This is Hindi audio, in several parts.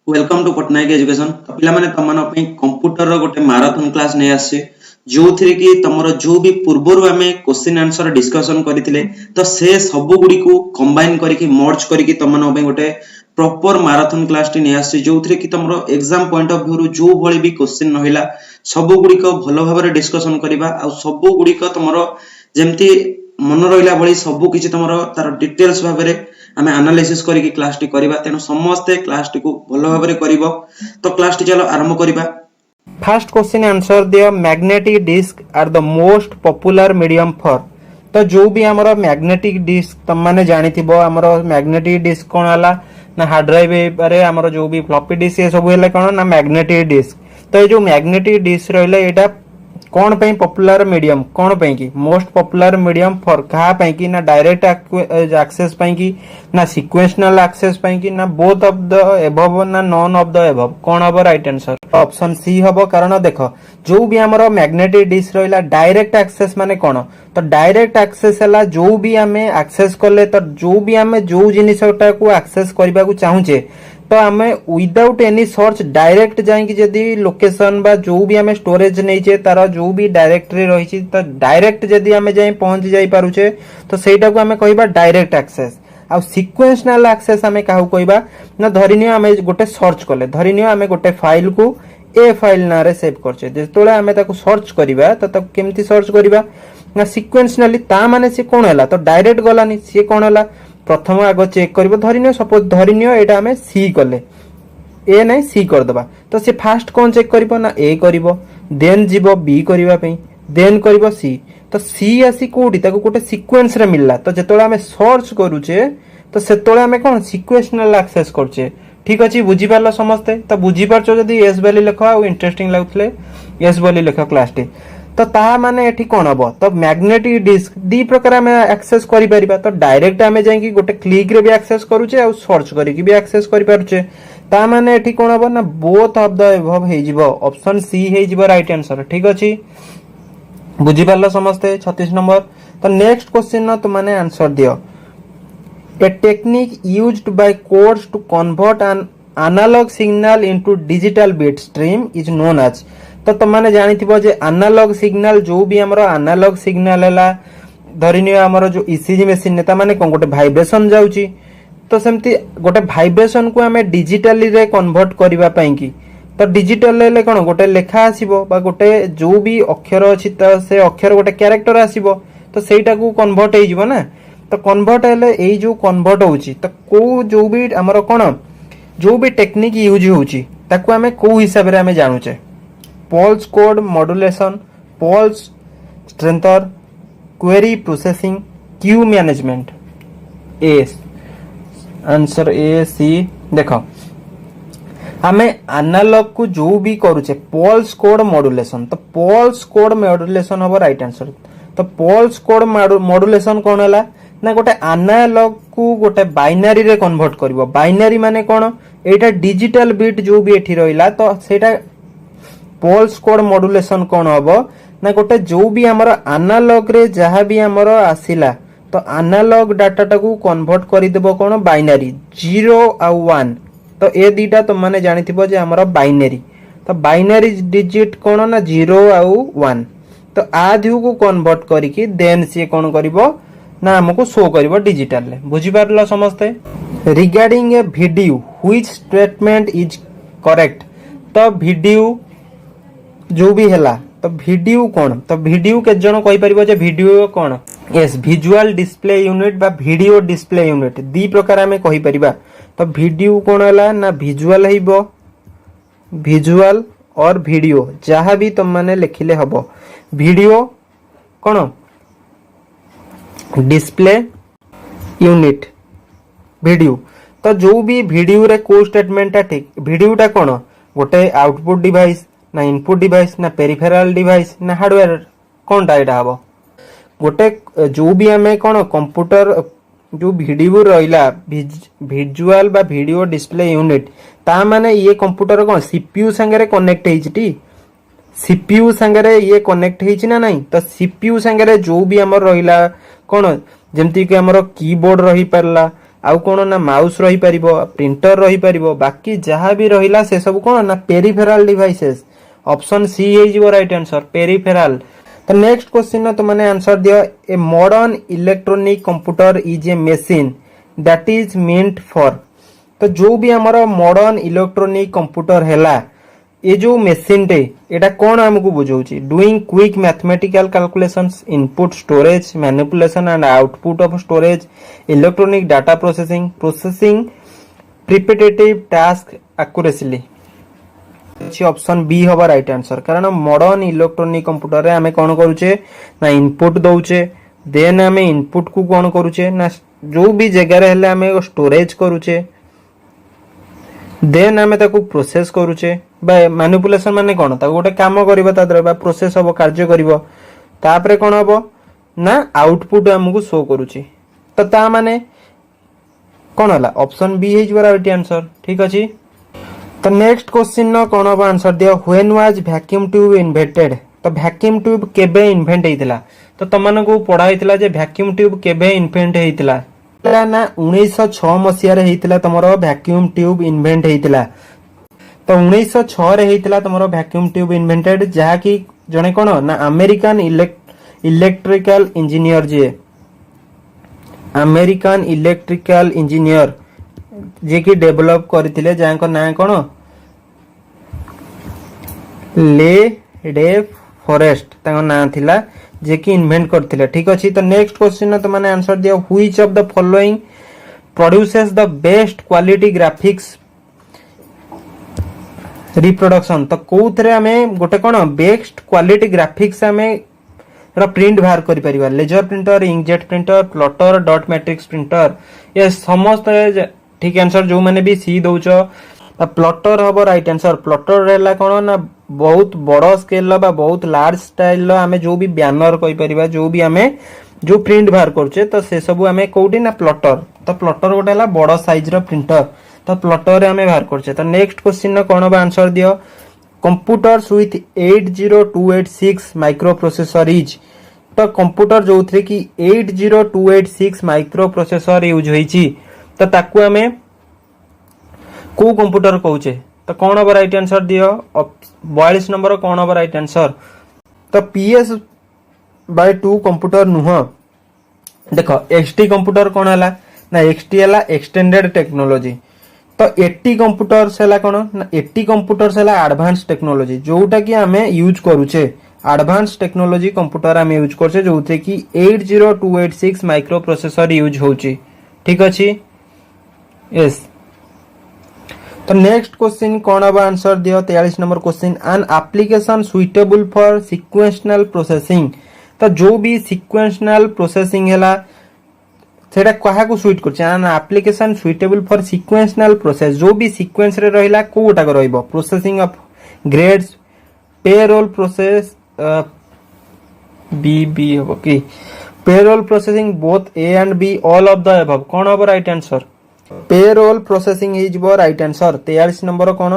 Welcome to Patnaik education. तो पिला माने तमन पे कंप्यूटर रो गोटे मैराथन क्लास नै आसे जो थ्री की तमरो जो भी पूर्वरु आमे क्वेश्चन आंसर डिस्कशन करथिले तो से सब गुडी को कंबाइन करिकि मर्ज करिकि तमन पे गोटे प्रॉपर मैराथन क्लास टी नै आसे जो थ्री की तमरो एग्जाम पॉइंट ऑफ व्यू रु जो भली भी क्वेश्चन नहिला सब गुडी को भलो भाबरे डिस्कशन करिबा आ सब गुडी को तमरो जेमति मन रहिला भली सब किछि तमरो तार डिटेल्स भाबरे आमे एनालिसिस करिकि क्लास टी करिबा तेनु समस्त क्लास टी को भलो भाबरे करिवो। तो क्लास टी चलो आरंभ करिबा। फर्स्ट क्वेश्चन आंसर दियो magnetic disk are the most popular medium for. तो जो भी हमरो मैग्नेटिक डिस्क तम माने जानि थिबो हमरो मैग्नेटिक डिस्क कोन हला ना हार्ड ड्राइव पारे हमरो जो भी फ्लॉपी डिस्क ये सब हेले कोन ना मैग्नेटिक डिस्क। तो ये जो मैग्नेटिक डिस्क रहले एटा कौन पे पॉपुलर मीडियम कौन पे की मोस्ट पॉपुलर मीडियम फॉर कहा पे की ना डायरेक्ट एक्सेस पे की ना सीक्वेंशियल एक्सेस पे की ना बोथ ऑफ द एबव ना नॉन ऑफ द एबव कौन हबो राइट आंसर ऑप्शन सी हबो। कारण देखो जो भी हमरो मैग्नेटिक डिस्क रहला डायरेक्ट एक्सेस माने कोन तो डायरेक्ट एक्सेस हला जो भी हमें एक्सेस करले तो जो भी हमें जो जिनिसटा को एक्सेस करबा को चाहूचे तो आमे विदाउट एनी सर्च डायरेक्ट जाइकी जदी लोकेशन बा जो भी हमें स्टोरेज नैचे तार जो भी डायरेक्टरी रही तो डायरेक्ट जदी हमें जाई पहुंच जाई पारुचे तो सेटा को हमें कहबा डायरेक्ट एक्सेस। आ सीक्वेंशियल एक्सेस हमें काहू कहबा ना धरिनियो हमें गोटे सर्च करले धरिनियो हमें गोटे फाइल को ए फाइल ना रे सेव करछे जेतोले हमें ताको सर्च करिबा तो ताको केमती सर्च करिबा ना सीक्वेंशियली ता माने से कोन हला तो डायरेक्ट गलानी से कोन हला प्रथम आग चेक करिवो धरिनियो सपोज धरिनियो एटा हमें सी करले ए नहीं सी कर दबा तो से फास्ट कोन चेक करिवो ना ए करिवो देन जीवो बी करिवा पे देन करिवो सी तो सी आसी कोडी ताको कोटे सीक्वेंस रे मिलला तो जेतोले हमें सर्च करूचे तो सेतोले हमें कोन सीक्वेंशियल एक्सेस करछे। ठीक अछि बुझी पारलो समस्ते तो बुझी पारछो जदी एस वैली लिखो आ इंटरेस्टिंग लागथले एस वैली लिखो क्लास टी तो ता माने एठी कोन हबो तो मैग्नेटिक डिस्क दी प्रकार हमें एक्सेस करि परिबा तो डायरेक्ट हमें जाई गोटे क्लिक रे भी एक्सेस करूचे आ सर्च करिकि भी एक्सेस करि पारुचे ता माने एठी कोन हबो ना बोथ ऑफ द एबव हे जिवो ऑप्शन सी हे जिवो राइट आंसर। ठीक अछि बुझी पारलो समस्ते 36 नंबर। तो नेक्स्ट क्वेश्चन न तो माने आंसर दियो a technique used by codes to convert an analog signal into digital bit stream is known as. तो तुम मैंने जानी जे एनालॉग सिग्नल जो भी हमरो एनालॉग सिग्नल है धरिनियो हमरो जो ईसीजी मशीन नेता माने कोन गोटे वाइब्रेशन जाउची तो सेमती गोटे वाइब्रेशन को हमें डिजिटली रे कन्वर्ट करबा पई की तो डिजिटल ले कोन गोटे लेखा आसीबो बा गोटे जो भी अक्षर अछि तो से अक्षर गोटे कैरेक्टर आसीबो तो सेटा को कन्वर्ट हे जिवो ना तो कन्वर्ट हेले एई जो कन्वर्ट होउची तो को जो भी हमरो कोन जो भी टेक्निक यूज होउची ताको हमें को हिसाब रे हमें जानूचे pulse code modulation pulse strength query processing queue management a answer a c. देखो हमें एनालॉग को जो भी करूचे पल्स कोड मॉड्यूलेशन तो पल्स कोड मॉड्यूलेशन हबो राइट आंसर। तो पल्स कोड मॉड्यूलेशन कोन हला ना गोटे एनालॉग को गोटे बाइनरी रे कन्वर्ट करबो बाइनरी माने कोन एटा डिजिटल बिट जो भी एठी रहिला तो सेटा पल्स कोड मॉड्यूलेशन कोन हबो ना गोटे जो भी हमरो एनालॉग रे जहां भी हमरो आसिला तो एनालॉग डाटा टाकू कन्वर्ट करि देबो कोन बाइनरी 0 आ 1 तो ए दीटा तो माने जानि थिबो जे हमरो बाइनरी तो बाइनरी डिजिट कोन ना 0 आ 1 तो आधु को कन्वर्ट करिकि देन से कोन करिवो ना हमको शो करिवो डिजिटल ले बुझी पारलो समझते। Regarding A video which statement is correct तो वीडियो जो भी हैला तो वीडियो कौन तो वीडियो के जन कहि परिबो जे वीडियो कौन यस विजुअल डिस्प्ले यूनिट बा वीडियो डिस्प्ले यूनिट दी प्रकार हमें कहि परिबा तो वीडियो कौन हैला ना विजुअल हेबो विजुअल और वीडियो जहां भी तुम माने लिखिले हबो वीडियो कौन डिस्प्ले यूनिट वीडियो तो जो भी वीडियो रे को स्टेटमेंट ता ठीक वीडियोटा कौन गोटे आउटपुट डिवाइस ना इनपुट डिवाइस ना पेरिफेराल डिवाइस ना हार्डवेयर कौन टाइट हबो गोटे जो भी हमें कौन कंप्यूटर जो वीडियो रहिला विजुअल बा वीडियो डिस्प्ले यूनिट ता माने ये कंप्यूटर कौन सीपीयू संगे कनेक्ट हेछि सीपीयू संगे ये कनेक्ट हेछि ना नहीं तो सीपीयू संगे जो भी हमर रहिला कौन जेमती कि हमर कीबोर्ड रही परला आउ कोन ना माउस रही परिबो, प्रिंटर रही परिबो, बाकी जहां भी रहिला से सब कोन ना पेरिफेराल डिवाइसेस। ऑप्शन सी हे जिवो राइट आंसर पेरिफेराल। तो नेक्स्ट क्वेश्चन ना तो माने आंसर दियो a modern electronic computer is a machine that is meant for. तो जो भी हमारा मॉडर्न इलेक्ट्रॉनिक कंप्यूटर हैला ये जो मशीन टे एटा कोन हमको बुझौची doing quick mathematical calculations, input storage, manipulation and output of storage, electronic data processing, processing repetitive task accurately. Option b हवा राइट आंसर, कारण मॉडर्न इलेक्ट्रॉनिक कंप्यूटर रे हमें कोन करूचे ना इनपुट दउचे, देन हमें इनपुट को कोन करूचे ना जो भी जगह रे हले हमें स्टोरेज करूचे, देन हमें ताको प्रोसेस करूचे बा मैनिपुलेशन माने कोन ताको गोटे काम करबा ता द्वारा प्रोसेस हबो कार्य करबो, तापरे कोन हबो ना आउटपुट हमको शो करूची। तो ता माने कोन हला ऑप्शन बी हे जरा राइट आंसर। ठीक अछि। तो नेक्स्ट क्वेश्चन न कोन हबो आंसर दियो when was vacuum tube invented. तो वैक्यूम ट्यूब केबे इन्वेंट हेतिला। तो तमन को पढ़ा हेतिला जे वैक्यूम ट्यूब केबे इन्वेंट हेतिला ना 1906 मसिया रे हेतिला तमरो वैक्यूम ट्यूब इन्वेंट हेतिला। तो 1906 रे हेतिला तमरो वैक्यूम ट्यूब इन्वेंटेड, जहा कि जने कोन ना अमेरिकन इलेक्ट्रिकल इंजीनियर जे अमेरिकन इलेक्ट्रिकल इंजीनियर जे कि डेवलप करथिले, जाको ना कोन ले डे फॉरेस्ट ताको ना थिला जे कि इन्वेंट करथिले। ठीक अछि। तो नेक्स्ट क्वेश्चन तो माने आंसर दियो which of the following produces the best quality graphics reproduction. तो कोथरे हमें गोटे कोन बेस्ट क्वालिटी ग्राफिक्स हमें प्रिंट बाहर करि परिबा, laser printer, inkjet printer, plotter, dot matrix printer. ये समस्त ठीक आंसर जो माने भी सी दउचो प्लॉटर हबो राइट आंसर। प्लॉटर रहला कोन ना बहुत बड़ स्केल बा बहुत लार्ज स्टाइल हमें जो भी बैनर कहि परिबा, जो भी हमें जो प्रिंट बाहर करछे तो से सब हमें कोउडी ना प्लॉटर। तो प्लॉटर गोटे हला बड़ साइज रो प्रिंटर, तो प्लॉटर रे हमें बाहर करछे। तो नेक्स्ट क्वेश्चन न कोन बा आंसर दियो computers with 80286 micro processor is. तो कंप्यूटर जो थे कि 80286 माइक्रो प्रोसेसर यूज होईची, तो ताकू हमें को कंप्यूटर कहूचे। तो कौन हम राइट आंसर दियो 42 नंबर कौन हम राइट आंसर। तो PS/2 कंप्यूटर नुह। देखो XT कंप्यूटर कौन हला ना XT हला एक्सटेंडेड टेक्नोलॉजी। तो 80 कंप्यूटर हला कौन ना 80 कंप्यूटर हला एडवांस टेक्नोलॉजी, जोटा कि हमें यूज करूचे एडवांस टेक्नोलॉजी कंप्यूटर हमें यूज करछे, जोथे कि 80286 माइक्रो प्रोसेसर यूज होची। ठीक अछि। यस। तो नेक्स्ट क्वेश्चन कौन अब आंसर दियो 43 number question an application suitable for sequential processing. तो जो भी सिक्वेंशनल प्रोसेसिंग हैला सेटा कहा को सुइट करछ an application suitable for sequential process, जो भी सीक्वेंस रे रहिला कोटा को रहइबो processing of grades, payroll process b हो कि payroll processing both A and b all of the above. कौन अब right answer payroll processing is right answer. 43 number कौन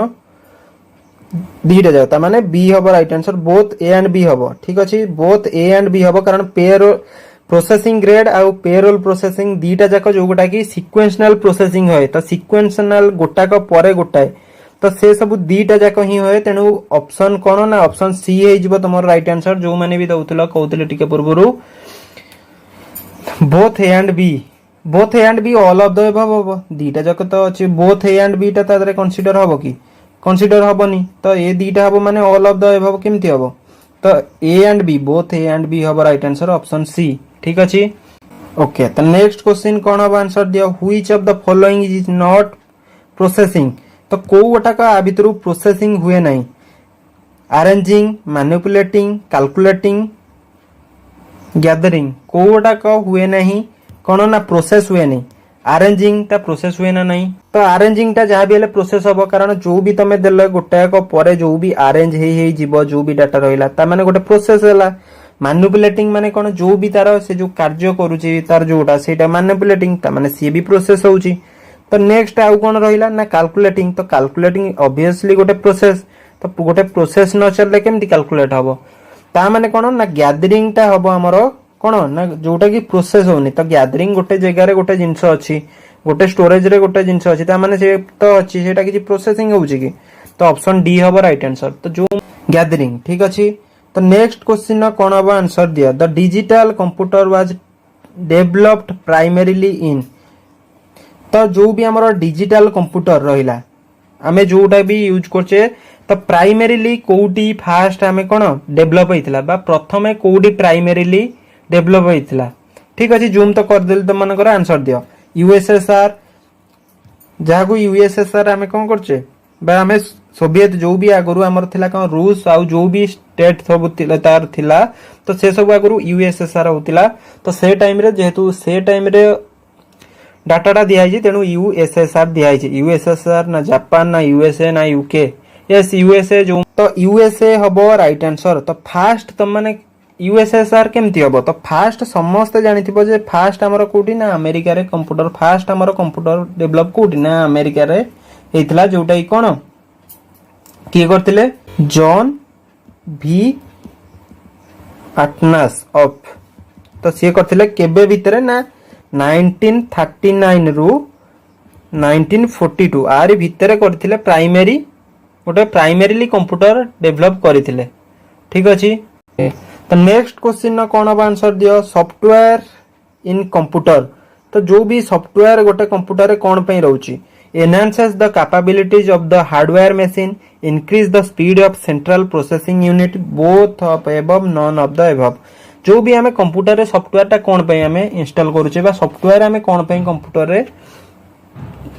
बीटा जाता माने बी हबो right answer, both A and B हबो। ठीक अछि। बोथ ए एंड बी हबो कारण पेरोल प्रोसेसिंग ग्रेड आ पेरोल प्रोसेसिंग दीटा जाक जो गोटा की सिक्वेंशनल प्रोसेसिंग होय, तो सिक्वेंशनल गोटा को परे गोटाए तो से सब दीटा जाक ही होय। तेनु ऑप्शन कोन ना ऑप्शन सी हे जिवो तमर राइट आंसर। जो माने भी दउतला कहउतले टिके पूर्वरु both A and B, both A and b all of the above हबो। दीटा जाक तो अछि बोथ ए एंड बी ता तादरे कंसीडर हबो कि कंसीडर हबोनी, तो ए दीटा हबो माने ऑल ऑफ द अबव केमति हबो। तो A and B both A and B हबो राइट आंसर ऑप्शन सी। ठीक अछि। ओके। तो नेक्स्ट क्वेश्चन कोन हबो आंसर दियो which of the following is not processing. तो को गोटा का आ भितरु प्रोसेसिंग हुए नहीं, अरेंजिंग, मैनिपुलेटिंग, कैलकुलेटिंग, गैदरिंग को गोटा का हुए नहीं कौन ना प्रोसेस हुए नहीं। अरेंजिंग ता प्रोसेस हुए ना नहीं, तो अरेंजिंग ता जहां भी हेले प्रोसेस हबो कारण जो भी तमे देले गोटा को परे जो भी अरेंज हे जीवो जो भी डाटा रहिला ता माने गोटे प्रोसेस हैला। मैनिपुलेटिंग माने कोन जो भी तार से जो कार्य करूची तार जोटा सेटा मैनिपुलेटिंग ता माने सी भी प्रोसेस होउची। तो नेक्स्ट आउ कोन रहिला ना कैलकुलेटिंग। तो कैलकुलेटिंग ऑब्वियसली गोटे प्रोसेस, तो गोटे प्रोसेस न चलले केमति कैलकुलेट हबो ता माने कोन ना गैदरिंग ता हबो हमरो कोन ना जोटा की प्रोसेस होनी। तो गैदरिंग गोटे जगह रे गोटे जिंस अछि गोटे स्टोरेज रे गोटे जिनस अछि ता माने से तो अछि सेटा किछि प्रोसेसिंग होउछि कि तो ऑप्शन डी हबो राइट आंसर। तो जो गैदरिंग ठीक अछि। तो नेक्स्ट क्वेश्चन कोन हबो आंसर दिया। The digital computer was developed primarily in. तो जो भी हमर डिजिटल कंप्यूटर रहिला आमे जोटा भी यूज करछे तो प्राइमरीली कोउटी फास्ट आमे कोन डेवलप होइतिला बा प्रथमे कोउटी प्राइमरीली डेवलप होइतिला ठीक अछि। जूम तो कर देल त मन कर आंसर दियो। यूएसएसआर जागु यूएसएसआर आमे कोन करछे बा आमे सोवियत जो भी आगरु हमर थिला कोन रूस आउ जो भी स्टेट सब थिला तार थिला तो से सब आगरु यूएसएसआर होतिला। तो से टाइम रे जेहेतु से टाइम रे डाटाटा दिया है तेणु यूएसएसआर दिया है। यूएसएसआर ना जापान ना यूएसए ना यूके यस यूएसए जो तो यूएसए हबो राइट आंसर। तो फास्ट तुम माने यूएसएसआर केमती हबो तो फास्ट समस्त जानिथिबो जे फास्ट हमर कोठी ना अमेरिका रे कंप्यूटर फास्ट हमर कंप्यूटर डेवलप कोठी ना अमेरिका रे हेतिला जोटा ई कोन किए करथिले जॉन भी आटनास ऑफ। तो से करथिले केबे भीतरे ना 1939 रु 1942 आरी भीतरे करथिले प्राइमरी गोटे प्राइमरीली कंप्यूटर डेवलप करथिले ठीक अछि। तो नेक्स्ट क्वेश्चन ना कोन बा आंसर दियो। सॉफ्टवेयर इन कंप्यूटर तो जो भी सॉफ्टवेयर गोटे कंप्यूटर रे कोन पई रहउची enhances the capabilities of the hardware machine increase the speed of central processing unit both of above none of the above. जो भी हमें कंप्यूटर रे सॉफ्टवेयर टा कोन पे हमें इंस्टॉल करूचे बा सॉफ्टवेयर हमें कोन पे कंप्यूटर रे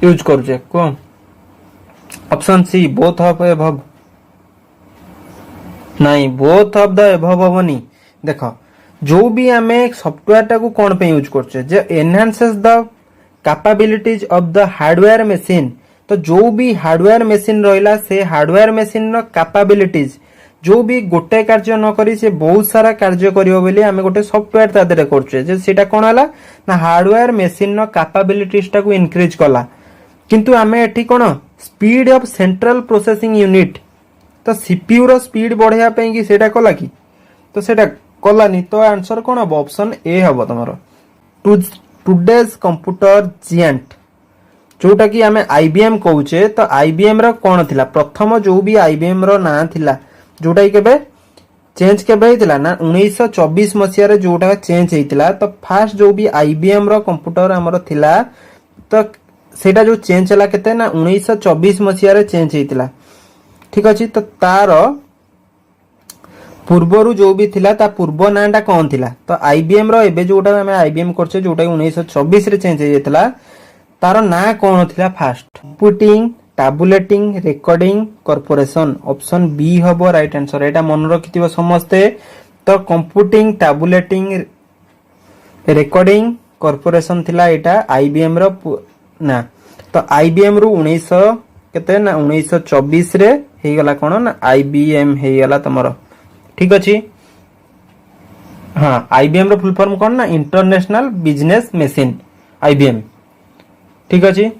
यूज करूचे को option C both of above नहीं बोथ ऑफ द एबव होवनी। देखो जो भी हमें सॉफ्टवेयर टा को कोन पे यूज करूचे जे enhances the capabilities of the hardware machine. तो जो भी हार्डवेयर मशीन रहिला से हार्डवेयर मशीन रो कैपेबिलिटीज जो भी गोटे कार्य न करी से बहुत सारा कार्य करियो बोली हमें गोटे सॉफ्टवेयर ता देरे करछे जे सेटा कोन हला ना हार्डवेयर मशीन नो कैपेबिलिटीज टा को इंक्रीज कला किंतु हमें एठी कोन speed of central processing unit तो सीपीयू रो स्पीड बढ़िया पे कि सेटा कला कि तो सेटा कलानी। तो आंसर कोन हबो ऑप्शन ए हबो तमरो टुडेज कंप्यूटर जिएंट जोटा कि हमें आईबीएम कहूचे। तो आईबीएम रो कोन थिला प्रथम जो भी आईबीएम रो ना थिला जोटा केबे चेंज केबे हितला ना 1924 मसिया रे जोटा चेंज हितला। तो फास्ट जो भी आईबीएम रो कंप्यूटर हमरो थिला तो सेटा जो चेंज हला केते ना 1924 मसिया रे चेंज हितला ठीक अछि। तो तार पूर्वरु जो भी थिला ता पूर्व नांडा कोन थिला तो आईबीएम रो एबे जोटा हमें आईबीएम करछे जोटा 1924 रे चेंज हितला तार ना कोन थिला first putting tabulating recording corporation option B हबो राइट आंसर। एटा मन रखिथिबो समस्ते। तो कंप्यूटिंग टाबुलेटिंग रिकॉर्डिंग कॉर्पोरेशन थिला एटा आईबीएम रो ना। तो आईबीएम रो 1900 केते ना 1924 रे हे गला कोन ना आईबीएम हे गला तमरो ठीक अछि। हां आईबीएम रो फुल फॉर्म कोन ना इंटरनेशनल बिजनेस मशीन आईबीएम ठीक अछि।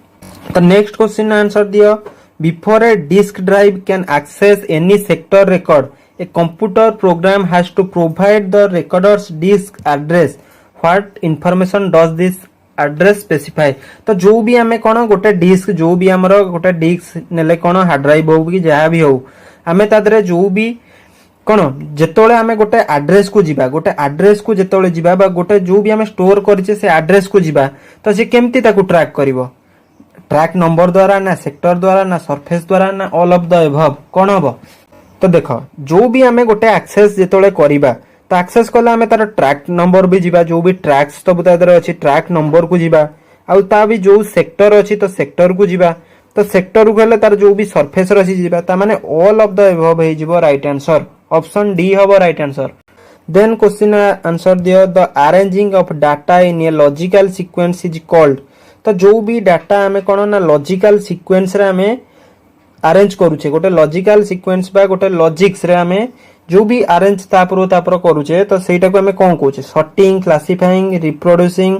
तो नेक्स्ट क्वेश्चन आंसर दियो। Before a disk drive can access any sector record a computer program has to provide the recorders disk address what information does this address specify. तो जो भी हमें कोन गोटे डिस्क जो भी हमरो गोटे डिस्क नेले कोन हार्ड ड्राइव हो कि जहा भी हो हमें तादरे जो भी कोन जेतोले हमें गोटे एड्रेस को जिबा गोटे एड्रेस को जेतोले जिबा बा गोटे जो भी हमें स्टोर करिचे से एड्रेस को जिबा तो से केमती ताकू ट्रैक करिवो ट्रैक नंबर द्वारा ना सेक्टर द्वारा ना सरफेस द्वारा ना ऑल ऑफ द एबव कोन हबो। तो देखो जो भी हमें गोटे एक्सेस जेतोले करिबा तो एक्सेस कला हमें तार ट्रैक नंबर भी जिबा जो भी ट्रैक्स तो तादर अछि ट्रैक नंबर को जिबा आउ ता भी जो सेक्टर अछि तो सेक्टर को जिबा तो सेक्टर को गले तार जो भी सरफेस रछि जिबा ता माने ऑल ऑफ द एबव हे जिवो राइट आंसर ऑप्शन डी हबो right answer. Then question answer दियो the arranging of data in a logical sequence is called. तो जो भी डाटा हमें कोन ना लॉजिकल सीक्वेंस रे हमें अरेंज करूचे गोटे लॉजिकल सीक्वेंस बा गोटे लॉजिक्स रे हमें जो भी अरेंज तापर करूचे तो सेटा को हमें कोन कहूचे सॉर्टिंग क्लासिफाइंग रिप्रोड्यूसिंग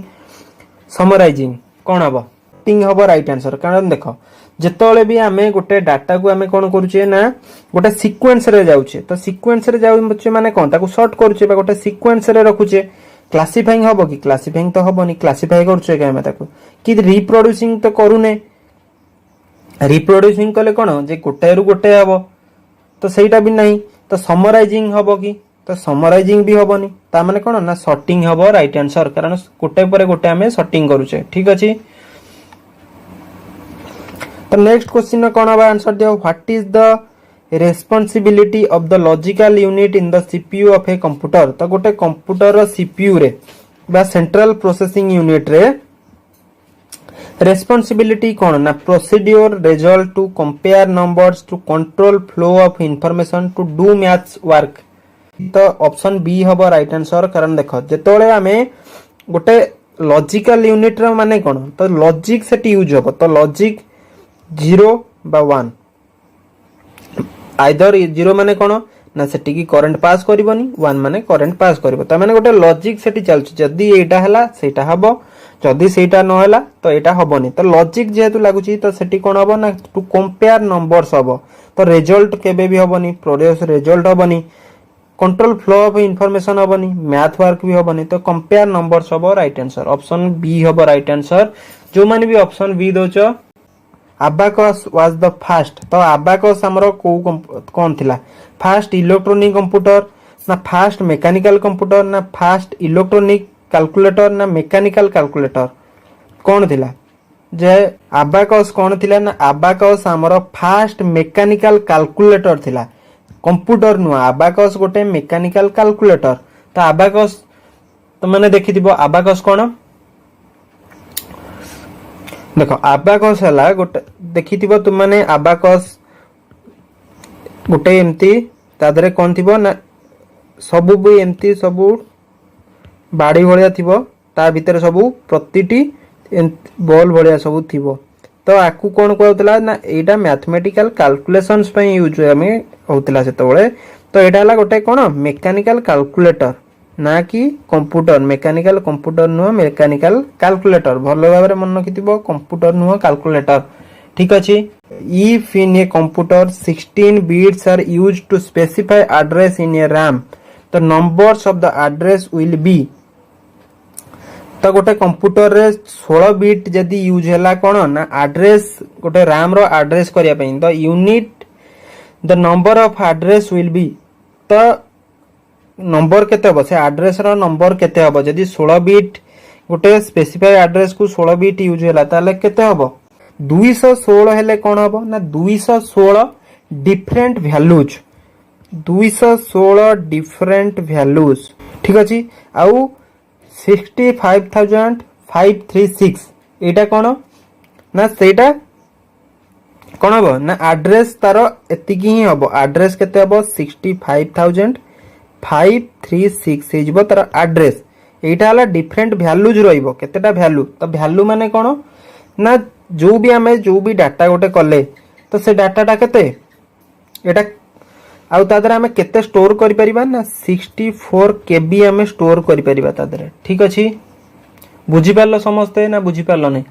समराइजिंग कोन हबो टिंग हबो राइट आंसर। कारण देखो जेतोले भी हमें गोटे डाटा को हमें कोन करूचे ना गोटे सीक्वेंस रे जाउचे तो सीक्वेंस रे जाउचे माने कोन ताको सॉर्ट करूचे बा गोटे सीक्वेंस रे रखुचे क्लासिफाइंग हबो कि क्लासिफाइंग तो हबोनी क्लासिफाई करछे के हम ताको कि रिप्रोड्यूसिंग तो करूने रिप्रोड्यूसिंग कले कोन जे गोटे रु गोटे हबो तो सेटा भी नहीं तो समराइजिंग हबो कि तो समराइजिंग भी हबोनी ता माने कोन ना सॉर्टिंग हबो राइट आंसर कारण गोटे परे गोटे हमें सॉर्टिंग करूछे ठीक अछि तो नेक्स्ट क्वेश्चन कोन हबा आंसर दियो what is the responsibility of the logical unit in the CPU of a computer तो गोटे कंप्यूटर रो CPU रे बा सेंट्रल प्रोसेसिंग यूनिट रे रेस्पॉन्सिबिलिटी कोन ना procedure result to compare numbers to control flow of information to do maths work तो ऑप्शन बी हबो राइट आंसर कारण देखो जेतोळे हमें गोटे लॉजिकल यूनिट रो माने कोन तो लॉजिक सेट यूज हबो तो लॉजिक 0 बा 1 आइदर 0 माने कोन ना सेटी की करंट पास करबोनी 1 माने करंट पास करबो त माने गोटे लॉजिक सेटी चलछ जदी एटा हला सेटा हबो जदी सेटा न हला तो एटा हबोनी तो लॉजिक जेतु लागुची तो सेटी कोन हबो ना टू कंपेयर नंबर्स हबो तो रिजल्ट केबे भी हबोनी प्रोड्यूस रिजल्ट हबोनी कंट्रोल फ्लो ऑफ इंफॉर्मेशन हबोनी मैथ वर्क भी हबोनी तो कंपेयर नंबर्स हबो राइट आंसर ऑप्शन बी हबो राइट आंसर जो माने भी ऑप्शन बी दोचो अबाकस वाज द फर्स्ट तो अबाकस हमरो कौन थिला फर्स्ट इलेक्ट्रॉनिक कंप्यूटर ना फर्स्ट मैकेनिकल कंप्यूटर ना फर्स्ट इलेक्ट्रॉनिक कैलकुलेटर ना मैकेनिकल कैलकुलेटर कौन थिला जे अबाकस कौन थिला ना अबाकस हमरो फर्स्ट मैकेनिकल कैलकुलेटर थिला कंप्यूटर नु अबाकस गोटे मैकेनिकल कैलकुलेटर तो अबाकस तो माने देखिथिबो अबाकस कोन देखो अबाकस हला गोटे देखिथिबो तुम माने अबाकस गोटे एमती तादरे कोन थिबो ना सबु भी एमती सबु बाड़ी भलिया थिबो ता भीतर सबु प्रतिटी बॉल भलिया सबु थिबो तो आकु कोन कहउतला ना एटा मैथमेटिकल कैलकुलेशंस पे यूज हमें होतला सेतबळे तो एटा हला गोटे कोन मैकेनिकल कैलकुलेटर ना कि कंप्यूटर मैकेनिकल कंप्यूटर नुह मैकेनिकल कैलकुलेटर भलो भाबरे मन रखिथिबो कंप्यूटर नुह कैलकुलेटर ठीक अछि if in a computer 16 bits are used to specify address in a RAM the numbers of the address will be तो गोटे कंप्यूटर रे 16 बिट जदी यूज हला कोन ना एड्रेस गोटे रैम रो एड्रेस करिया पई the unit the number of address will be तो नंबर केते हबो से एड्रेस रो नंबर केते हबो जदी 16 बिट गोटे स्पेसिफाई एड्रेस को 16 बिट यूज हला ताले केते हबो 216 हेले कोन हबो ना 216 डिफरेंट वैल्यूज 216 डिफरेंट वैल्यूज ठीक अछि आउ 65536 एटा कोन ना सेटा कोन हबो ना एड्रेस तारो एतिकी ही हबो एड्रेस केते हबो 65536 हे जबो तार एड्रेस एटा हला डिफरेंट वैल्यूज रहइबो केतेटा वैल्यू तो वैल्यू माने कोन ना जो भी हमें जो भी डाटा गोटे कले तो से डाटाटा केते एटा आउ तादर हमें केते स्टोर करि परिबा ना 64 केबी हमें स्टोर करि परिबा तादर ठीक अछि बुझि पारलो समझते ना बुझि पारलो नै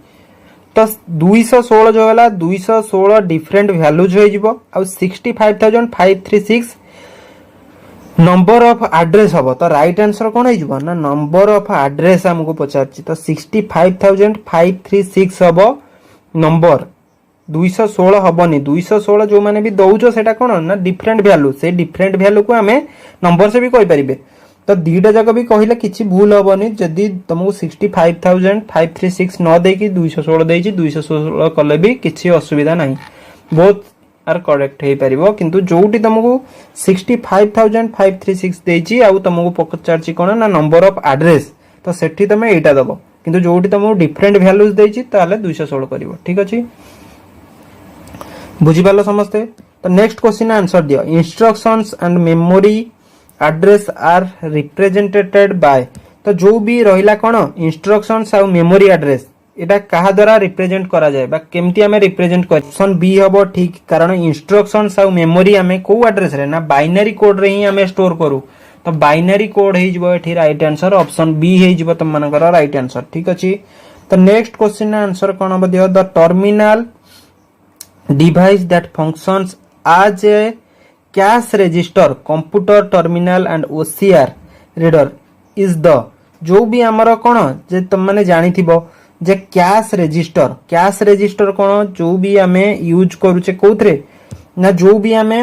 तो 216 जो हला 216 डिफरेंट वैल्यूज होई जिवो आउ 65536 नंबर ऑफ एड्रेस हबो तो राइट आंसर कोन होई जिवो ना नंबर ऑफ एड्रेस हमको पचारछि तो 65536 हबो नंबर 216 हबनी 216 जो माने भी दउचो सेटा कोन ना डिफरेंट वैल्यू से डिफरेंट वैल्यू को हमें नंबर से भी कहि परिबे तो दीटा जक भी कहिले किछि भूल हबनी जदी तुमको 65536 न दे कि 216 देछि 216 कले भी किछि असुविधा नाही बहुत आर करेक्ट हे परिबो किंतु जोटी तुमको 65536 देछि आ तुमको पचारछि कोन ना नंबर ऑफ एड्रेस तो सेठी तमे एटा दबो किंतु जोटी तुमको डिफरेंट वैल्यूज देछि ताले 216 करिवो ठीक अछि बुझि पालो समझते तो नेक्स्ट क्वेश्चन आंसर दियो instructions and memory address are represented by तो जो भी रहिला कोन इंस्ट्रक्शंस आ मेमोरी एड्रेस एटा कहा द्वारा रिप्रेजेंट करा जाय बा केमती हमें रिप्रेजेंट कर ऑप्शन बी हबो ठीक कारण इंस्ट्रक्शंस आ मेमोरी हमें को एड्रेस रे ना बाइनरी कोड रे ही हमें स्टोर करू तो बाइनरी कोड हे जबो एठी राइट आंसर ऑप्शन बी हे जबो तुम मानकर राइट आंसर ठीक अछि तो नेक्स्ट क्वेश्चन आंसर कोन हबो दियो the terminal device that functions as a cash register computer terminal and OCR reader is the जो भी आमर कौन जे तुम मैंने जानिथिबो जे कैश रजिस्टर कौन जो भी आमे यूज करूचे कोथरे ना जो भी आमे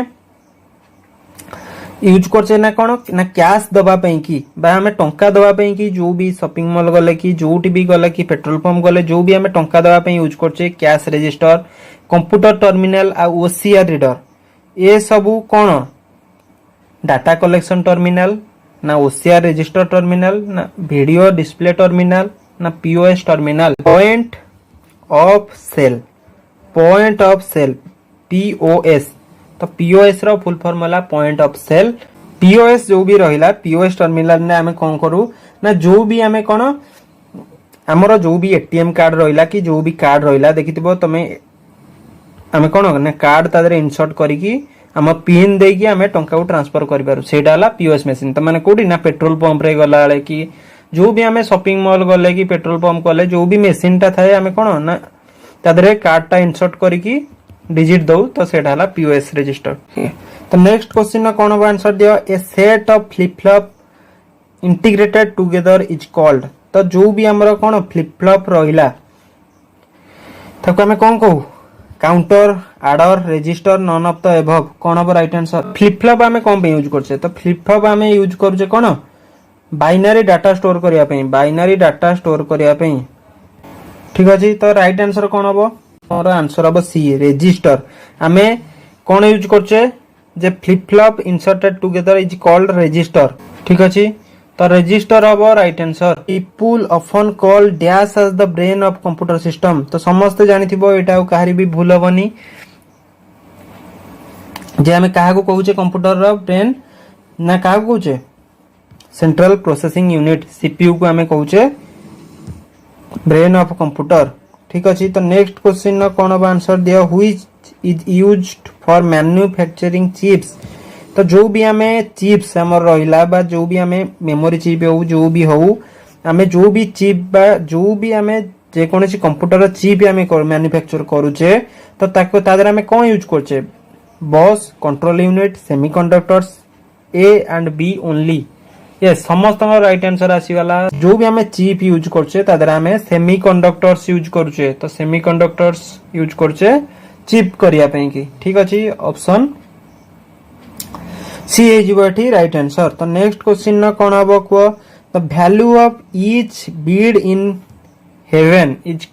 यूज करछे ना कौन ना कैश दबा पई की बा हमें टंका दबा पई की जो भी शॉपिंग मॉल गले की जोटी भी गले की पेट्रोल पंप गले जो भी हमें टंका दबा पई यूज करछे कैश रजिस्टर कंप्यूटर टर्मिनल आ ओसीआर रीडर ए सबू कौन डाटा कलेक्शन टर्मिनल ना ओसीआर रजिस्टर टर्मिनल ना वीडियो डिस्प्ले टर्मिनल ना POS terminal point of sale POS तो पीओएस रो फुल फॉर्म होला पॉइंट ऑफ सेल पीओएस जो भी रहिला पीओएस टर्मिनल ने हमें कौन करू ना जो भी हमें कौन हमरो जो भी एटीएम कार्ड रहिला कि जो भी कार्ड रहिला देखिथिबो तमे हमें कौन ना कार्ड तादरे इंसर्ट करिकी हम पिन देकी हमें टंका को ट्रांसफर करि पारू सेटा होला पीओएस मशीन त माने कोडी ना पेट्रोल पंप रे गला वाले की जो भी हमें शॉपिंग मॉल गले की पेट्रोल पंप गले जो भी मशीन टा थाए हमें कौन ना तादरे कार्ड टा इंसर्ट करिकी डिजिट दो तो सेटा होला पीओएस रजिस्टर तो नेक्स्ट क्वेश्चन ना कौन आंसर दियो a set of flip flop integrated together is called तो जो भी हमरो कौन फ्लिप फ्लॉप रहिला ताको हमें कौन कहू काउंटर आडर register none of the above कौन अब राइट आंसर फ्लिप फ्लॉप हमें कौन पे यूज करछे तो फ्लिप फ्लॉप हमें यूज करछे कौन बाइनरी डाटा स्टोर करिया पई ठीक अछि तो राइट आंसर कौन हबो और आंसर हबो सी रजिस्टर हमें कौन यूज करछे जे flip flop inserted together is called register ठीक अछि तो रजिस्टर हबो right answer people often call dash as the brain of computer system तो समस्त जानिथिबो एटा काहरी भी भूल हबनी जे हमें काहा को कहूचे कंप्यूटर रो ब्रेन ना काहा को कहूचे सेंट्रल प्रोसेसिंग यूनिट सीपीयू को हमें कहूचे ब्रेन ऑफ कंप्यूटर ठीक अछि तो नेक्स्ट क्वेश्चन न कोन अब आंसर दिया which is used for manufacturing chips तो जो भी हमें चिप्स हमर रहिला बा जो भी हमें मेमोरी चिप हो जो भी हो हमें जो भी चिप बा जो भी हमें जे कोनसी कंप्यूटर चिप हमें मैन्युफैक्चर करूचे तो ताको तादर हमें कोन यूज करछे bus control unit semiconductors A and B only ये समस्त राइट आंसर आसीगला जो भी हमें चिप यूज करछे तादर हमें सेमीकंडक्टर्स यूज करछे तो सेमीकंडक्टर्स यूज करछे चिप करिया पई की ठीक अछि ऑप्शन सी हे जिवठी राइट आंसर तो नेक्स्ट क्वेश्चन न कोन हबो को the value of each Beed in heaven is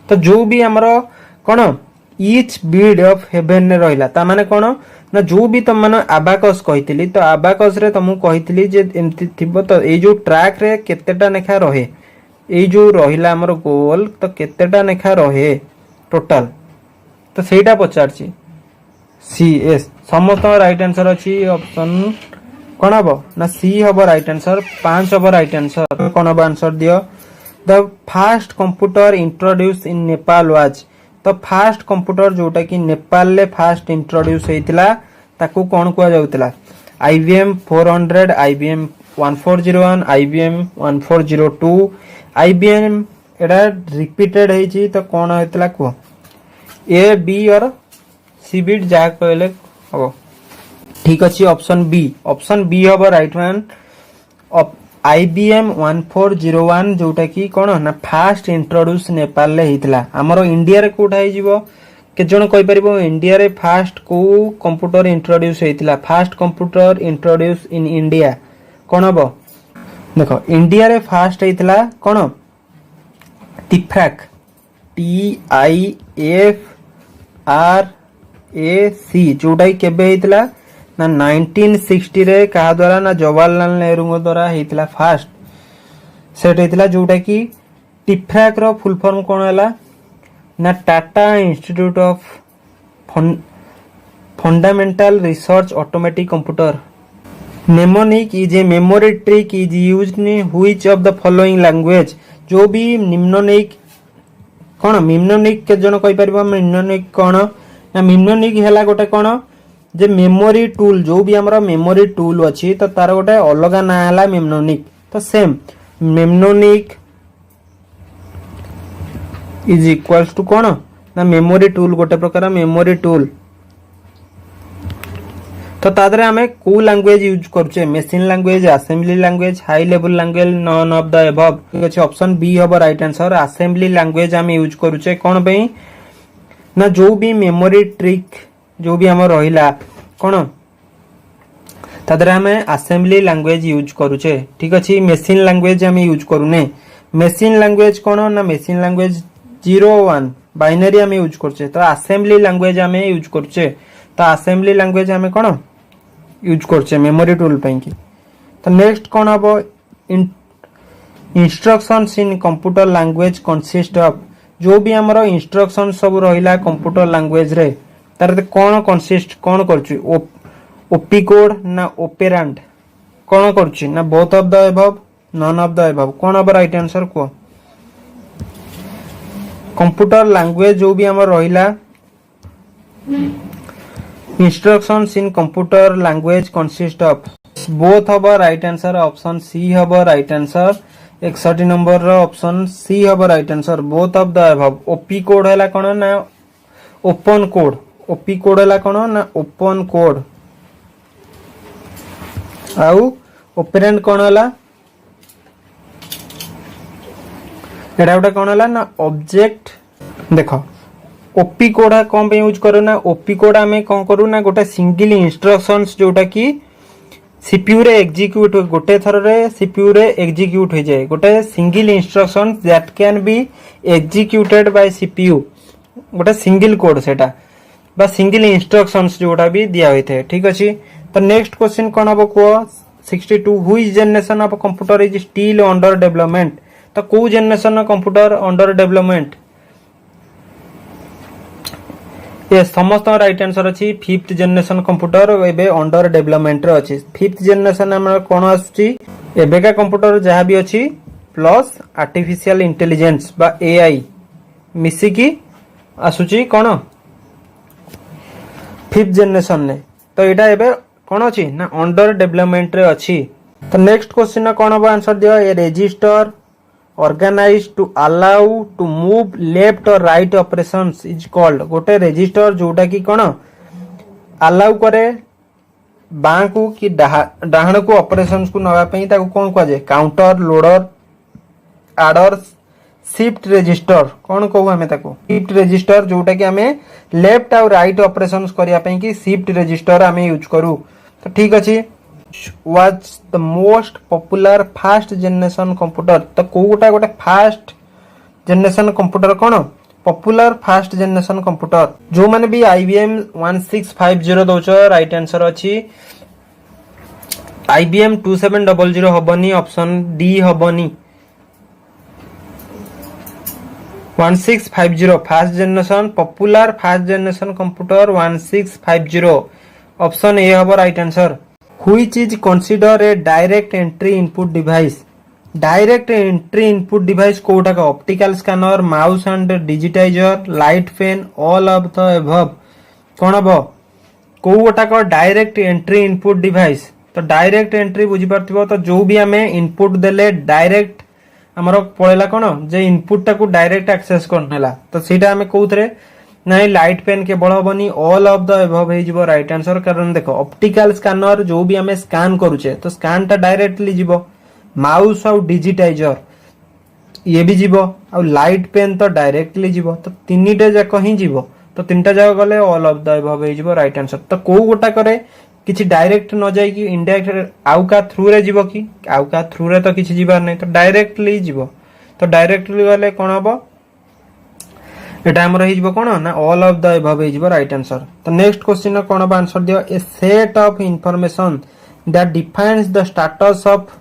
तो जो भी हमरो कोन ईच बीड ऑफ हेवन ने रहिला ता माने कोन ना जो भी तुम माने अबाकस कहितली तो अबाकस रे तुमु कहितली जे एमति थिबो तो ए जो ट्रैक रे केतेटा नेखा रहे ए जो रहिला हमरो गोल तो केतेटा नेखा रहे टोटल तो सेटा पचारची सी एस समस्त राइट आंसर अछि ऑप्शन कोन हबो ना सी हबो राइट आंसर 5 हबो राइट आंसर कोन हबो आंसर दियो the first computer introduce in Nepal was तो फास्ट कंप्यूटर जोटा कि नेपाल ले फास्ट इंट्रोड्यूस हेतिला ताकू कोन कुआ जाउतला IBM 400 IBM 1401 IBM 1402 IBM एडा रिपीटेड हेची तो कोन हेतिला को ए बी और सी बिट जा कहले हो ठीक अछि ऑप्शन बी हबो राइट वन IBM 1401 जोटा कि कोन ना फास्ट इंट्रोड्यूस नेपाल ले हितला हमरो इंडिया रे कोठा हे जीवो के जण कहि परिबो इंडिया रे फास्ट को कंप्यूटर इंट्रोड्यूस हेतिला first computer introduce in India कोन हबो देखो इंडिया रे फास्ट हेतिला कोन तिफ्राक TIFRAC जोटा केबे हेतिला ना 1960 रे कहा द्वारा ना जवाहरलाल नेहरू द्वारा हेतिला फास्ट सेट हेतिला जोटा कि टिफ्राक रो फुल फॉर्म कोन हला ना Tata institute of fundamental research automatic computer mnemonic is a memory trick is used in which of the following language जो भी निम्नलिखित कोन निम्नलिखित के जण कहि परबो निम्नलिखित कोन ना निम्नलिखित हला गोटे कोन जे मेमोरी टूल जो भी हमरा मेमोरी टूल अछि तो तार गोटे अलगा ना हला मेमनोनिक तो सेम मेमनोनिक इज इक्वल्स टू कोन ना मेमोरी टूल गोटे प्रकार मेमोरी टूल तो तादरे आमे को लैंग्वेज यूज करछे machine language assembly language high level language none of the above ठीक अछि ऑप्शन बी हबो राइट आंसर असेंबली लैंग्वेज आमे यूज करूचे कोन पई ना जो भी मेमोरी ट्रिक जो भी हमर रहिला कोन तादरे आमे असेंबली लैंग्वेज यूज करूचे ठीक अछि मशीन लैंग्वेज आमे यूज करूने मशीन लैंग्वेज कोन ना मशीन लैंग्वेज 01 बाइनरी आमे यूज करछे तो असेंबली लैंग्वेज आमे यूज करछे तो असेंबली लैंग्वेज आमे कोन यूज करछे मेमोरी टूल पई की तो नेक्स्ट कोन हबो instructions in computer language consist of जो भी हमरो इंस्ट्रक्शन सब रहिला कंप्यूटर लैंग्वेज रे तार कोन कंसिस्ट कोन करछु ओपी कोड ना ऑपरेंड कोन करछु ना both of the above none of the above कोन अब राइट आंसर को कंप्यूटर लैंग्वेज जो भी हमर रहिला instructions in computer language consist of both हबो राइट आंसर ऑप्शन सी हबो राइट आंसर 61 नंबर रो ऑप्शन सी हबो right answer both of the above opcode हैला कोन ना ओपन कोड ओपी कोड हैला कोन ना ओपन कोड आउ ऑपरेंड कोन हैला एडा उडा कोन हैला ना ऑब्जेक्ट देखो ओपी कोड कौन पे यूज करू ना ओपी कोड आमे कौन करू ना गोटे सिंगल इंस्ट्रक्शंस जोटा की सीपीयू रे एग्जीक्यूट गोटे थर रे सीपीयू रे एग्जीक्यूट हो जाए गोटे single instructions that can be executed by CPU गोटे सिंगल कोड सेटा बा सिंगल इंस्ट्रक्शंस जोटा भी दिया होई थे ठीक अछि तो नेक्स्ट क्वेश्चन कोन हबो को 62 which generation of computer is still under development तो को generation of computer under development ये समस्त राइट आंसर अछि फिफ्थ जनरेशन कंप्यूटर एबे अंडर डेवलपमेंट रे अछि फिफ्थ जनरेशन हमर कोन आछि एबे का कंप्यूटर जहा भी अछि प्लस आर्टिफिशियल इंटेलिजेंस बा एआई मिसी की आसुची कोन फिफ्थ जनरेशन ने तो एटा एबे कोन अछि ना अंडर डेवलपमेंट रे अछि तो नेक्स्ट क्वेश्चन कोन हबो आंसर दियो ए register organized to allow to move left or right operations is called गोटे रजिस्टर जोटा की कोन अलाउ करे बां को कि डाहण को ऑपरेशंस को नवा पई ताको कोन कह जे counter loader adder shift register कोन कहू हमें ताको शिफ्ट रजिस्टर जोटा की हमें लेफ्ट और राइट ऑपरेशंस करिया पई कि शिफ्ट रजिस्टर हमें यूज करू तो ठीक अछि was the most popular first generation computer तो कोटा गोटे फर्स्ट जनरेशन कंप्यूटर कोन पॉपुलर फर्स्ट जनरेशन कंप्यूटर जो माने भी IBM 1650 दोच राइट आंसर अछि IBM 2700 हबनी ऑप्शन डी हबनी 1650 first generation popular first generation computer 1650 option A हबो right answer Which is considered a direct entry input device? Direct entry input device कोटा का optical scanner, mouse and digitizer, light pen, all of the above. कौन अब कोटा का direct entry input device? तो direct entry बुझी पारथिबो तो जो भी हमें input देले direct हमरो पळेला कोन जे input टाको direct access करनेला तो सीटा हमें कोउतरे नहीं लाइट पेन के बड़ हबनी ऑल ऑफ द अबव हे जिवो राइट आंसर कारण देखो ऑप्टिकल स्कैनर जो भी हमें स्कैन करूचे तो स्कैन ता डायरेक्टली जिवो माउस और डिजिटाइजर ये भी जिवो और लाइट पेन तो डायरेक्टली जिवो तो तीनटा जाक ही जिवो तो तीनटा जाक गले ऑल ऑफ द अबव हे जिवो राइट आंसर तो को गोटा करे किछि डायरेक्ट न जाय कि इनडायरेक्ट आउ का थ्रू रे जिवो कि आउ का थ्रू रे तो किछि जिबार नै तो डायरेक्टली जिवो तो डायरेक्टली गले कोन हबो एटा हमर हे जिवो कोन ना ऑल ऑफ द अबव हे जिवो राइट आंसर तो नेक्स्ट क्वेश्चन कोन बा आंसर दियो a set of information that defines the status of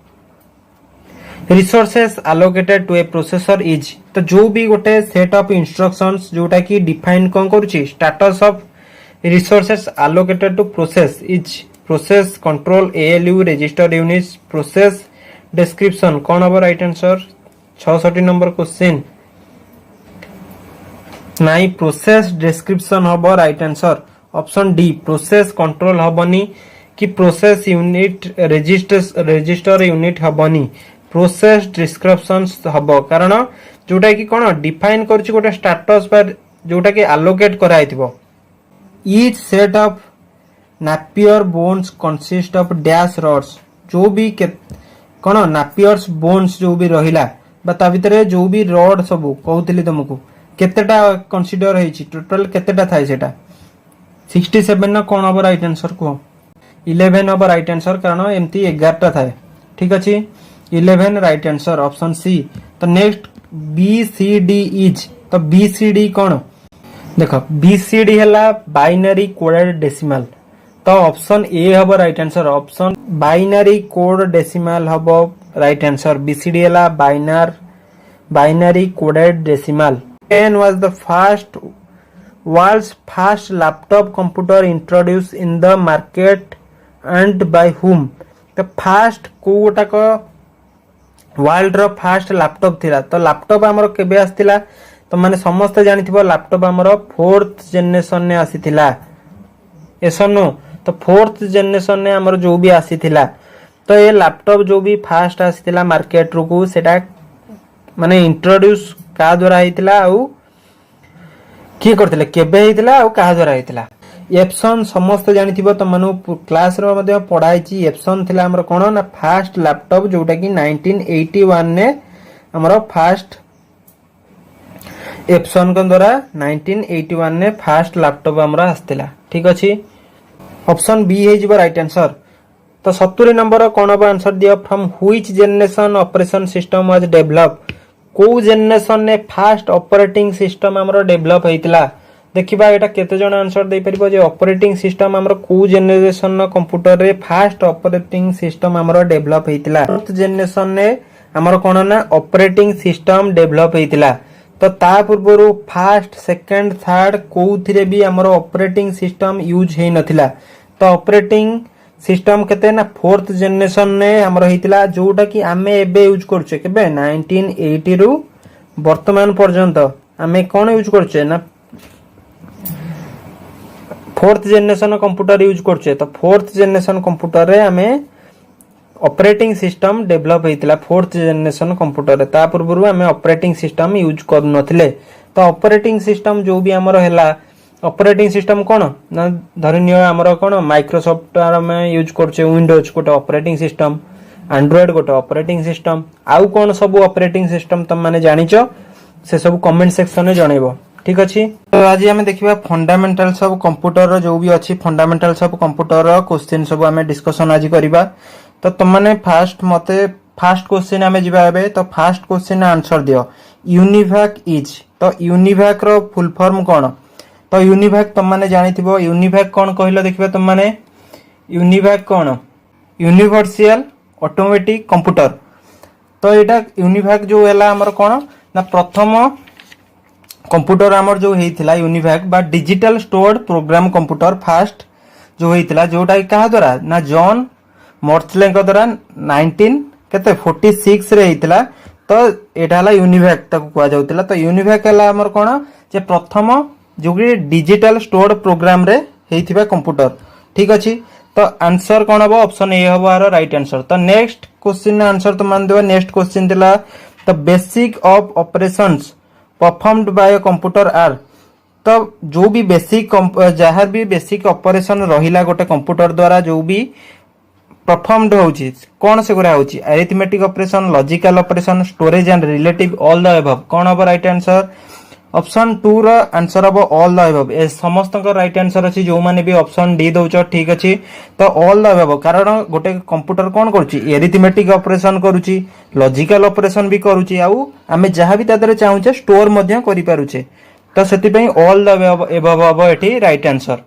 resources allocated to a processor is तो जो भी गोटे सेट ऑफ इंस्ट्रक्शंस जोटा की डिफाइन कोन करूची status of resources allocated to process is process control ALU register units process description कोन हबो राइट आंसर 66 नंबर क्वेश्चन नाइ प्रोसेस डिस्क्रिप्शन हबो right answer option D process control हबनी कि प्रोसेस यूनिट रजिस्टर यूनिट हबनी प्रोसेस डिस्क्रिप्शंस हबो कारण जोटा कि कोन डिफाइन करछि गोटे स्टेटस पर जोटा कि एलोकेट कराइथिबो each set of Napier bones consist of dash rods जो भी कौन नापियर्स बोन्स जो भी रहिला बा ता भितरे जो भी रॉड सब कहूଥିଲି तुमको केतेटा कंसीडर हेछि टोटल केतेटा थाय सेटा 67 ना कोन अब राइट आंसर को 11 अब राइट आंसर कारण एमती 11 टा थाय ठीक अछि 11 राइट आंसर ऑप्शन सी। तो next B C D is तो बी सी डी कोन देखो बी सी डी हला बाइनरी कोडेड डेसिमल तो ऑप्शन ए हबो right answer option binary code decimal हबो right answer B C D हला binary coded decimal. When was the world's first laptop computer introduced in the market and by whom? The first कोटाक वर्ल्ड रो फर्स्ट लैपटॉप थिला तो लैपटॉप हमरो केबे आस्तिला तो माने समस्त जानिथिबो लैपटॉप हमरो 4th जनरेशन ने आसीथिला एसनो तो 4th जनरेशन ने हमरो जो भी आसीथिला तो ये लैपटॉप जो भी फर्स्ट आसीथिला मार्केट रो को सेटा माने इंट्रोड्यूस का द्वारा हेतिला आउ की करथिले केबे हेतिला आउ का द्वारा हेतिला एप्सन समस्त जानिथिबो त मनु क्लास रो मध्ये पढाइची एप्सन थिला हमर कोन ना फर्स्ट लैपटॉप जोटा कि 1981 ने हमर फर्स्ट एप्सन को द्वारा 1981 ने फर्स्ट लैपटॉप हमर आस्तिला ठीक अछि ऑप्शन बी हे जिबो राइट आंसर। तो 70 नंबर कोन अब आंसर दियो from which generation operation system was developed को जनरेशन ने फर्स्ट ऑपरेटिंग सिस्टम हमरो डेवलप हेतिला देखिबा एटा केते जण आंसर दे परिबो जे ऑपरेटिंग सिस्टम हमरो को जनरेशन न कंप्यूटर रे फर्स्ट ऑपरेटिंग सिस्टम हमरो डेवलप हेतिला 4th जनरेशन ने हमरो कोन ना ऑपरेटिंग सिस्टम डेवलप हेतिला तो ता पूर्वरु फर्स्ट सेकंड थर्ड कोउथिरे भी हमरो ऑपरेटिंग सिस्टम यूज हे नथिला तो ऑपरेटिंग सिस्टम केते ना 4th जनरेशन ने हमरो हेतिला जोटा कि आमे एबे यूज करछे केबे 1980 रु वर्तमान पर्यंत आमे कोन यूज करछे ना 4th जनरेशन कंप्यूटर यूज करछे तो 4th जनरेशन कंप्यूटर रे आमे ऑपरेटिंग सिस्टम डेवलप हेतिला 4th जनरेशन कंप्यूटर रे ता पूर्वरु आमे ऑपरेटिंग सिस्टम यूज कर नथिले तो ऑपरेटिंग सिस्टम जो भी हमरो हैला ऑपरेटिंग सिस्टम कोन ना धरनियो हमरो कोन माइक्रोसॉफ्ट में यूज करछे विंडोज कोटे ऑपरेटिंग सिस्टम एंड्रॉइड कोटे ऑपरेटिंग सिस्टम आउ कोन सब ऑपरेटिंग सिस्टम तुम माने जानिचो से सब कमेंट सेक्शन में जणेबो ठीक अछि। तो आज हम देखिबा फंडामेंटल्स ऑफ कंप्यूटर रो जो भी अछि फंडामेंटल्स ऑफ कंप्यूटर रो क्वेश्चन सब हमें डिस्कशन आज करिबा तो तुम माने फर्स्ट मते फर्स्ट क्वेश्चन हमें जिबा हेबे तो फर्स्ट क्वेश्चन आंसर दियो यूनिवैक इज तो यूनिवैक रो फुल फॉर्म कोन तो यूनिवैक तुम माने जानिथिबो यूनिवैक कोन कहिलो देखिबा तुम माने यूनिवैक कोन यूनिवर्सल ऑटोमेटिक कंप्यूटर तो एटा यूनिवैक जो हैला हमर कोन ना प्रथम कंप्यूटर हमर जो हेइथिला यूनिवैक बा digital stored program computer first जो हेइथिला जोटा का द्वारा ना जॉन मॉर्सले को द्वारा 1946 रे हेइथिला तो एटा हला यूनिवैक ताको कुआ जाउतिला तो यूनिवैक हला हमर कोन जे प्रथम जो डिजिटल स्टोर्ड प्रोग्राम रे हेइथिबा कंप्यूटर ठीक अछि तो आंसर कोन हबो ऑप्शन ए हबो आरो राइट आंसर। तो नेक्स्ट क्वेश्चन आंसर तो मान देबा नेक्स्ट क्वेश्चन दिला the basic of operations performed by a computer are तो जो भी बेसिक जहार भी बेसिक ऑपरेशन रहिला गोटे कंप्यूटर द्वारा जो भी परफॉर्म्ड होउची कोन से गुरा होउची arithmetic operation logical operation storage and relative all the above कोन हबो राइट आंसर ऑप्शन 2 रो आंसर हबो ऑल द अबव ए समस्त को राइट आंसर अछि जो माने भी ऑप्शन डी दोछ ठीक अछि तो ऑल द अबव कारण गोटे कंप्यूटर कोन करछि अरिथमेटिक ऑपरेशन करूछि लॉजिकल ऑपरेशन भी करूछि आउ हमें जहां भी तादरे चाहूचे स्टोर मध्य करि पारुछे तो सेति पई ऑल द अबव हबो एठी राइट आंसर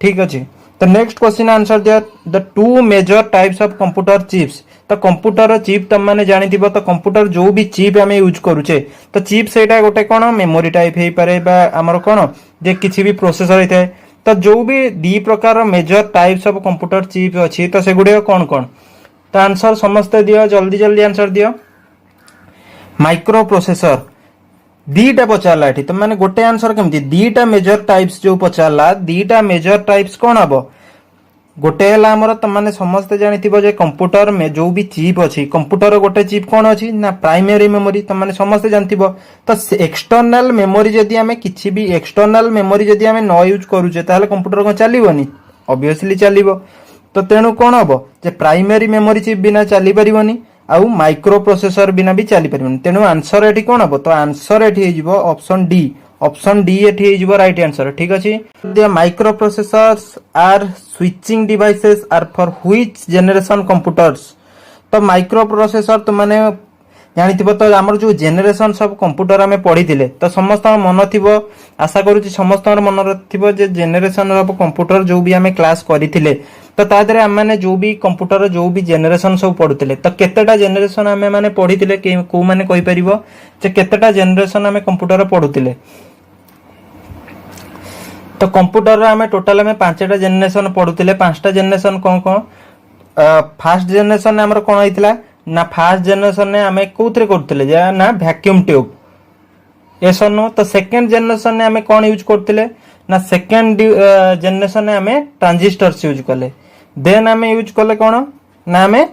ठीक अछि। तो नेक्स्ट क्वेश्चन आंसर दिया the two major types of computer chips तो कंप्यूटर चिप तुम माने जानिथिबो तो कंप्यूटर जो भी चिप हमें यूज करूचे तो चिप सेटा गोटे कोन मेमोरी टाइप हे पारे बा हमर कोन जे किछि भी प्रोसेसर हेते तो जो भी दी प्रकार major types of computer chip अछि तो से गुडे कोन कोन तो आंसर समस्त दियो जल्दी जल्दी आंसर दियो माइक्रो प्रोसेसर दीटा पचारला एठी तो माने गोटे आंसर केमती दीटा मेजर टाइप्स जो पचारला दीटा मेजर टाइप्स कोन हबो गोटे हला हमर त माने समस्त जानिथिबो जे कंप्यूटर में जो भी चिप अछि कंप्यूटर गोटे चिप कोन अछि ना प्राइमरी मेमोरी त माने समस्त जानथिबो तो एक्सटर्नल मेमोरी जदी हमें किछि भी एक्सटर्नल मेमोरी जदी हमें न यूज करूचे ताले कंप्यूटर को चलीबोनी ऑब्वियसली चलिबो। तो तेणु कौन हम जे प्राइमरी मेमोरी चिप बिना चली परिबनी आउ माइक्रो प्रोसेसर बिना भी चली परिबनी। तेणु आंसर एठी कौन हम तो आंसर एठी हेजिबो ऑप्शन डी। ऑप्शन डी एठी हेजिबो राइट आंसर। ठीक अछि। The microprocessors are switching devices are for which generation computers. तो माइक्रो प्रोसेसर तो माने जानिथिबो तो हमर जो जेनेरेशन सब कंप्यूटर आमे पढिथिले तो समस्त मन थिबो आशा करूची समस्त मन थिबो जे जेनेरेशन ऑफ कंप्यूटर जो भी आमे क्लास करिथिले तो ता देरे हम माने जो भी कंप्यूटर जो भी जेनेरेशन सब पढुथिले तो केतेटा जेनेरेशन आमे माने पढिथिले को माने कहि परिबो जे केतेटा जेनेरेशन आमे कंप्यूटर पढुथिले। तो कंप्यूटर रे आमे टोटल आमे 5टा जेनेरेशन पढुथिले। 5टा जेनेरेशन कोन कोन फर्स्ट जेनेरेशन हमर कोन होइतिला ना फर्स्ट जेनेरेशन ने आमे कोथरे करथिले जे ना वैक्यूम ट्यूब एसो नो। तो सेकंड जेनेरेशन ने आमे कोन यूज करथिले ना सेकंड जेनेरेशन ने आमे ट्रांजिस्टर्स यूज करले। देन आमे यूज करले कोन ना आमे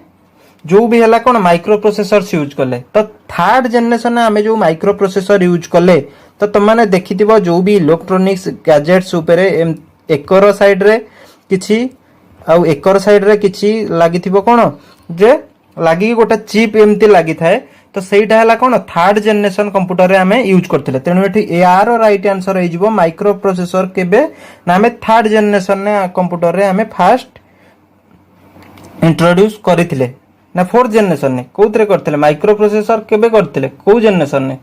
जो भी हला कोन माइक्रो प्रोसेसर्स यूज करले। तो थर्ड जेनेरेशन ने आमे जो माइक्रो प्रोसेसर यूज करले तो तुम माने देखिथिबो जो भी इलेक्ट्रॉनिक्स गैजेट्स ऊपरे एकर साइड रे किछि आउ एकर साइड रे किछि लागिथिबो कोन जे लागी गोटे चिप एमती लागि थाए। तो सेटा हला कोन थर्ड जेनेरेशन कंप्यूटर रे हमें यूज करथिले। तेनु एठी एआर राइट आंसर हे जिवो माइक्रो प्रोसेसर केबे ना हमें थर्ड जेनेरेशन ने कंप्यूटर रे हमें फर्स्ट इंट्रोड्यूस करिथिले ना फोर्थ जेनेरेशन ने कोथरे करथिले माइक्रो प्रोसेसर केबे करथिले को जेनेरेशन ने।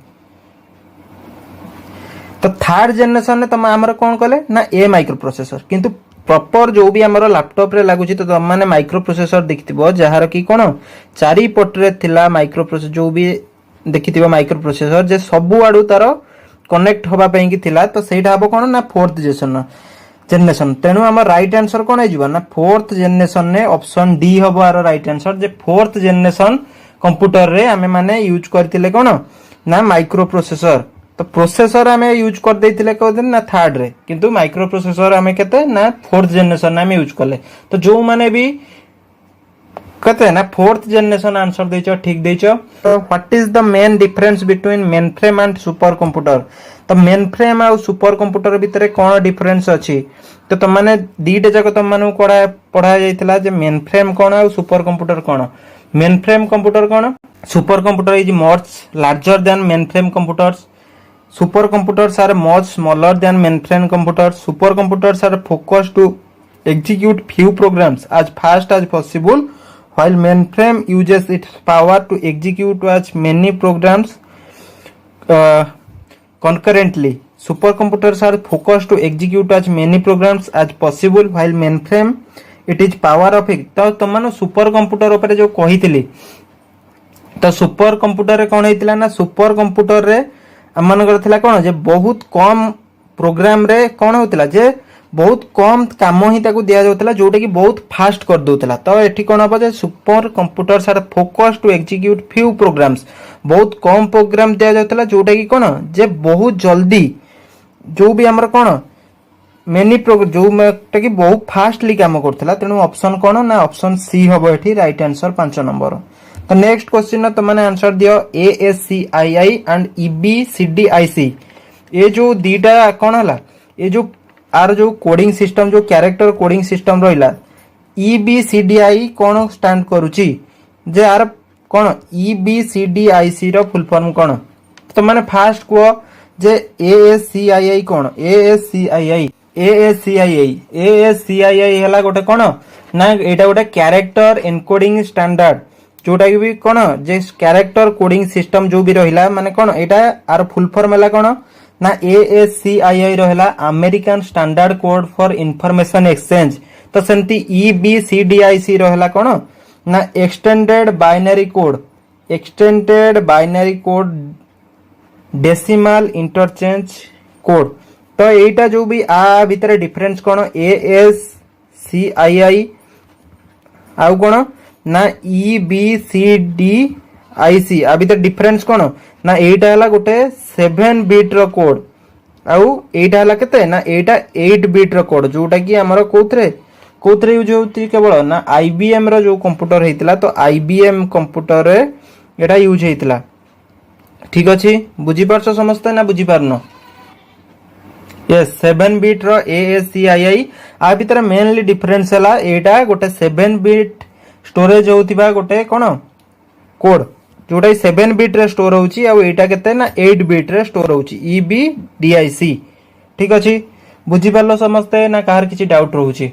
तो थर्ड जेनेरेशन ने तम हमर कोन कले ना ए माइक्रो प्रोसेसर किंतु प्रॉपर जो भी हमर लैपटॉप रे लागुची तो तम माने माइक्रो प्रोसेसर देखिथिबो जहार की कोन चारि पटरे थिला माइक्रो प्रोसेसर जो भी देखिथिबो माइक्रो प्रोसेसर जे सबु आडू तार कनेक्ट होबा पई की थिला तो सेटा हबो कोन ना फोर्थ जेनेरेशन। तेनु हमर राइट आंसर कोन हेजिबो ना फोर्थ जेनेरेशन ने ऑप्शन डी हबो आरो राइट आंसर जे फोर्थ जेनेरेशन कंप्यूटर रे हमें माने यूज करथिले कोन ना माइक्रो प्रोसेसर। तो प्रोसेसर हमें यूज कर देथिले को दिन ना थर्ड रे किंतु माइक्रो प्रोसेसर हमें केते ना फोर्थ जेनेरेशन हमें यूज करले। तो जो माने भी कते ना फोर्थ जेनेरेशन आंसर देचो ठीक देचो। तो what is the main difference between mainframe and super computer. तो मेनफ्रेम और सुपर कंप्यूटर भितरे कोन डिफरेंस अछि तो तुम माने दीटे जाक तुम मानु पढ़ा जाइतिला जे मेनफ्रेम कोन और super computer cone. Mainframe computer cone super computer is much larger than mainframe computers. Super computers are much smaller than mainframe computers. Super computers are focused to execute few programs as fast as possible, while mainframe uses its power to execute as many programs concurrently. Supercomputers are focused to execute as many programs as possible, while mainframe it is power of it. तो तुम सुपर कंप्यूटर ऊपर जो कही तो सुपर कंप्यूटर रे कौन होइतिला ना सुपर कंप्यूटर रे आमनकर थिला कोन जे बहुत कम प्रोग्राम रे कोन होतिला जे बहुत कम काम ही ताकू दिया जाउतला जोटा कि बहुत फास्ट कर दोतला। तो एठी कोन हबो जे supercomputers are focused to execute few programs बहुत कम प्रोग्राम दिया जाउतला जोटा कि कोन जे बहुत जल्दी जो भी हमर कोन मेनी प्रोग्राम जो टा कि बहुत फास्टली काम करथला। तेनु ऑप्शन कोन ना ऑप्शन सी हबो एठी राइट आंसर 5 नंबर। तो नेक्स्ट क्वेश्चन ना तुमने आंसर दियो ASCII एंड EBCDIC ये जो दीटा कौन हला ये जो आर जो कोडिंग सिस्टम जो कैरेक्टर कोडिंग सिस्टम रहिला EBCDI कौन स्टैंड करूची जे आर कौन EBCDIC रो फुल फॉर्म कौन तो माने फास्ट को जे ASCII कौन ASCII हला गोटे कौन ना एटा गोटे कैरेक्टर एनकोडिंग स्टैंडर्ड जोटा कि भी कोन जे कैरेक्टर कोडिंग सिस्टम जो भी रहिला माने कोन एटा आर फुल फॉर्म हला कोन ना ASCII रहला American standard code for information exchange. तो सेंती EBCDIC रहला कोन ना extended binary code decimal interchange code. तो एटा जो भी आ भीतर डिफरेंस कोन ASCII आउ कोन ना EBCDIC आ भीतर डिफरेंस कोन ना एटा हला गोटे 7 बिट रो कोड आउ एटा हला केते ना एटा 8 बिट रो कोड जोटा कि हमर कोथरे यूज होती केवल ना IBM रो जो कंप्यूटर हेतिला तो IBM कंप्यूटर रे एटा यूज हेतिला। ठीक अछि बुझी परछ समस्त ना बुझी पारनो यस 7 बिट रो ASCII आ भीतर मेनली डिफरेंस है एटा गोटे 7 बिट स्टोरेज होतिबा गोटे कोन कोड जोटा 7 बिट रे स्टोर होची आ एटा केते ना 8 बिट रे स्टोर होची EBDIC ठीक अछि बुझी पालो समझते ना कार किछि डाउट रहउची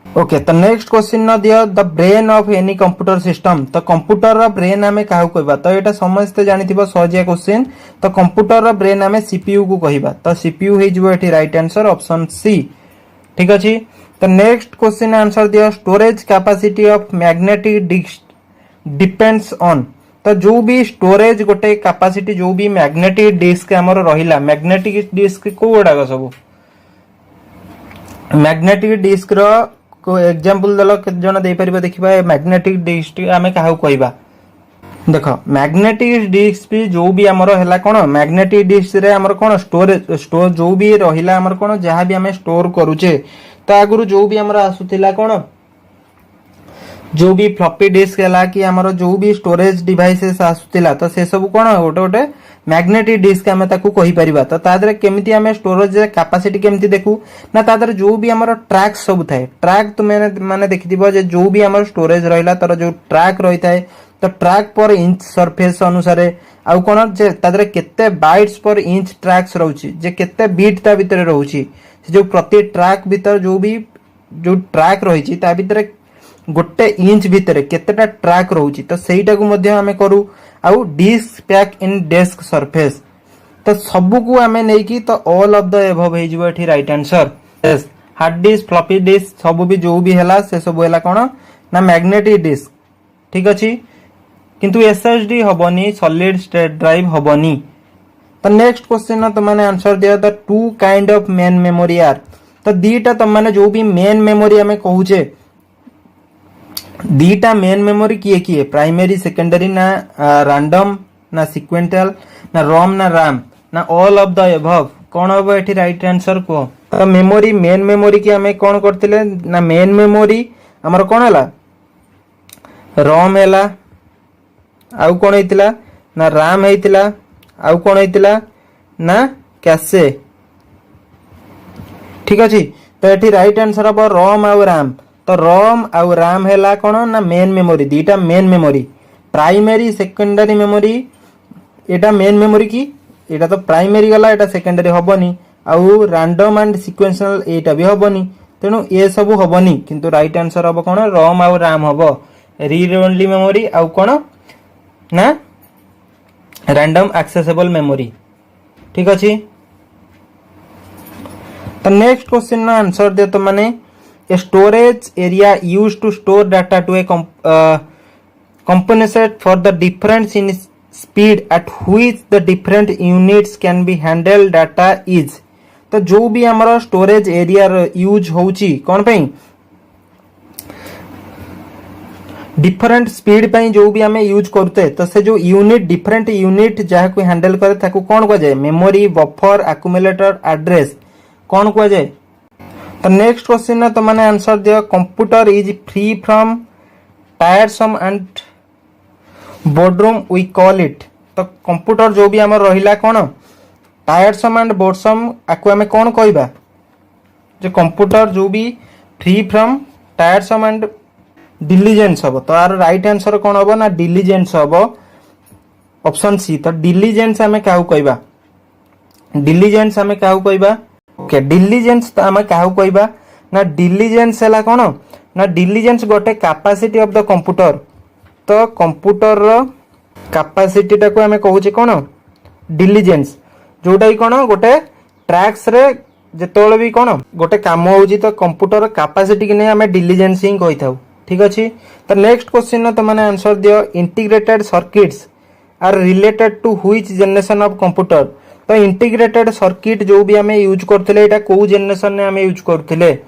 ओके तो नेक्स्ट क्वेश्चन न दियो the brain of any computer system तो कंप्यूटर रो ब्रेन हमें काहू कहबा तो एटा समझते जानिथिबो सहजिया क्वेश्चन तो कंप्यूटर रो ब्रेन हमें CPU को कहबा तो CPU हे जिवो एठी राइट आंसर ऑप्शन सी ठीक अछि तो नेक्स्ट क्वेश्चन आंसर दियो storage capacity of magnetic disk depends on तो जो भी स्टोरेज गोटे कैपेसिटी जो भी मैग्नेटिक डिस्क हमर रहिला मैग्नेटिक डिस्क को गुडा सब मैग्नेटिक डिस्क रो को एग्जांपल दलो के जण दे परिबा देखिबा मैग्नेटिक डिस्क आमे काहू कहबा देखो मैग्नेटिक डिस्क भी जो भी हमर हैला कोन मैग्नेटिक डिस्क रे हमर कोन स्टोर जो भी रहिला हमर कोन जहां भी हमें स्टोर करूचे तो आगुरु जो भी हमर आसुतिला कोन जो भी फ्लॉपी डिस्क हैला कि हमर जो भी स्टोरेज डिवाइसेस आसुतिला तो से सब कोन गोटे गोटे मैग्नेटिक डिस्क हमें ताकू कहि परिबा तो तादरे केमिति हमें स्टोरेज कैपेसिटी केमिति देखू ना तादरे जो भी हमर ट्रैक सब थाए ट्रैक तो मैंने माने देखिदिबो जे जो भी हमर स्टोरेज रहिला तर जो ट्रैक रही थाए तो ट्रैक पर इंच सरफेस अनुसार आउ कोन जे तादरे केते बाइट्स पर इंच ट्रैक्स रहउची जे केते बीट ता भीतर रहउची जो प्रति ट्रैक भीतर जो भी जो ट्रैक रहिची ता भीतर गोटे इंच भीतर केतेटा ट्रैक रहउची तो सेईटा को मध्ये हमें करू आउ डिस्क पैक इन डेस्क सरफेस तो सबु को हमें नै की तो ऑल ऑफ द एबव हे जिवो एठी right answer yes hard disk floppy disk सबु भी जो भी हैला से सब हैला कोन ना मैग्नेटिक डिस्क ठीक अछि किंतु SSD हबनी सॉलिड स्टेट ड्राइव हबनी तो नेक्स्ट क्वेश्चन ना तो माने आंसर दिया the two kind of main memory are तो दीटा तो माने जो भी मेन मेमोरी हमें कहूचे दीटा मेन मेमोरी किए किए प्राइमरी सेकेंडरी ना रैंडम ना सिक्वेंशियल ना रोम ना रैम ना ऑल ऑफ द एबव कोन होबो एठी राइट आंसर को तो मेमोरी मेन मेमोरी की हमें कोन करथिले ना मेन मेमोरी हमर कोन हला रोम हैला आउ कोन हेतिला ना रैम हेतिला आउ कोन हेतिला ना कैशे ठीक अछि तो एठी राइट आंसर अब रोम आउ रैम तो रोम आउ रैम हैला कोन ना मेन मेमोरी दीटा main memory primary secondary memory एटा मेन मेमोरी की एटा तो प्राइमरी गला एटा सेकेंडरी हबनी आउ रैंडम एंड सिक्वेंशियल एटा भी हबनी तेनु ए सब हबनी किंतु राइट आंसर हबो कोन रोम आउ रैम हबो रीड ओनली मेमोरी आउ कोन ना रैंडम एक्सेसिबल मेमोरी ठीक अछि तो नेक्स्ट क्वेश्चन ना आंसर दे तो माने a storage area used to store data to a compensate for the difference in speed at which the different units can be handled data is तो जो भी हमारा स्टोरेज एरिया यूज होउची कोन पई डिफरेंट स्पीड पई जो भी हमें यूज करते तो से जो यूनिट डिफरेंट यूनिट जहा को हैंडल करे ताको कोन को जाय मेमोरी बफर एक्यूमुलेटर एड्रेस कोन को जाय तो नेक्स्ट क्वेश्चन ना तो माने आंसर दियो computer is free from tiresome and boredom we call it तो कंप्यूटर जो भी हमर रहिला कोन टायरसम एंड बोर्डसम आको हमें कोन कहबा जे कंप्यूटर जो भी free from tiresome and diligence हबो तो आर राइट आंसर कोन हबो ना डिलीजेंस हबो ऑप्शन सी तो डिलीजेंस हमें काहू कहबा डिलीजेंस हमें काहू कहबा ओके डिलीजेंस तो हमें काहू कहबा ना डिलीजेंस हैला कोन ना डिलीजेंस गोटे कैपेसिटी ऑफ द कंप्यूटर तो कंप्यूटर रो कैपेसिटी टा को हमें कहूची कोन डिलीजेंस जोटा कोन गोटे ट्रैक्स रे जेतोले भी कोन गोटे काम होउची तो कंप्यूटर रो कैपेसिटी कि नै हमें डिलीजेंस ही कहि थाउ ठीक अछि तो नेक्स्ट क्वेश्चन ना तो माने आंसर दियो integrated circuits are related to which generation of computer तो इंटीग्रेटेड सर्किट जो भी हमें यूज करथिले एटा को जनरेशन ने हमें यूज करथिले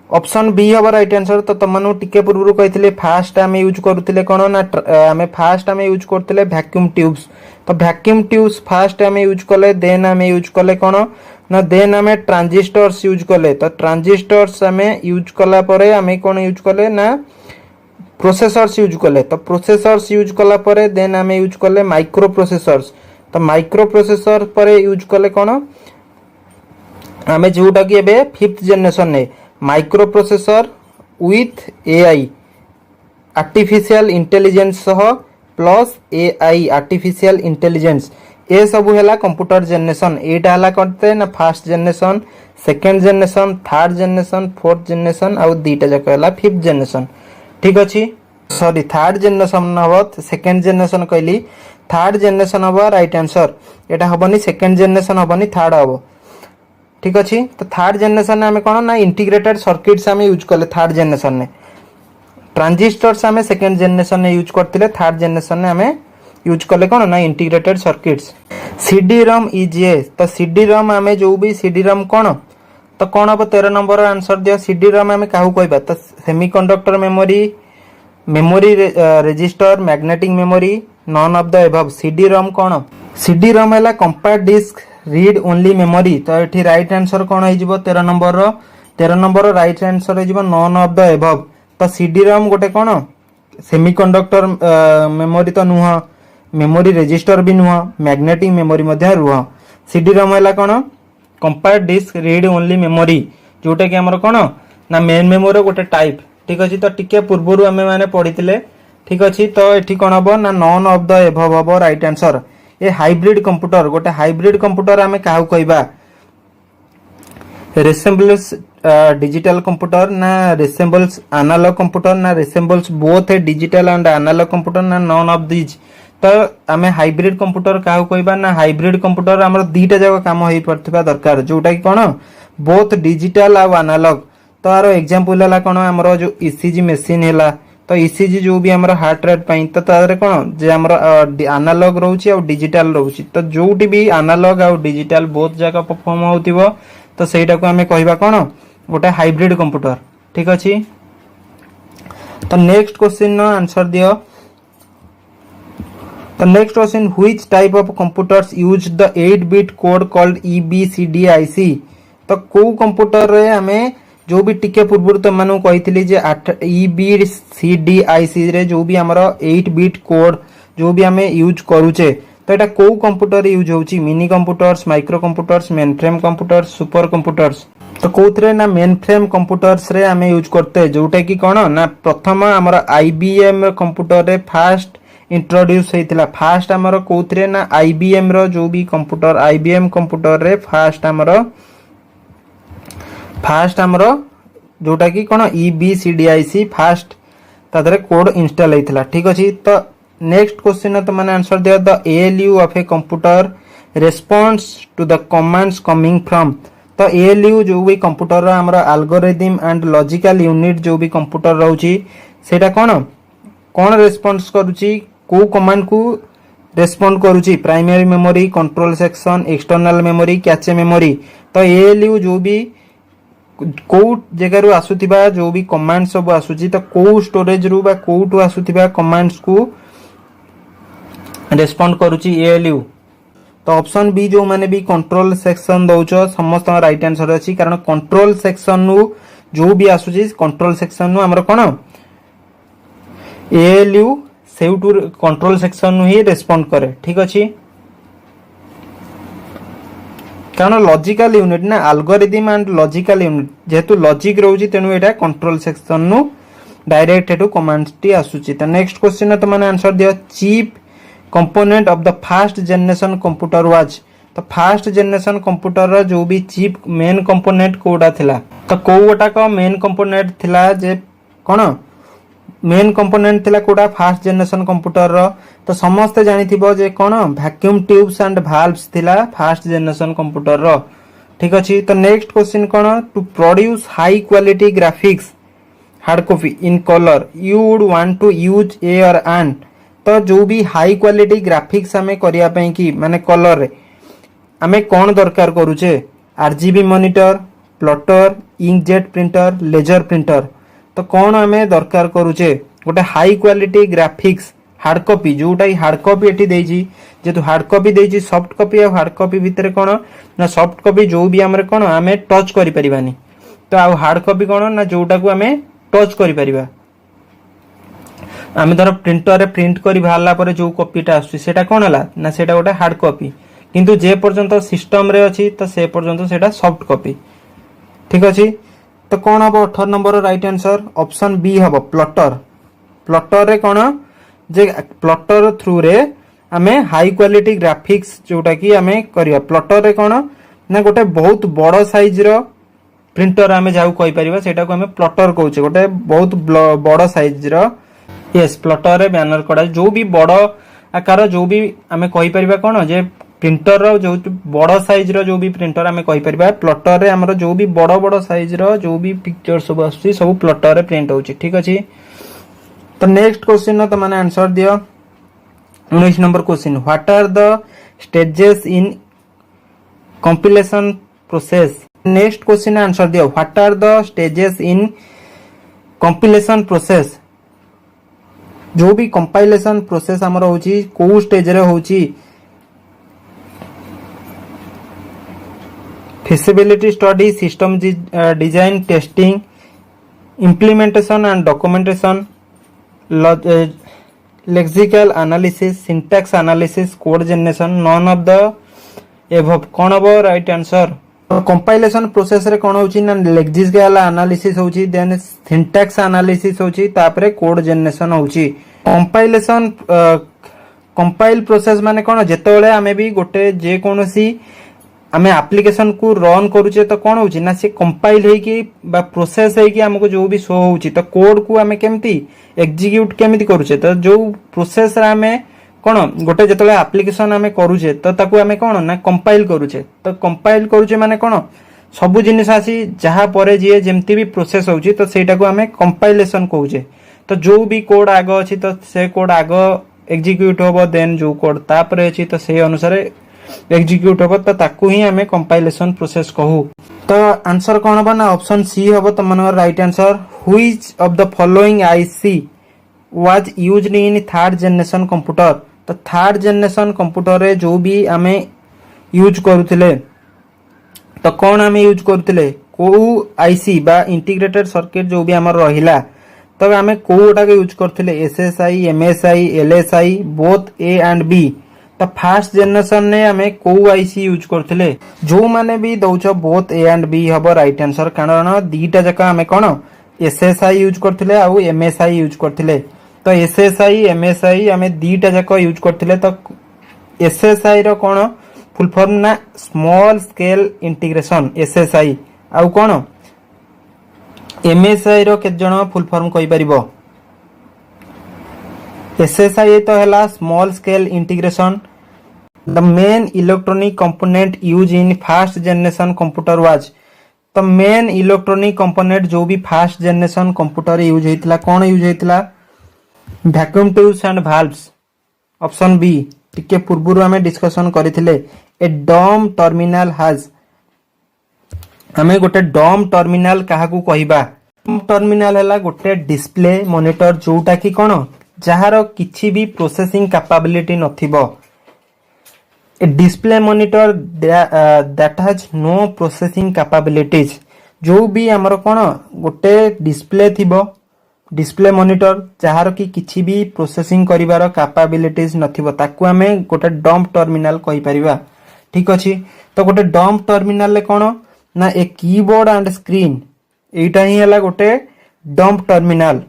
ऑप्शन बी हबो राइट आंसर तो तमनु टिके पूर्वरु कहिथिले फास्ट हमें यूज करथिले कोन ना हमें फास्ट हमें यूज करथिले वैक्यूम ट्यूब्स तो वैक्यूम ट्यूब्स फास्ट हमें यूज करले देन हमें यूज करले कोन ना देन हमें ट्रांजिस्टर्स यूज करले तो ट्रांजिस्टर्स हमें यूज कला परे हमें कोन यूज करले ना प्रोसेसर्स यूज करले तो प्रोसेसर्स यूज कला परे देन हमें यूज करले माइक्रो प्रोसेसर्स तो माइक्रो प्रोसेसर पर यूज कले कोन आमे जोटा कि एबे 5th जनरेशन ने micro processor with AI artificial intelligence सह प्लस एआई आर्टिफिशियल इंटेलिजेंस ए सब हैला कंप्यूटर जनरेशन एटा हला करते ना first generation second generation third generation fourth generation आउ दीटा जक हैला फिफ्थ जनरेशन ठीक अछि सॉरी थर्ड जनरेशन हबो सेकंड जनरेशन कहली थर्ड जनरेशन हबो राइट आंसर एटा हबनी सेकंड जनरेशन हबनी थर्ड हबो ठीक अछि तो थर्ड जनरेशन में कोन ना इंटीग्रेटेड सर्किट्स हम यूज करले थर्ड जनरेशन में ट्रांजिस्टर्स हमें सेकंड जनरेशन में यूज करथिले थर्ड जनरेशन में हमें यूज करले कोन ना integrated circuits CD ROM is a तो सीडी रोम हमें जो भी सीडी रोम कोन तो कोन अब 13 नंबर आंसर दियो सीडी रोम हमें काहू कहबा तो semiconductor memory memory register magnetic memory none of the above CD ROM कोन सीडी रोम हैला compact disc read only memory तो एठी राइट आंसर कोन हो जिवो 13 नंबर राइट आंसर हो जिवो नॉन ऑफ द एबव तो सीडी रोम गोटे कोन सेमीकंडक्टर मेमोरी तो नुह मेमोरी रजिस्टर भी नुह मैग्नेटिक मेमोरी मध्ये रुह सीडी रोम हैला कोन compact disc read only memory जोटा कि हमर कोन ना मेन मेमोरी गोटे टाइप ठीक अछि तो टिके पूर्वरु हमें माने पढितिले ठीक अछि तो एठी कोन हबो ना नॉन ऑफ द एबव हबो right answer a hybrid computer गोटे हाइब्रिड कंप्यूटर हमें काहू कहबा रिसेम्बल्स डिजिटल कंप्यूटर ना रिसेम्बल्स एनालॉग कंप्यूटर ना resembles both a digital and analog computer ना नॉन ऑफ दिस तो हमें हाइब्रिड कंप्यूटर काहू कहबा ना हाइब्रिड कंप्यूटर हमर दीटा जगह काम होई पड़थिबा दरकार जोटा कि कोन बोथ डिजिटल आ एनालॉग तो आरो एग्जांपल हला कोन हमर जो ईसीजी मशीन हैला तो ईसीजी जो भी हमर हार्ट रेट पई तो तारे कोन जे हमर एनालॉग रहउची और डिजिटल रहउची तो जोटी भी एनालॉग और डिजिटल बोथ जगह परफॉर्म होतिबो तो सेटा को हमें कहबा कोन गोटे हाइब्रिड कंप्यूटर ठीक अछि तो नेक्स्ट क्वेश्चन नो आंसर दियो तो next question which type of computers use the 8-bit code called EBCDIC तो को कंप्यूटर रे हमें जो भी टिके पूर्व तो मानु कहितली जे EBCDIC रे जो भी हमरो 8-bit कोड जो भी हमें यूज करूचे तो एटा को कंप्यूटर यूज होची mini computers micro computers mainframe computers super computers तो कोथरे ना मेनफ्रेम कंप्यूटर्स रे हमें यूज करते जोटा कि कोन ना प्रथम हमरो IBM कंप्यूटर रे फास्ट इंट्रोड्यूस हेतिला फास्ट हमरो कोथरे ना IBM रो जो भी कंप्यूटर IBM कंप्यूटर रे फास्ट हमरो जोटा कि कोन EBCDIC फास्ट तादरे कोड इंस्टॉल हेतिला ठीक अछि तो नेक्स्ट क्वेश्चन तो माने आंसर दिया the ALU of a computer response to the commands coming from तो ALU जो भी कंप्यूटर रा हमरा एल्गोरिथम एंड लॉजिकल यूनिट जो भी कंप्यूटर रहउची सेटा कोन रेस्पॉन्स करूची को कमांड को रेस्पोंड करूची primary memory control section external memory cache memory तो ALU जो भी को जगह रु आसुथिबा जो भी कमांड सब आसुची तो को स्टोरेज रु बा कोठु आसुथिबा कमांड्स को रेस्पोंड करूची ALU तो ऑप्शन बी जो माने भी कंट्रोल सेक्शन दउचो समस्त राइट आंसर अछि कारण कंट्रोल सेक्शन नु जो भी आसुची कंट्रोल सेक्शन नु हमर कोन ALU सेउटू कंट्रोल सेक्शन नु ही रेस्पोंड करे ठीक अछि कारण लॉजिकल यूनिट ना एल्गोरिथम एंड लॉजिकल यूनिट जेतु लॉजिक रहउची तेनु एटा कंट्रोल सेक्शन नु डायरेक्ट हेतु कमांड्स टी आसुची तो नेक्स्ट क्वेश्चन तो माने आंसर दियो chief component of the first generation computer was तो फर्स्ट जनरेशन कंप्यूटर रा जो भी चीप मेन कंपोनेंट कोडा थिला तो कोटा का मेन कंपोनेंट थिला जे कोन मेन कंपोनेंट थिला कोडा फर्स्ट जनरेशन कंप्यूटर रो तो समस्त जानिथिबो जे कोन वैक्यूम ट्यूब्स एंड वाल्व्स थिला फर्स्ट जनरेशन कंप्यूटर रो ठीक अछि तो नेक्स्ट क्वेश्चन कोन to produce high quality graphics hard copy in colour you would want to use a और एन तो जो भी हाई क्वालिटी ग्राफिक्स हमें करिया पई की माने कलर रे हमें कोन दरकार करूचे RGB monitor plotter inkjet printer laser printer तो कौन हमें दरकार करूचे गोटे high quality graphics hard copy जोटा हार्ड कॉपी एठी देजी जेतु हार्ड कॉपी देजी सॉफ्ट कॉपी और हार्ड कॉपी भितर कोन ना सॉफ्ट कॉपी जो भी हमरे कोन हमें टच करि परिबानी तो आ हार्ड कॉपी कोन ना जोटा को हमें टच करि परिबा आमे धर प्रिंटर रे प्रिंट करी भाला परे जो कॉपीटा आसुची सेटा कोन हला ना सेटा गोटे हार्ड कॉपी किंतु जे पर्यंत सिस्टम रे अछि तो से पर्यंत सेटा सॉफ्ट कॉपी। ठीक अछि, तो कौन हम 18 number right answer option B हम प्लॉटर। प्लॉटर रे कौन जे प्लॉटर थ्रू रे आमे हाई क्वालिटी ग्राफिक्स जोटा कि आमे करिया। प्लॉटर रे कौन ना गोटे बहुत बड़ साइज रो प्रिंटर आमे जाऊ कहि परिबा, सेटा को आमे प्लॉटर कहउचे, गोटे बहुत बड़ साइज रो। यस, प्लॉटर रे बैनर करा जो भी बड़ आकार जो भी आमे कहि परिबा कोन जे प्रिंटर रो जो बड़ साइज रो जो भी प्रिंटर आमे कहि परिबा। प्लॉटर रे हमरो जो भी बड़ बड़ साइज रो जो भी पिक्चर सब आसी सब प्लॉटर रे प्रिंट होउची। ठीक अछि, तो नेक्स्ट क्वेश्चन तो माने आंसर दियो। 19 number question, what are the stages in compilation process. Next question answer दियो, what are the stages in compilation process. जो भी कंपाइलेशन प्रोसेस हमर होची को स्टेज रे होची। feasibility study, system design, testing, implementation and documentation, lexical analysis, syntax analysis, code generation, none of the above। कौन अब राइट आंसर। कंपाइलेशन प्रोसेस रे कौन होची ना लेक्सिकल एनालिसिस होची, देन सिंटैक्स एनालिसिस होची, तापरे कोड जनरेशन होची। कंपाइलेशन कंपाइल प्रोसेस माने कौन जेतेबेले आमे भी गोटे जे कोनोसी आमे एप्लीकेशन को रन करूचे तो कौन होची ना से कंपाइल हे कि बा प्रोसेस हे कि हमको जो भी शो होची तो कोड को आमे केमती एग्जीक्यूट केमिति करूचे। तो जो प्रोसेस रे आमे कौन गोटे जेतेबेले एप्लीकेशन आमे करूचे तो ताकू आमे कौन ना कंपाइल करूचे। तो कंपाइल करूचे माने कौन सब जिनिस आसी जहा परे जे जेमती भी प्रोसेस होची तो सेटा को आमे कंपाइलेशन कहूचे। तो जो भी कोड आग अछि तो से कोड आग एग्जीक्यूट होबो, देन जो कोड तापरे अछि तो से अनुसार एग्जीक्यूट होबो, तो ताकू ही हमें कंपाइलेशन प्रोसेस कहू। तो आंसर कौन होबो ना ऑप्शन सी होबो त मनर right answer. Which of the following IC was used in third generation computer. तो थर्ड जनरेशन कंप्यूटर रे जो भी हमें यूज करूथिले तो कौन हमें यूज करूथिले को आईसी बा इंटीग्रेटेड सर्किट जो भी हमर रहिला तो हमें कोटा के यूज करथिले SSI, MSI, LSI both A and B. तो फर्स्ट जनरेशन ने हमें को आईसी यूज करथिले। जो माने भी दउछ बोथ ए एंड बी हबो राइट आंसर, कारण दीटा जका हमें कोन एसएसआई यूज करथिले आ एमएसआई यूज करथिले। तो एसएसआई एमएसआई हमें दीटा जका यूज करथिले। तो एसएसआई रो कोन फुल फॉर्म ना स्मॉल स्केल इंटीग्रेशन एसएसआई, आ कोन एमएसआई रो के जण फुल फॉर्म कहि परिबो। एसएसआई तो हैला small scale integration. The main electronic component use in first generation computer was. तो मेन इलेक्ट्रॉनिक कंपोनेंट जो भी फर्स्ट जनरेशन कंप्यूटर यूज हेतिला कोन यूज हेतिला vacuum tubes and valves. Option B टिके पूर्वरु हमें डिस्कशन करिथिले। ए डम टर्मिनल हैज, हमें गोटे डम टर्मिनल काहा को कहिबा। डम टर्मिनल हैला गोटे डिस्प्ले मॉनिटर जोटा कि कोन जहार किछि भी प्रोसेसिंग कैपेबिलिटी नथिबो। A display monitor that has no processing capabilities. जो भी हमर कोन गोटे डिस्प्ले थिबो डिस्प्ले मॉनिटर जहार कि किछि भी प्रोसेसिंग करिवार कैपेबिलिटीज नथिबो ताकू हमें गोटे डम्प टर्मिनल कहि परिबा। ठीक अछि, तो गोटे डम्प टर्मिनल ले कोन ना ए कीबोर्ड एंड स्क्रीन एटा ही हला गोटे डम्प टर्मिनल।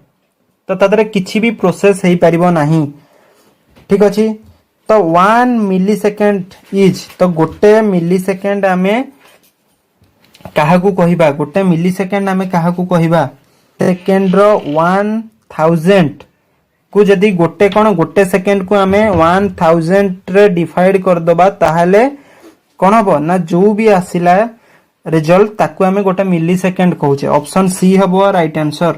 तो तादरे किछि भी प्रोसेस हेई परिबो नाही। ठीक अछि, तो 1 मिली सेकेंड इज, तो गोटे मिली सेकेंड हमें काहा को कहिबा, गोटे मिली सेकेंड हमें काहा को कहिबा सेकेंड रो 1000 को जदी गोटे कोन गोटे सेकेंड को हमें 1000 रे डिवाइड कर दबा ताहाले कोन हबो ना जो भी आसिला रिजल्ट ताकू हमें गोटे मिली सेकेंड कहूचे। ऑप्शन सी हबो राइट आंसर।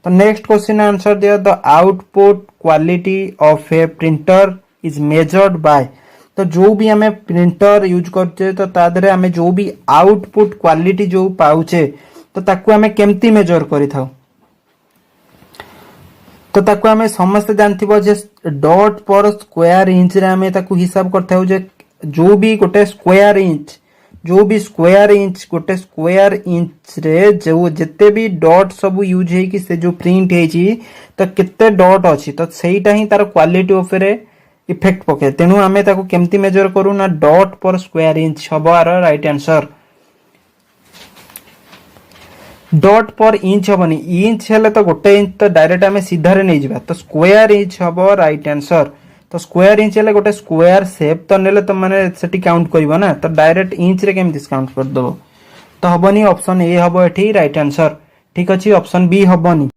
तो नेक्स्ट क्वेश्चन आंसर दियो, the output quality of A printer is measured by. तो जो भी हमें प्रिंटर यूज करते तो तादरे हमें जो भी आउटपुट क्वालिटी जो पाउचे तो ताकू हमें केमती मेजर करि थाउ। तो ताकू हमें समस्त जानथिबो जे डॉट पर स्क्वायर इंच रे हमें ताकू हिसाब करथाउ जे जो भी गोटे स्क्वायर इंच गोटे स्क्वायर इंच रे जो जते भी डॉट सब यूज हे कि से जो प्रिंट हे छी तो कितने डॉट अछि तो सेहीटा ही तार क्वालिटी ऊपर इफेक्ट पके तेणु आमे ताको केमती मेजर करू ना डॉट पर स्क्वायर इंच हबो आर राइट आंसर डॉट पर इंच हबनी इंच हेले तो गोटे इंच तो डायरेक्ट आमे सीधा रे नै जिबा तो स्क्वायर इंच हबो राइट आंसर तो स्क्वायर इंच हेले गोटे स्क्वायर शेप तो नेले तो माने सेटी काउंट करबो ना तो डायरेक्ट इंच रे केमती काउंट कर दबो तो हबनी ऑप्शन ए हबो एठी राइट आंसर ठीक अछि ऑप्शन बी हबनी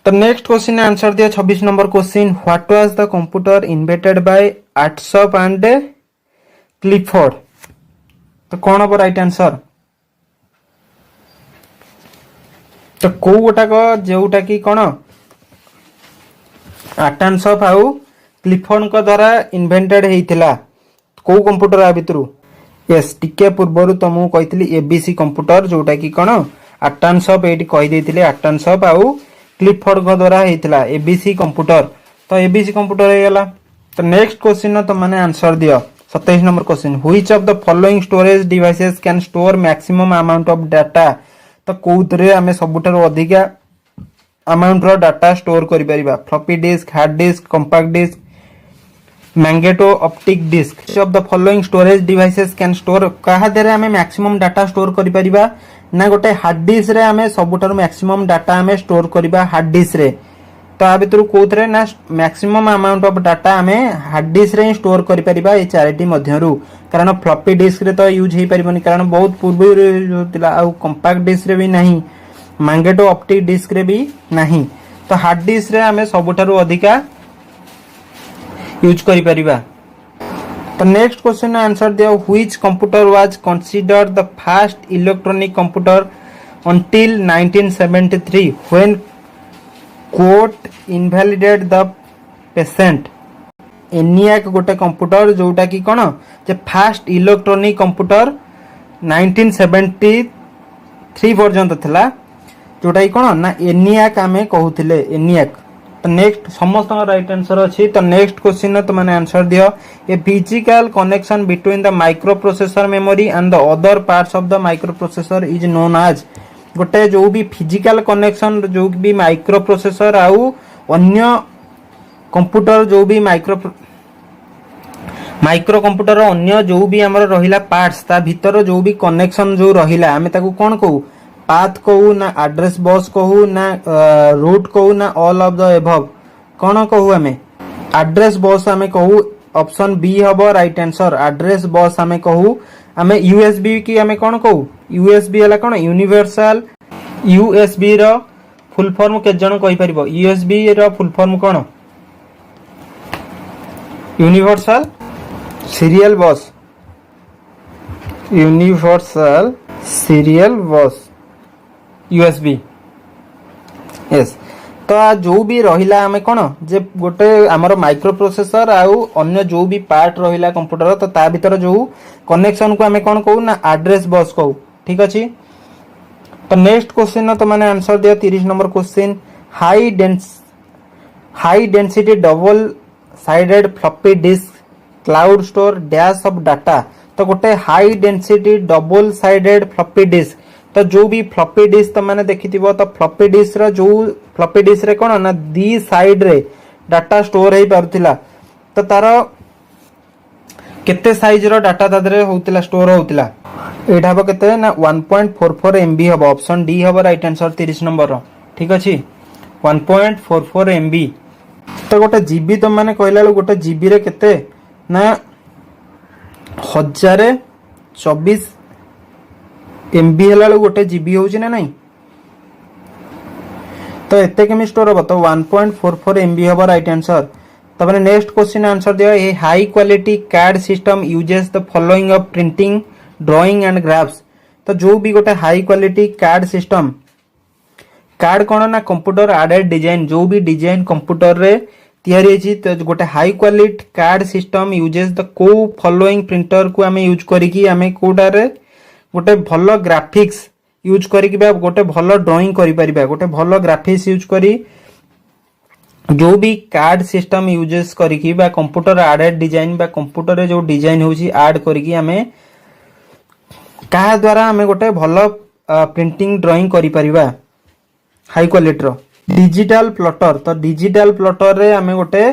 तो नेक्स्ट क्वेश्चन आंसर दिया 26 number question what was the computer invented by Atanasoff and Clifford तो कौन हम राइट आंसर तो को गोटा को जोटा की कौन आर्ट्सअप आउ क्लिफोर्ड को द्वारा इन्वेंटेड हेइतिला को कंप्यूटर आ भितरु यस टिके पूर्वरु तुमु कहितली एबीसी कंप्यूटर जोटा की कौन आर्ट्सअप एटी कहि देथिले आर्ट्सअप आउ क्लिफोर्ड को द्वारा हेइतिला एबीसी कंप्यूटर तो एबीसी कंप्यूटर हे गला तो नेक्स्ट क्वेश्चन तो माने आंसर दियो 27 number question which of the following storage devices can store maximum amount of data तो कोउतरे हमें सबुठारो अधिका अमाउंट रो डाटा स्टोर करि परिबा floppy disk hard disk compact disc magneto optic disk which of the following storage devices can store कहा देरे हमें मैक्सिमम डाटा स्टोर करि परिबा ना गोटे हार्ड डिस्क रे हमें सबुठारो मैक्सिमम डाटा हमें स्टोर करिबा हार्ड डिस्क रे तो आ भितर कोथरे ना मैक्सिमम अमाउंट ऑफ डाटा हमें हार्ड डिस्क रे स्टोर करि परिबा ए चारिटी मध्यरु कारण फ्लॉपी डिस्क रे तो यूज हे परिबनी कारण बहुत पूर्व रे होतिला आ कंपैक्ट डिस्क रे भी नहीं मैग्नेटो ऑप्टिक डिस्क रे भी नहीं तो हार्ड डिस्क रे हमें सबुठारो अधिका यूज करि परिबा तो नेक्स्ट क्वेश्चन आंसर दिया which computer was considered the first electronic computer until 1973 when court invalidated the patent ENIAC गोटे कंप्यूटर जोटा की कोन जे फर्स्ट इलेक्ट्रॉनिक कंप्यूटर 1973 पर्यंत थिला जोटा की कोन ना ENIAC आमे कहउथिले ENIAC तो नेक्स्ट समस्त राइट आंसर अछि तो नेक्स्ट क्वेश्चन तो माने आंसर दियो a physical connection between the micro processor memory and the other parts of the microprocessor is known as गोटे जो भी फिजिकल कनेक्शन जो भी माइक्रो प्रोसेसर आउ अन्य कंप्यूटर जो भी माइक्रो कंप्यूटर अन्य जो भी हमर रहिला पार्ट्स ता भीतर जो भी कनेक्शन जो रहिला हमें ताकू कोन कहू पाथ कहू ना एड्रेस बस कहू ना रूट कहू ना ऑल ऑफ द एबव कोन कहू हमें एड्रेस बस हमें कहू ऑप्शन बी हबो राइट आंसर एड्रेस बस हमें कहू हमें यूएसबी की हमें कोन कहू यूएसबी हला कोन यूनिवर्सल यूएसबी रो फुल फॉर्म के जण कहि परिबो यूएसबी रो फुल फॉर्म कोन universal serial bus universal serial bus USB yes तो जो भी रहिला हमें कोन जे गोटे हमर माइक्रो प्रोसेसर आउ अन्य जो भी पार्ट रहिला कंप्यूटर तो ता भीतर जो कनेक्शन को हमें कोन कहू ना एड्रेस बस कहू ठीक अछि तो नेक्स्ट क्वेश्चन तो माने आंसर दिया 30 number question high density double sided floppy disk cloud store dash of data तो गोटे high density double sided floppy disk तो जो भी फ्लॉपी डिस्क तो माने देखिथिबो तो फ्लॉपी डिस्क रो जो फ्लॉपी डिस्क रे कोन ना दी साइड रे डाटा स्टोर हे परथिला तो तारो केते साइज रो डाटा तादरे होतिला स्टोर होतिला एटा हबो केते ना 1.44 MB हबो ऑप्शन डी हबो राइट आंसर 30 नंबर रो ठीक अछि 1.44 MB तो गोटे जीबी तो माने कहला गोटे जीबी रे केते ना 1024 MB हला गोटे जीबी होउची ना नहीं तो एते केमी स्टोर हबो तो 1.44 MB हबो राइट आंसर तबने नेक्स्ट क्वेश्चन आंसर दियो a high quality card system uses the following of printing drawing and graphs तो जो भी गोटे high quality card system card कोन ना कंप्यूटर एडेड डिजाइन जो भी डिजाइन कंप्यूटर रे तयारी अछि तो गोटे high quality card system uses the को फॉलोइंग प्रिंटर को हमें यूज करी कि हमें कोडा रे गोटे भलो ग्राफिक्स यूज करी कि गोटे भलो ड्राइंग करि परिबा गोटे भलो ग्राफिक्स यूज करी जो भी कार्ड सिस्टम यूजेस करी कि बा कंप्यूटर एडेड डिजाइन बा कंप्यूटर रे जो डिजाइन होची ऐड करी कि हमें का द्वारा हमें गोटे भलो प्रिंटिंग ड्राइंग करि परिबा हाई क्वालिटी रो डिजिटल प्लॉटर तो डिजिटल प्लॉटर रे हमें गोटे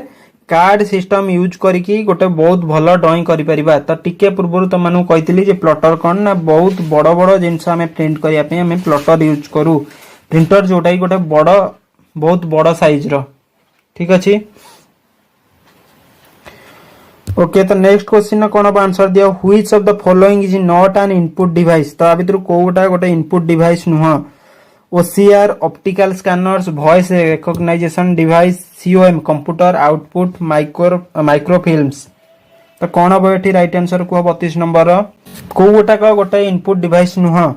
कार्ड सिस्टम यूज करके गोटे बहुत भल ड्राइंग करि परिबा। तो टिके पूर्व तुम मानू कहितली जे प्लॉटर कौन ना बहुत बड़ बड़ जिनस आम प्रिंट करिया पे आम प्लॉटर यूज करू। प्रिंटर जोटा कि गोटे बड़ बहुत बड़ साइज रो। ठीक अछि। ओके तो नेक्स्ट क्वेश्चन कौन अब आंसर दिया which of the following is not an input device. तो आ भितर कोटा गोटे इनपुट डिवाइस नुह। OCR optical scanners voice recognization device COM computer output microfilms. तो कौन हम ये राइट आंसर कह 32 नंबर कोटाक गोटे इनपुट डिवाइस नुह।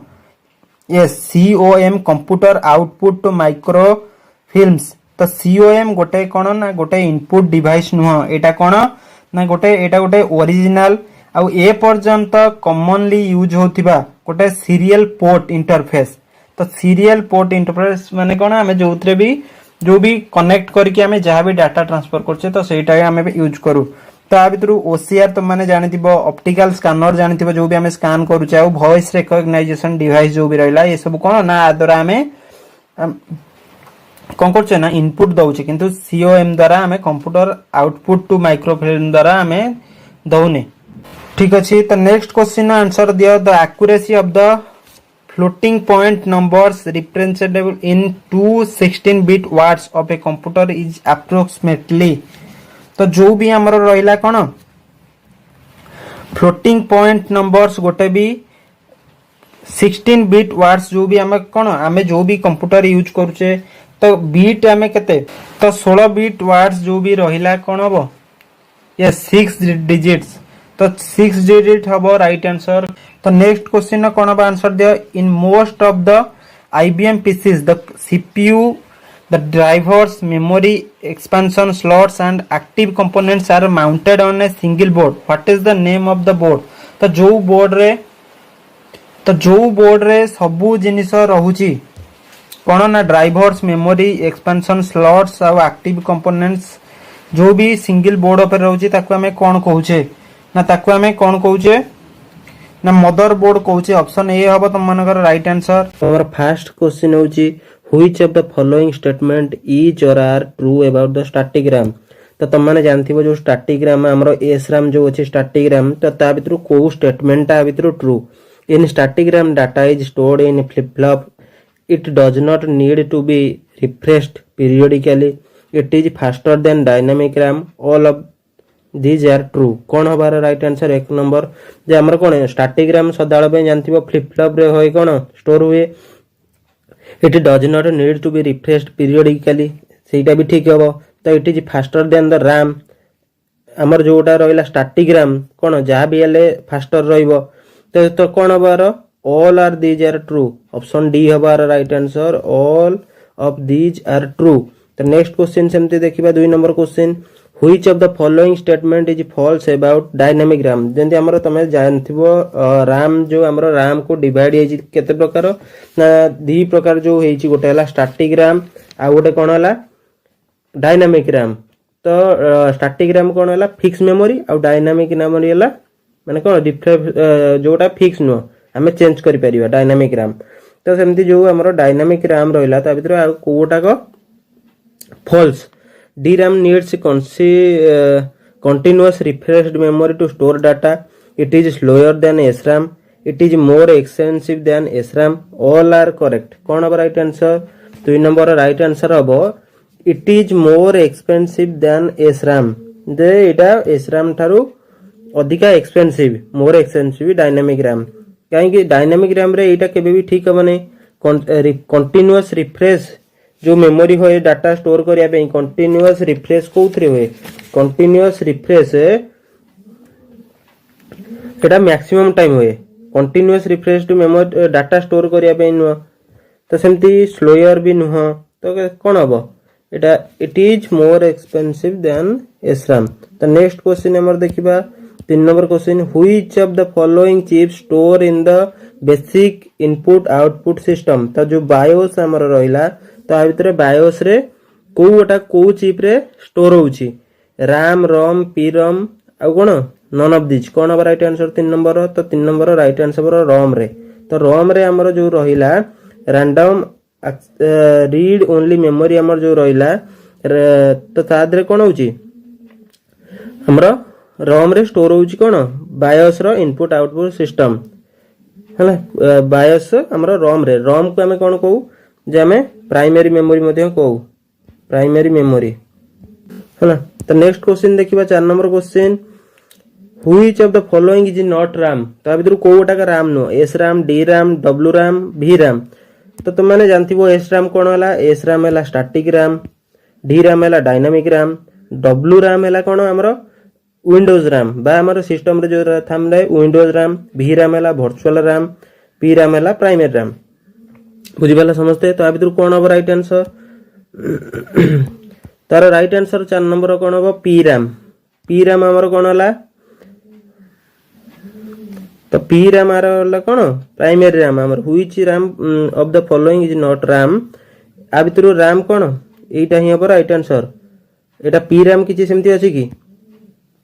Yes COM computer output microfilms. तो सीओएम गोटे कौन ना गोटे इनपुट डिवाइस नुह। एटा कौन ना गोटे एटा गोटे ओरिजिनल आउ ए पर्यंत कॉमनली यूज होथिबा गोटे सीरियल पोर्ट इंटरफेस। तो सीरियल पोर्ट इंटरफेस माने कौन आमे जो भी कनेक्ट करके आमे जहाँ भी डाटा ट्रांसफर करछे तो सेटा आमे यूज करू। तो आ भितर ओसीआर तुम मैंने जानिथिबो ऑप्टिकल स्कैनर जानिथिबो जो भी आमे स्कैन करूचे आ वॉइस रिकॉग्नाइजेशन डिवाइस जो भी रहला ये सब कौन ना आ द्वारा आमे कौन करछे ना इनपुट दउचे किंतु सीओएम द्वारा हमें कंप्यूटर आउटपुट टू माइक्रोफिल्म द्वारा हमें दउने। ठीक अछि। तो नेक्स्ट क्वेश्चन आंसर दियो the accuracy of the floating point numbers representable in 216 bit words of a computer is approximately. तो जो भी हमर रहिला कोन फ्लोटिंग पॉइंट नंबर्स गोटे भी 16 बिट वर्ड्स जो भी हमें कोन हमें जो भी कंप्यूटर यूज करूचे तो बीट हमें केते तो 16 बिट वर्ड्स जो भी रहिला कोन हबो ये 6 डिजिट्स। तो 6 डिजिट हबो राइट आंसर। तो नेक्स्ट क्वेश्चन कोन हबो आंसर दियो in most of the IBM PCs the CPU the drivers memory expansion slots and active components are mounted on a single board. What is the name of the board? तो जो बोर्ड रे सबु जिनिस रहुची कौन ना ड्राइवर्स मेमोरी एक्सपेंशन स्लॉट्स और एक्टिव कंपोनेंट्स जो भी सिंगल बोर्ड पर रहउची ताकू हमें कौन कहूचे ना ताकू हमें कौन कहूचे ना मदर बोर्ड कहूचे। ऑप्शन ए हबो तुम मानकर right answer. our first question होची which of the following statement is or are true about the static RAM। तो तुम माने जानथिबो जो static RAM हमरो SRAM जो अछि static RAM तो ता भितरु को स्टेटमेंट ता भितरु true. in static RAM data is stored in flip flop, it does not need to be refreshed periodically, it is faster than dynamic RAM, all of these are true। कौन हबार राइट आंसर एक नंबर जे हमर कोन स्टैटिक रैम सदाळ पे जानथिबो फ्लिप फ्लॉप रे होय कोन स्टोर हुए, it does not need to be refreshed periodically सेटा भी ठीक हबो। तो it is faster than the RAM हमर जोटा रहइला स्टैटिक रैम कोन जहा भी हेले फास्टर रहइबो। तो कोन हबार all are these are true. Option D हबार right answer all of these are true. तो नेक्स्ट क्वेश्चन सेमते देखिबा 2 number question which of the following statement is false about dynamic RAM। जेंति हमरो तमे जानथिबो RAM जो हमरो RAM को डिवाइड हेछि केते प्रकार ना दी प्रकार जो हेछि गोटे हला स्टैटिक RAM आ गोटे कोन हला डायनामिक RAM। तो स्टैटिक RAM कोन हला फिक्स मेमोरी आ डायनामिक मेमोरी हला माने कोन जोटा फिक्स नो हमें चेंज करि परिबा डायनामिक RAM। तो सेमति जो हमरो डायनामिक RAM रहला ता भितर आ कोटा को false। DRAM needs continuous refreshed memory to store data. It is slower than SRAM. It is more expensive than SRAM. All are correct। कौन अब right answer? 2 number right answer हबो it is more expensive than SRAM। दे इटा SRAM थारु अधिका expensive more expensive dynamic RAM। काहे कि dynamic RAM रे इटा केबे भी ठीक हबने continuous refresh जो मेमोरी होए डाटा स्टोर करिया पे कंटीन्यूअस रिफ्रेश कोथरे होए कंटीन्यूअस रिफ्रेश एटा मैक्सिमम टाइम होए continuous refresh to memory data store करिया पे नुह। तो सेमती स्लोयर भी नुह। तो कोन हबो एटा it is more expensive than SRAM। तो नेक्स्ट क्वेश्चन हमर देखिबा 3 number question which of the following chip store in the basic input output system. तो जो बायोस हमर रहिला तो आ भितर बायोस रे को चिप रे स्टोर होउची RAM ROM PROM आ कोन नन ऑफ दिस। कोन अब राइट आंसर 3 नंबर। तो 3 नंबर राइट आंसर ROM रे। तो ROM रे हमर जो रहिला रैंडम रीड ओनली मेमोरी हमर जो रहिला तो तादरे कोन होउची हमरो रॉम रे स्टोर होउची कोन बायोस रो इनपुट आउटपुट सिस्टम हला बायोस हमरो रॉम को हमें कोन कहू जे हमें प्राइमरी मेमोरी मध्ये कहू प्राइमरी मेमोरी हला। तो नेक्स्ट क्वेश्चन देखिबा 4 number question which of the following is not RAM. तो आ भितर कोटा का रैम नो S RAM D RAM W RAM V RAM. तो तुम माने जानथिबो एस रैम कोन होला एस रैम होला स्टैटिक रैम डी रैम होला डायनामिक रैम डब्ल्यू रैम होला कोन हमरो विंडोज रैम बा हमरो सिस्टम रे जो थामले विंडोज रैम वी रैम होला वर्चुअल रैम पी रैम होला प्राइमरी रैम बुझि पाला समझते। तो आ भितर कोन हो राइट आंसर तार राइट आंसर 4 नंबर कोन हो पी रैम हमरो कोन होला तो पी रैम आर होला कोन प्राइमरी रैम हमर which RAM of the following is not RAM. आ भितर रैम कोन एटा ही हो राइट आंसर एटा पी रैम किछि सेमति अछि कि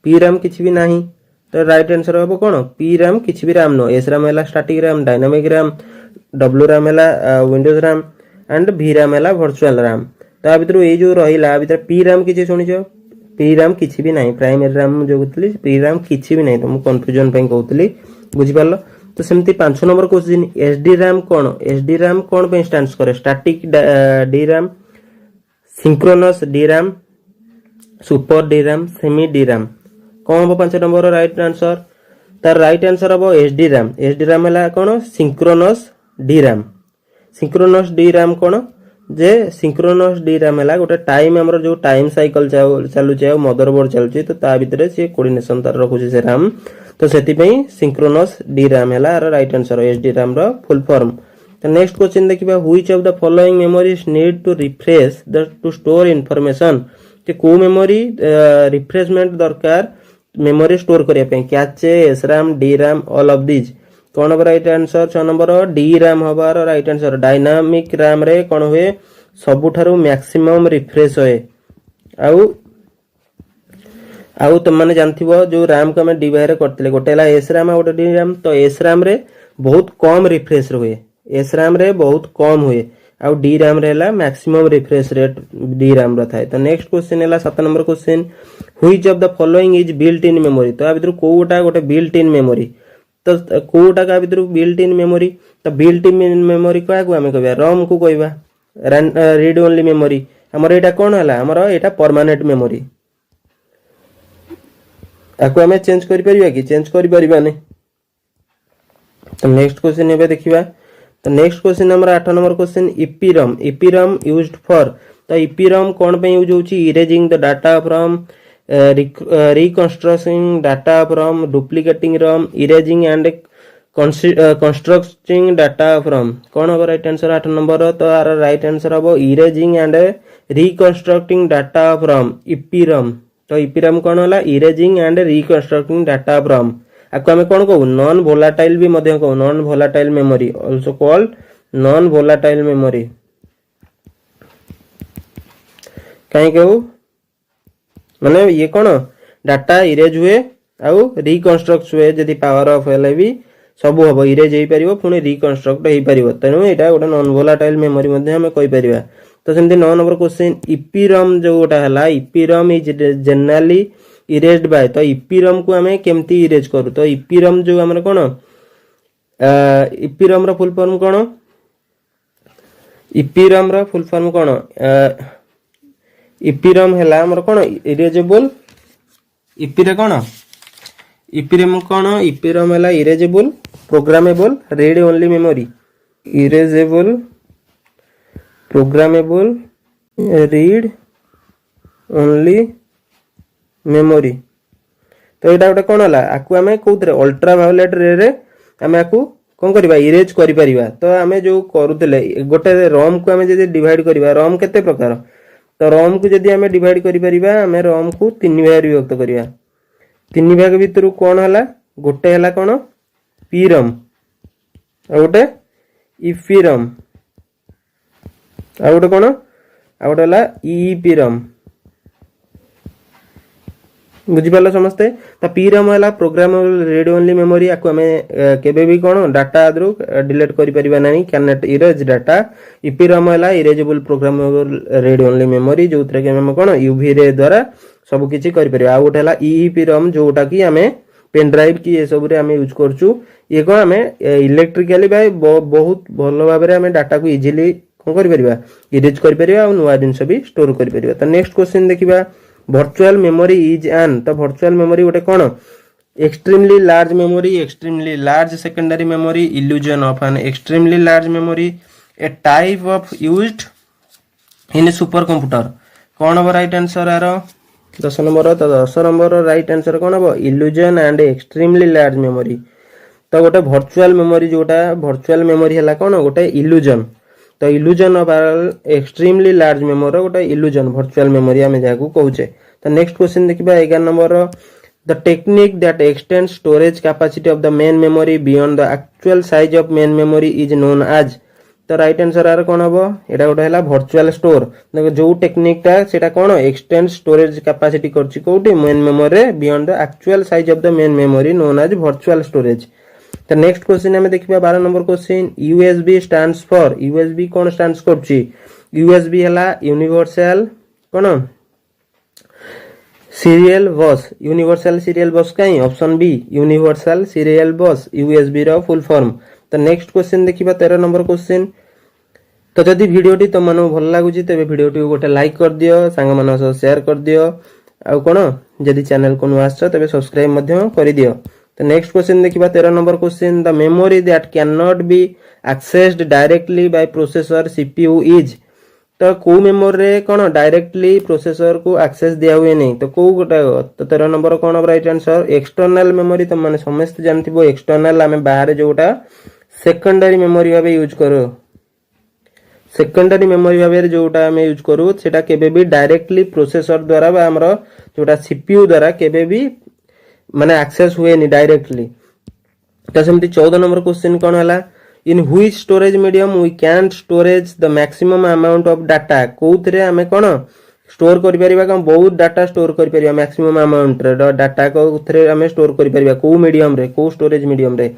पी रैम किछि भी नाही। तो राइट आंसर हो कोन पी रैम किछि भी रैम नो एस रैम होला static RAM dynamic RAM W RAM होला Windows RAM and V RAM होला वर्चुअल रैम। तो आ भितर ए जो रहिला आ भितर पी रैम किछि सुनिछो पी रैम किछि भी नाही प्राइमरी रैम जो कहतली पी रैम किछि भी नाही तो मु कंफ्यूजन पे कहतली बुझि पारलो। तो सेमति 5 नंबर क्वेश्चन एसडी रैम कोन पे स्टैंड्स करे static D RAM synchronous D RAM super D RAM semi D RAM कोन हो 5 नंबर राइट आंसर। तार राइट आंसर हो एसडी रैम होला कोन सिंक्रोनस डी रैम कोन जे सिंक्रोनस डी रैम होला गोटे टाइम हमर जो टाइम साइकिल चालू छै मदरबोर्ड चालू छै तो ता भितरे से कोऑर्डिनेशन तार रखु से रैम तो सेति पई सिंक्रोनस डी रैम होला राइट आंसर एसडी रैम रो फुल फॉर्म। तो नेक्स्ट क्वेश्चन देखिबा which of the following memories need to refresh the to store information. ते को मेमोरी रिफ्रेशमेंट दरकार मेमोरी स्टोर करिया पे cache S RAM D RAM all of this कोन हो right answer 6 number D RAM हबार राइट आंसर डायनामिक रैम रे कोन होए सबुठारु मैक्सिमम रिफ्रेश होए आउ तुम माने जानथिबो जो रैम को हम डिवाइड करथिले गोटेला एस रैम आ गोटे डी रैम तो एस रैम रे बहुत कम रिफ्रेश होए एस रैम रे बहुत कम होए आउ डी रैम रे हला maximum refresh rate D RAM रो थाए। तो नेक्स्ट क्वेश्चन हला 7 number question which of the following is built in memory. तो आ भितर कोटा गोटे बिल्ट इन मेमोरी तो कोटा का भितर बिल्ट इन मेमोरी तो बिल्ट इन मेमोरी का को हमें कहबा रॉम को कहबा रीड ओनली मेमोरी हमर एटा कोन हला हमर एटा परमानेंट मेमोरी आको हमें चेंज करि परिबा कि चेंज करि परिबा नै। तो नेक्स्ट क्वेश्चन एबे देखिबा। तो नेक्स्ट क्वेश्चन हमर 8 नंबर क्वेश्चन ईपीरॉम यूज्ड फॉर। तो ईपीरॉम कोन पे यूज होची erasing the data from reconstructing data from duplicating ROM erasing and constructing data from कौन होगा राइट आंसर 8 नंबर। तो आर राइट आंसर हो erasing and reconstructing data from EPROM। तो EPROM कौन होला erasing and reconstructing data from आको हमें कौन कहू नॉन वोलाटाइल भी मध्य कहू non volatile memory also called non volatile memory काहे कहू माने ये कौन डाटा इरेज हुए आउ रिकंस्ट्रक्ट हुए जदि पावर ऑफ हेले भी सब हबो इरेज हेई परिबो पुनी रिकंस्ट्रक्ट हेई परिबो तेनु एटा गोटे नॉन वोलाटाइल मेमोरी मध्ये हम कहि परिबा। तो सेमति 9 नंबर क्वेश्चन ईपीरॉम जो गोटा हला ईपीरॉम इज जनरली इरेज्ड बाय। तो ईपीरॉम को हमें केमती इरेज करू तो ईपीरॉम जो हमर कोन ईपीरॉम रो फुल फॉर्म कोन ईपीरॉम रो फुल फॉर्म कोन ईपीरॉम हैला हमर कोन इरेजेबल ईपीरे कोन ईपीरॉम कोन ईपीरॉम हैला erasable programmable read only memory erasable programmable read only memory. तो एटा गोटे कोन होला आकु हमें कोथरे अल्ट्रा वायोलेट रे रे हमें आकु कोन करबा इरेज करि परिबा। तो हमें जो करूतले गोटे रोम को हमें जदि डिवाइड करबा रोम केते प्रकार तो रोम को जदि हमें डिवाइड करि परिबा हमें रोम को 3 भाग विभक्त करिया 3 भाग भितरु कोन होला गोटे होला कोन पीरम आ गोटे ईपीरम आ गोटे कोन आ गोटे होला ईपीरम बुझिपाल समस्ते तो पी राम है प्रोग्रामेबल रीड ओनली मेमोरी या केबे भी कौन डाटा आदि डिलीट कर परिबा नहीं can not erase data EP ROM है erasable programmable read only memory जो कि हम कौन यूवी रे द्वारा सब किछि कर परिबा। आ गोटे है ईईपी रम जोटा कि आमे पेन ड्राइव की ये सब रे आमे यूज करछु ये कौन आमे इलेक्ट्रिकली बाय बहुत भलो भाबे रे आमे डाटा को इजीली कौन कर परिबा इरेज कर परिबा और नुवा जिंस भी स्टोर कर परिबा। तो नेक्स्ट क्वेश्चन देखिबा वर्चुअल मेमोरी इज एन तो वर्चुअल मेमोरी गोटे कौन extremely large memory extremely large secondary memory illusion of an extremely large memory A type of used in super computer कौन हम राइट आंसर यार 10 नंबर तो 10 नंबर राइट आंसर कौन हम illusion and extremely large memory. तो गोटे वर्चुअल मेमोरी जोटा वर्चुअल मेमोरी है कौन गोटे इल्यूजन तो illusion of extremely large memory गोटे इल्यूजन वर्चुअल मेमोरी आम जहाँ कहूचे। तो नेक्स्ट क्वेश्चन देखिए 11 number the technique that extend storage capacity of the main memory beyond the actual size of main memory is known as तो राइट आंसर यार कौन हम यहाँ गोटे है वर्चुअल स्टोर देखो जो टेक्निकटा से कौन एक्सटेंड स्टोरेज कैपेसिटी करोटी main memory beyond the actual size of the main memory known as virtual storage. तो नेक्स्ट क्वेश्चन हमें देखिबा 12 number question USB stands for USB कौन स्टैंड्स करछि यूएसबी हला यूनिवर्सल कौन serial bus universal serial bus कहीं option B universal serial bus USB रो फुल फॉर्म। तो नेक्स्ट क्वेश्चन देखिबा 13 नंबर क्वेश्चन तो जदि वीडियोटी तुम मानू भल लागुची तेबे वीडियोटी गोटे लाइक कर दियो सांग मानक सह शेयर कर दियो आ कोन जदि चैनल को नुआ आछो तेबे सब्सक्राइब मध्य कर दियो। तो नेक्स्ट क्वेश्चन देखिबा 13 number question the memory that can not be accessed directly by processor CPU is तो को मेमोरी रे कोन डायरेक्टली प्रोसेसर को एक्सेस दिया हुए नहीं तो को गोटा तो 13 नंबर कोन राइट आंसर एक्सटर्नल मेमोरी तो माने समस्त जानथिबो एक्सटर्नल आमे बाहर जोटा सेकेंडरी मेमोरी भाबे यूज करो सेकेंडरी मेमोरी भाबे जोटा आमे यूज करू सेटा केबे भी डायरेक्टली प्रोसेसर द्वारा बा हमरो जोटा सीपीयू द्वारा केबे भी माने एक्सेस हुए नहीं डायरेक्टली। तो सेमती 14 नंबर क्वेश्चन कौन है in which storage medium we can storage the maximum amount of data कोउथरे हमें कौन स्टोर कर परिबा कम बहुत डाटा स्टोर कर परिबा मैक्सिमम अमाउंट रे डाटा को उथरे हमें स्टोर कर परिबा को मीडियम रे को स्टोरेज मीडियम रे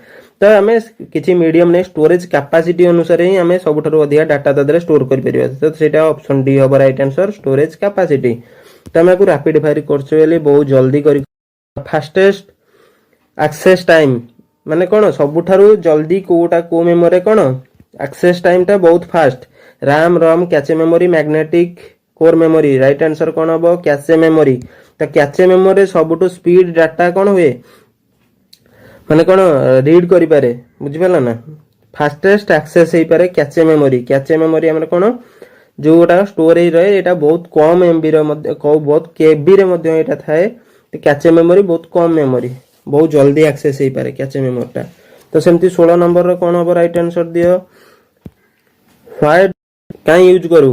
तो हमें किछि मीडियम ने स्टोरेज कैपेसिटी अनुसार ही हमें सबठारु अधिक डाटा तदरे स्टोर कर परिबा तो सेटा ऑप्शन डी हो राइट आंसर स्टोरेज कैपेसिटी। तो हमें को रैपिड फायर करछो एली बहुत जल्दी करी फास्टेस्ट एक्सेस टाइम माने कौन सबुठारु जल्दी कोटा को मेमोरी कौन एक्सेस टाइम टा बहुत fast RAM ROM cache memory magnetic core memory write answer कौन हम कैचे मेमोरी। तो कैचे मेमोरी सबुठु स्पीड डाटा कौन हुए माने कौन रीड करि पारे बुझिपाला ना फास्टेस्ट एक्सेस हे पारे कैचे मेमोरी हमर कौन जोटा स्टोरेज रहे एटा बहुत कम एमबी रे मध्ये बहुत केबी रे मध्ये एटा थाए कैचे मेमोरी बहुत कम मेमोरी बहुत जल्दी एक्सेस हो पारे कैचे मेमोरीटा। तो सेमती 16 नंबर रो कौन हम राइट आंसर दियो व्हाई काई यूज करू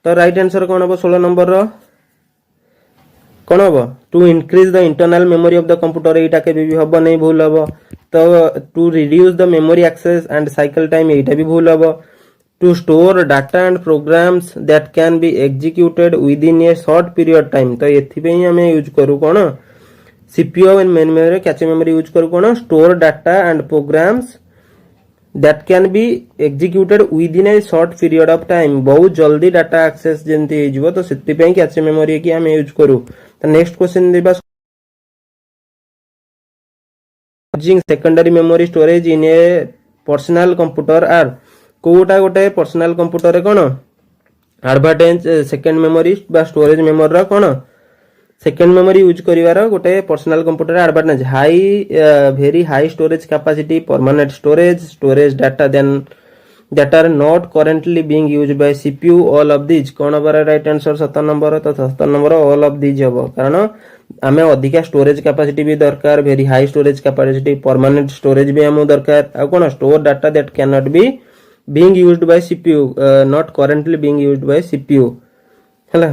तो राइट आंसर कौन हम 16 नंबर रो कौन हम to increase the internal memory of the computer एटा के भी हबो नहीं भूल हबो तो to reduce the memory access and cycle time एटा भी भूल हबो to store data and programs that can be executed within a short period time तो एथिबे हमें यूज करू कौन CPU and main memory cache memory use करू कौन store data and programs that can be executed within a short period of time बहुत जल्दी डाटा एक्सेस जेंती हे जिवो तो सेति पे कैचे मेमोरी की हम यूज करू। तो नेक्स्ट क्वेश्चन देबा using secondary memory storage in a personal computer are कोटा गोटे पर्सनल कंप्यूटर रे कोन एडवांटेज सेकंड मेमोरी बा स्टोरेज मेमोरी रा कोन सेकंड मेमोरी यूज करिवार गोटे personal computer advantage high very high storage capacity permanent storage data then that are not currently being used by CPU all of this कोन बार राइट आंसर 17 नंबर तो 17 नंबर ऑल ऑफ दिस हबो कारण आमे अधिका स्टोरेज कैपेसिटी भी दरकार very high storage capacity permanent storage भी हमु दरकार आ कोन store data that can not be being used by CPU not currently being used by CPU हैला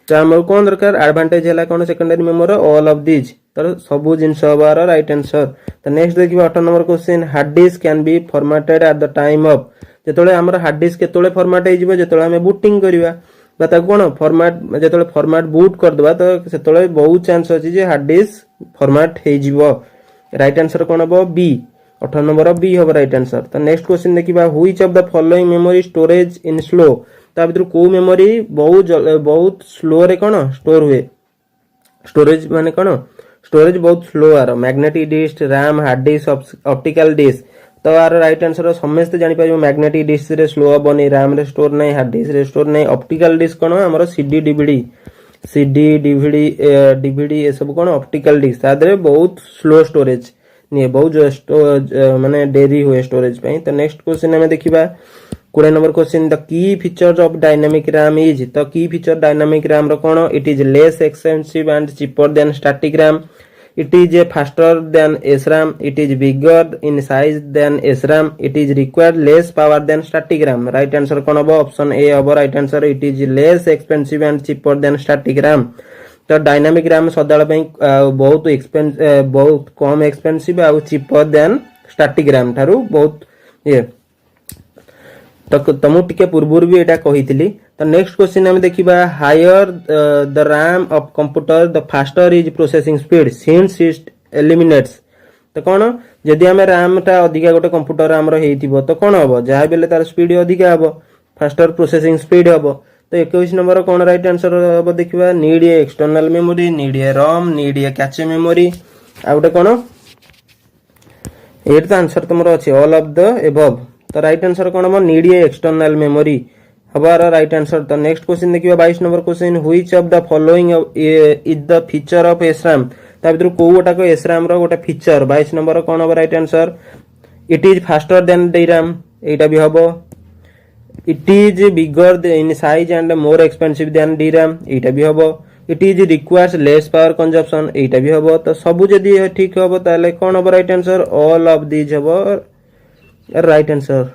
तो हमर कोन दरकार एडवांटेज हैला कोन secondary memory all of this तर सब जिंस हबार राइट आंसर। तो नेक्स्ट देखिबा 8 number question hard disk can be formatted at the time of जेतोले हमर हार्ड डिस्क केतोले फॉर्मेट हे जिवो जेतोले हम बूटिंग करिवा बा ताको कोन फॉर्मेट जेतले फॉर्मेट बूट कर दबा तो सेतले बहुत चांस अछि जे हार्ड डिस्क फॉर्मेट हे जिवो राइट आंसर कोन हबो बी 18 नंबर बी हबो राइट आंसर। तो नेक्स्ट क्वेश्चन देखिबा which of the following memory storage in slow ता भितर को मेमोरी बहुत स्लो रे कोन स्टोर हुए स्टोरेज माने कोन स्टोरेज बहुत स्लो आर magnetic disk RAM hard disk optical disk तो यार राइट आंसर समस्त जानि पारिबो मैग्नेटिक डिस्क रे स्लो हबनी रैम रे स्टोर नै हार्ड डिस्क रे स्टोर नै ऑप्टिकल डिस्क कोन हमर सीडी डीवीडी डीवीडी ए सब कोन ऑप्टिकल डिस्क तादरे बहुत स्लो स्टोरेज नहीं बहुत माने डेरी हुए स्टोरेज पई। तो नेक्स्ट क्वेश्चन हमें देखिबा 20 number question the key features of dynamic RAM is तो की फीचर डायनामिक रैम रो कोन it is less expensive and cheaper than static RAM it is a faster than SRAM it is bigger in size than SRAM it is required less power than static RAM right answer कोन हबो ऑप्शन ए हबो right answer it is less expensive and cheaper than static RAM। तो डायनामिक रैम सदाळ पई बहुत कम एक्सपेंसिव आ चीपर देन स्टैटिक रैम थारु बहुत ये तो तमु टिके पूर्वरु भी एटा कहितली। तो नेक्स्ट क्वेश्चन हम देखिबा higher the RAM of computer the faster is processing speed since it eliminates तो कोन जदी हम रैम ता अधिका गोटे कंप्यूटर हमर हेइथिबो तो कोन हबो जहा बेले तार स्पीड अधिका हबो फास्टर प्रोसेसिंग स्पीड हबो। तो 21 नंबर कोन राइट आंसर हबो देखिबा need a external memory need a ROM need a cache memory आ गोटे कोन एट द आंसर तुमरो अछि ऑल ऑफ द एबव। तो राइट आंसर कोन हबो नीड ए एक्सटर्नल मेमोरी हबार राइट आंसर। तो नेक्स्ट क्वेश्चन देखिबा 22 number question which of the following is the feature of SRAM ता भितर को गोटा को SRAM रो गोटा फीचर 22 नंबर कोन हबो right answer it is faster then DRAM एटा भी हबो it is bigger in size and more expensive than DRAM एटा भी हबो it is requires less power consumption एटा भी हबो। तो सब जदी ठीक हबो ताले कोन हबो right answer all of these हबो राइट आंसर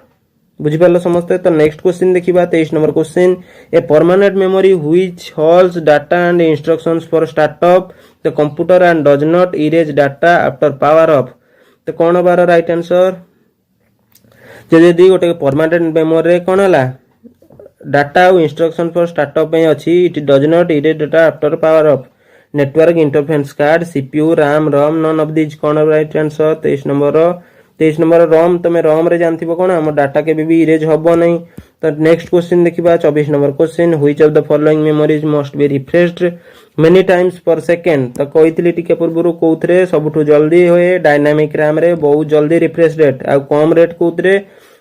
बुझी पालो समझते। तो नेक्स्ट क्वेश्चन देखिबा 23 number question a permanent memory which holds data and instructions for startup the computer and does not erase data after power of तो कोन हबार राइट आंसर जदी गोटे परमानेंट मेमोरी रे कोन हला डाटा और इंस्ट्रक्शन फॉर स्टार्टअप में अछि it does not erase data after power off network interference card CPU RAM ROM none of these कोन राइट आंसर 23 नंबर रोम तमे रोम रे जानथिबो कोन हम डाटा के भी इरेज हबो नै। तो नेक्स्ट क्वेश्चन देखिबा 24 number question which of the following memories must be refreshed many times पर सेकंड तो कहितली टिके पूर्वरु कोउथरे सबठु जल्दी होए डायनामिक रैम रे बहुत जल्दी रिफ्रेश रेट आ कम रेट कोउथरे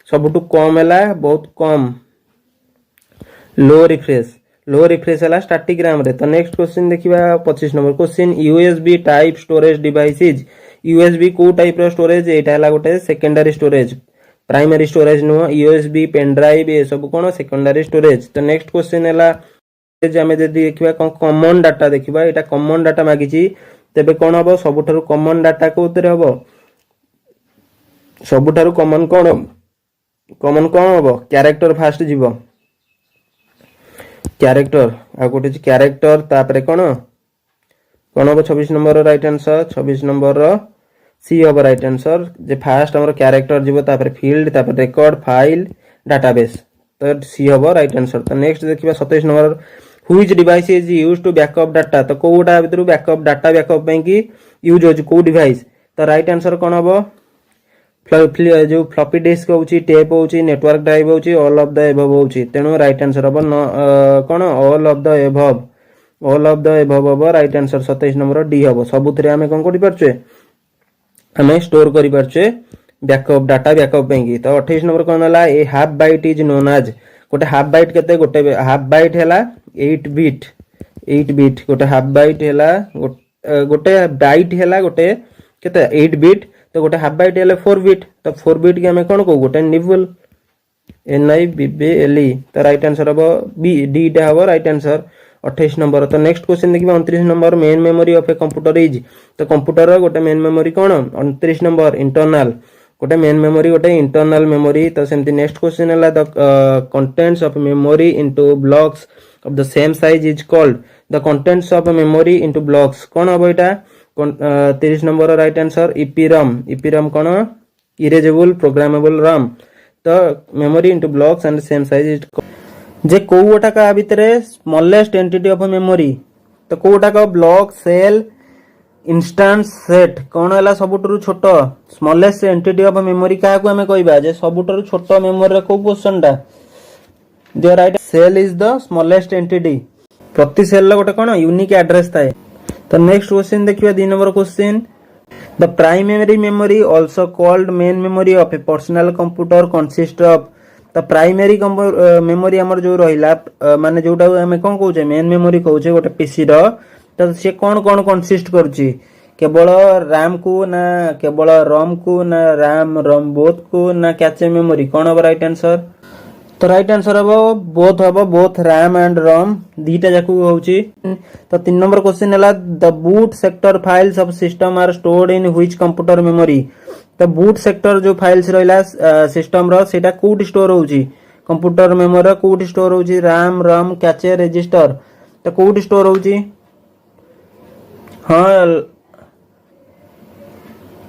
सबठु कम हला बहुत कम लो रिफ्रेश हला स्टैटिक रैम रे। तो नेक्स्ट क्वेश्चन देखिबा 25 number question USB type storage devices USB को टाइप रो स्टोरेज एटा हला गोटे secondary storage primary storage no USB pen drive ए सब कोन सेकेंडरी स्टोरेज। तो नेक्स्ट क्वेश्चन हला जे हमें जदी देखिबा कॉमन डाटा देखिबा एटा कॉमन डाटा मागिची तेबे कोन हबो सबठारु कॉमन डाटा को उतरे हबो सबठारु कॉमन कोन हबो कैरेक्टर फास्ट जीवो कैरेक्टर आ गोटे कैरेक्टर तापरे कोन हबो 26 number right answer 26 number C हबो राइट आंसर जे फास्ट हमर कैरेक्टर जीवो तापरे फील्ड तापरे रिकॉर्ड फाइल डाटाबेस तो सी हबो राइट आंसर। तो नेक्स्ट देखिबा 27 number which device is used to backup data तो कोडा भितरु बैकअप डाटा बैकअप पई की यूज होज को डिवाइस तो राइट आंसर कोन हबो जो फ्लॉपी डिस्क होची टेप होची नेटवर्क ड्राइव होची ऑल ऑफ द एबव होची तेनु राइट आंसर हबो कोन ऑल ऑफ द एबव हबो राइट आंसर 27 नंबर डी हबो सबुथरे हमें कोन करि परछे हमें स्टोर करि परछे बैकअप डाटा बैकअप पेंगी। तो 28 नंबर कोन हला a half byte is known as गोटे हाफ बाइट केते गोटे हाफ बाइट हला 8 बिट गोटे हाफ बाइट हला गोटे बाइट हला गोटे केते 8 बिट तो गोटे हाफ बाइट हला 4 बिट तो 4 बिट के हमें कोन को गोटे निबल NIBBLE तो राइट आंसर हबो बी डी टा हबो राइट आंसर 28 नंबर। तो नेक्स्ट क्वेश्चन देखिबा 29 number main memory of a computer is तो कंप्यूटर रो गोटे मेन मेमोरी कोन 29 नंबर इंटरनल गोटे मेन मेमोरी गोटे इंटरनल मेमोरी। तो सेमती नेक्स्ट क्वेश्चन हला the contents of memory into blocks of the same size is called the contents of memory into blocks कोन हबो एटा 30 नंबर राइट आंसर EPROM कोन इरेजेबल प्रोग्रामेबल RAM तो memory into blocks and same size is जे कोउटा का भितरे स्मॉलेस्ट एंटिटी ऑफ मेमोरी तो कोउटा का ब्लॉक सेल इंस्टांस सेट कौन है सबुठु छोट स्मॉलेस्ट एंटिटी ऑफ मेमोरी क्या को हमें कहबा जे सबुठु छोट मेमोरी रे को पोजीशन टा the right cell is the smallest entity प्रति सेल गोटे कौन यूनिक एड्रेस थाए। तो नेक्स्ट क्वेश्चन देखिए 2 number question the primary memory also called main memory of A personal computer consist of the primary memory हमर जो रहिला माने जोटा हमें कोन कहूचे मेन मेमोरी कहूचे गोटे पीसी रो तो से कौन कौन कंसिस्ट करूची केवल रैम को ना केवल रोम को ना रैम रोम बोथ को ना कैचे मेमोरी कौन अब राइट आंसर। तो राइट आंसर हम बोथ रैम एंड रोम दीटा जाक होची। तो 3 नंबर क्वेश्चन है the boot sector files of system are stored in which computer memory. तो बूट सेक्टर जो फाइल्स रहिला सिस्टम रो सेटा कोड स्टोर होची कंप्यूटर मेमोरी कोड स्टोर होची रैम रोम कैचे रजिस्टर तो कोड स्टोर होची। हाँ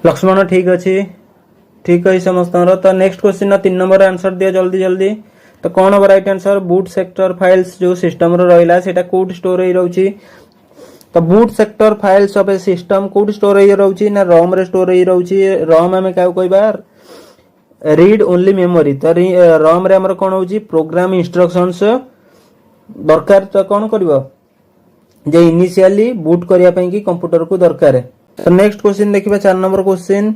लक्ष्मण ठीक अच्छी ठीक है समस्त। तो नेक्स्ट क्वेश्चन 3 नंबर आंसर दिया जल्दी जल्दी। तो कौन हम right answer boot sector files जो सिस्टम रो रहिला सेटा कोड स्टोर ही रहउची। तो boot sector files of a system code store ही रहउची ना रोम रे स्टोर ही रहउची। रोम हमें क्या कहबा रीड ओनली मेमोरी। तो रोम रे हमर कोन होची प्रोग्राम इंस्ट्रक्शंस दरकार तो कौन करबो जे इनिशियली बूट करिया पई की कंप्यूटर को दरकार है। तो नेक्स्ट क्वेश्चन देखिबा 4 नंबर क्वेश्चन।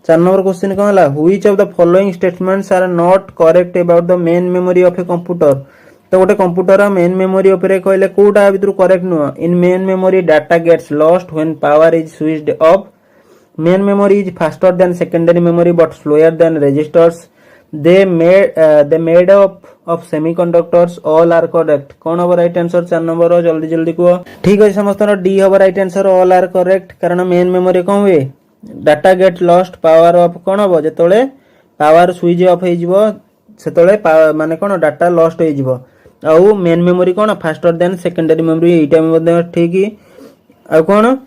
4 नंबर क्वेश्चन कौन है which of the following statements are not correct about the main memory of a computer. तो गोटे कंप्यूटर मेन मेमोरी ऊपर कहले कोटा भितर करेक्ट नुह in main memory data gets lost when power is switched off main memory is faster than secondary memory but slower than registers they made up of semiconductors all are correct कौन हम राइट आंसर 4 नंबर जल्दी जल्दी कह ठीक है समस्त डी हम right answer all are correct कारण मेन मेमोरी कौन हुए data get lost power of कौन हम जेतोले पावर स्विच ऑफ हो जिवो सेतोले माने कौन डाटा लॉस्ट हो जिवो आउ मेन मेमोरी कौन फास्टर देन सेकेंडरी मेमोरी एटा में ठीक आ कौन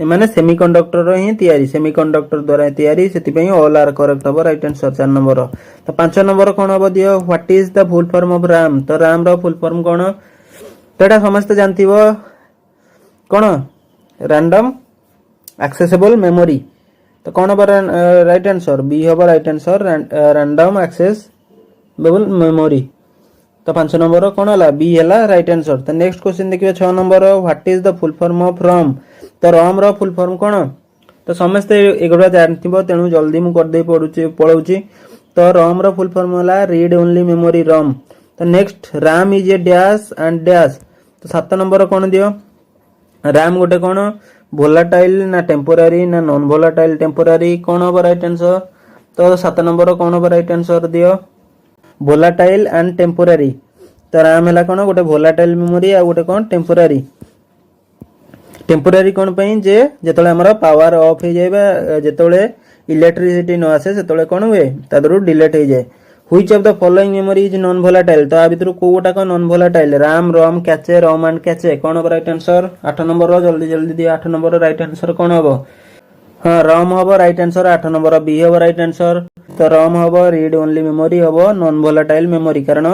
माने सेमीकंडक्टर ही तैयारी सेमीकंडक्टर द्वारा तैयारी सेति पई ऑल आर करेक्ट हो राइट आंसर 4 नंबर। तो 5 नंबर कोन हो दियो what is the full form of RAM. तो रैम रो फुल फॉर्म कोन तो एटा समस्त जानथिबो कोन रैंडम एक्सेसिबल मेमोरी। तो कोन हो राइट आंसर बी हो right answer random accessible memory. तो 5 नंबर कोन हला बी हला राइट आंसर। तो नेक्स्ट क्वेश्चन देखियो 6 number what is the full form of ROM. तो रोम रो फुल फॉर्म कोन तो समस्त एगुडा जानथिबो तेनु जल्दी मु कर दे पळौची। तो रोम रो फुल फॉर्म हला रीड ओनली मेमोरी रोम। तो next RAM is a dash and dash. तो 7 नंबर कोन दियो रैम गोटे कोन वोलाटाइल ना टेम्पोरारी ना नॉन वोलाटाइल टेम्पोरारी कौन हो राइट आंसर। तो 7 नंबर कौन हो राइट आंसर दियो वोलाटाइल एंड टेम्पोरारी। तो रैम हला कोन गोटे वोलाटाइल मेमोरी आ गोटे कोन टेम्पोरारी। टेम्पोरारी कोन पई जे जेतले हमर पावर ऑफ हो जायबा जेतले इलेक्ट्रिसिटी न आसे सेतले कोन हुए तादरु डिलीट हो जाय। Which of the following memory is non volatile. तो आ भितर कोटा को non volatile RAM ROM cache ROM and cache कौन हो राइट आंसर 8 नंबर जल्दी जल्दी दिया 8 नंबर राइट आंसर कौन हो हाँ रोम हम राइट आंसर 8 नंबर बी हम राइट आंसर। तो रोम हम रीड ओनली मेमोरी हम नॉन वोलाटाइल मेमोरी कारण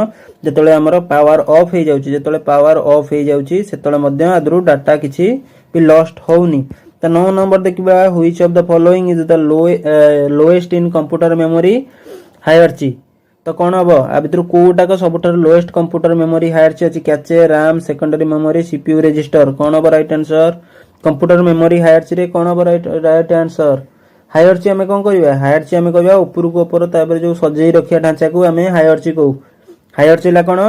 जेतले हमर पावर ऑफ हो जाउची जेतले पावर ऑफ हो जाउची सेतले मध्ये आदरु डाटा किछि भी लॉस्ट होउनी। तो 9 नंबर देखिबा which of the following is the lowest in computer memory hierarchy. तो कौन हम आ भितर कोटा को सबठार लोएस्ट कंप्यूटर मेमोरी हायरार्ची अछि cache RAM secondary memory CPU register कौन हम right answer computer memory hierarchy रे कौन हम राइट आंसर। हायरार्ची हमें कोन करबा हायरार्ची हमें कहबा ऊपर को ऊपर तापर जो सजेई रखिया ढांचा को हमें हायरार्ची कहू। हायरार्ची ला कोन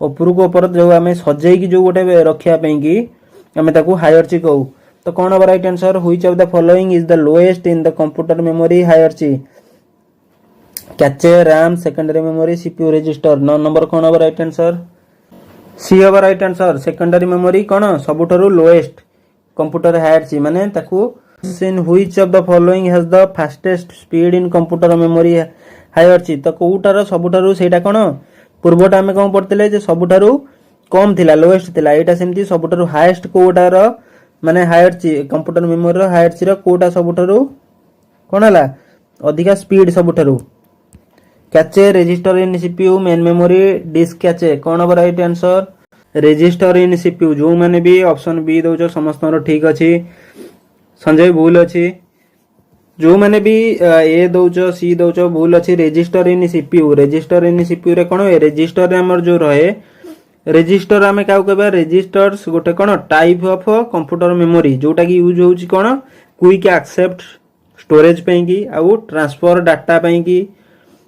ऊपर को ऊपर जो हमें सजेई की जो गोटे रखिया पई की हमें ताकू हायरार्ची कहू। तो कौन हम right answer which of the following is the lowest in the computer memory hierarchy cache RAM secondary memory CPU register 9 number कौन हम राइट आंसर सी हम राइट आंसर सेकेंडरी मेमोरी कौन सबठारु लोएस्ट कंप्यूटर हायरार्ची माने ताकू in which of the following has the fastest speed in computer memory hierarchy. तो कोटार सबठारु सेटा कौन पूर्वटा हमें कोन पड़तले जे सबठारु कम थिला लोएस्ट थिला एटा सेमती सबठारु हाईएस्ट कोटार माने हायरार्ची कंप्यूटर मेमोरी रो हायरार्ची रो कोटा सबठारु कोन हला अधिका स्पीड सबठारु cache register in CPU main memory disk cache कौन हम right answer register in CPU जो माने भी ऑप्शन बी दउछ समस्त ठीक अछि संजय भूल अछि जो माने भी ए दउछ सी दउछ भूल अछि रजिस्टर इन सीपीयू रे कोन रजिस्टर रे हमर जो रहे रजिस्टर आमे का कहबा रजिस्टर्स गोटे कोन टाइप ऑफ कंप्यूटर मेमोरी जोटा की यूज होउची कोन क्विक एक्सेप्ट स्टोरेज पई की आउ ट्रांसफर डाटा पई की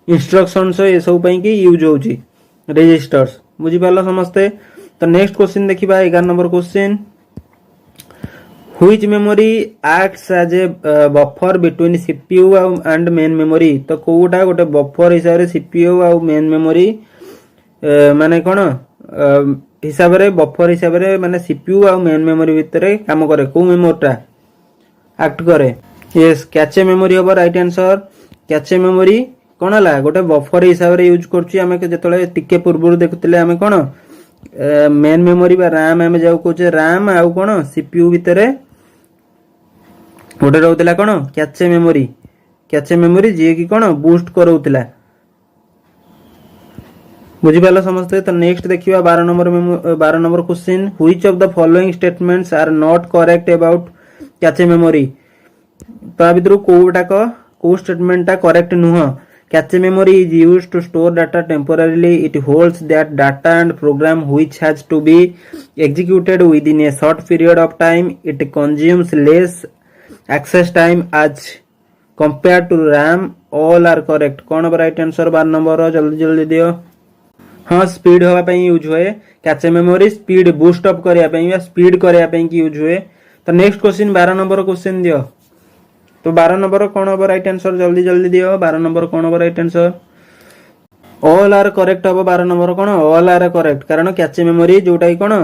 इंस्ट्रक्शंस ए सब पई की यूज होउची रजिस्टर्स बुझी पालो समस्ते तो नेक्स्ट क्वेश्चन देखिबा 11 number question which memory acts as a buffer between CPU and main memory तो कोउटा गोटे बफर हिसाब रे सीपीयू आ मेन मेमोरी माने कोन हिसाब रे बफर हिसाब रे माने सीपीयू आ मेन मेमोरी भितरे काम करे को मेमोरीटा एक्ट करे यस कैचे मेमोरी होबो राइट आंसर कैचे मेमोरी कोन हला गोटे बफर हिसाब रे यूज करछि हमें जेतले टिके पूर्व देखुतले हमें कोन मेन मेमोरी बा रैम हमें जाऊ कोचे रैम आ कोन सीपीयू भितरे गोटे रहउतला कोन कैचे मेमोरी जे की कोन बूस्ट करउतला बुझी पालो समझते तो नेक्स्ट देखिबा 12 number question which of the following statements are not correct about cache memory तो आ भितरु कोउटा को स्टेटमेंट टा करेक्ट नुह cache memory is used to store data temporarily. It holds that data and program which has to be executed within a short period of time. It consumes less access time as compared to RAM. All are correct. कौन अब राइट आंसर 12 नंबर जल्दी जल्दी दियो हाँ स्पीड होगा पई यूज हुए cache memory speed boost up करिया पई या स्पीड करिया पई की यूज हुए तो नेक्स्ट क्वेश्चन 12 नंबर क्वेश्चन दियो तो 12 नंबर कौन हम राइट आंसर जल्दी जल्दी दियो 12 नंबर कौन हम right answer all are correct हम 12 नंबर कौन ऑल आर करेक्ट कारण कैचे मेमोरी जोटा ही कौन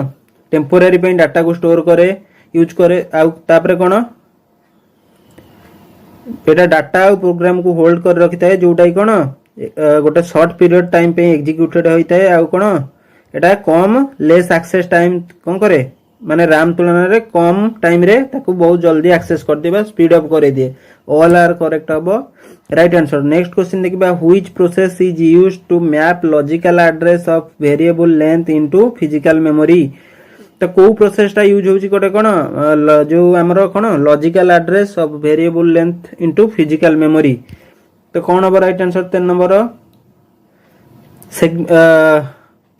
टेम्पोरारी पे डाटा को स्टोर करे यूज करे आउ तापरे कौन एटा डाटा और प्रोग्राम को होल्ड कर रखि थाए जोटा ही कौन गोटे शॉर्ट पीरियड टाइम पे एग्जीक्यूटेड होई थाए आउ कौन एटा कम लेस एक्सेस टाइम कौन करे माने राम तुलना रे कम टाइम रे ताकू बहुत जल्दी एक्सेस कर देबा स्पीड अप करे दिए ऑल आर करेक्ट हबो राइट आंसर नेक्स्ट क्वेश्चन देखिबा which process is used to map logical address of variable length into physical memory तो को प्रोसेस टा यूज होची कोटे कोन जो हमरो कोन logical address of variable length into physical memory तो कौन हबो right answer 3 number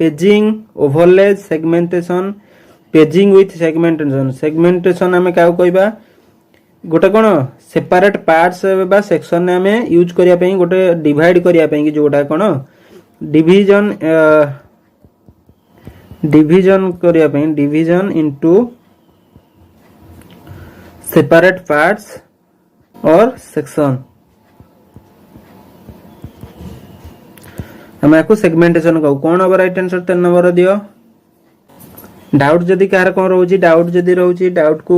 paging overlays segmentation paging with segmentation हमें क्या कहबा गोटे कोन सेपरेट पार्ट्स बा सेक्शन ने हमें यूज करिया पई गोटे डिवाइड करिया पई कि जोटा कोन डिवीजन करिया पई डिवीजन इनटू सेपरेट पार्ट्स और सेक्शन हमें को सेगमेंटेशन कहू कौन अब राइट आंसर 3 नंबर दियो डाउट जदि कार कोन रहउची डाउट जदि रहउची डाउट को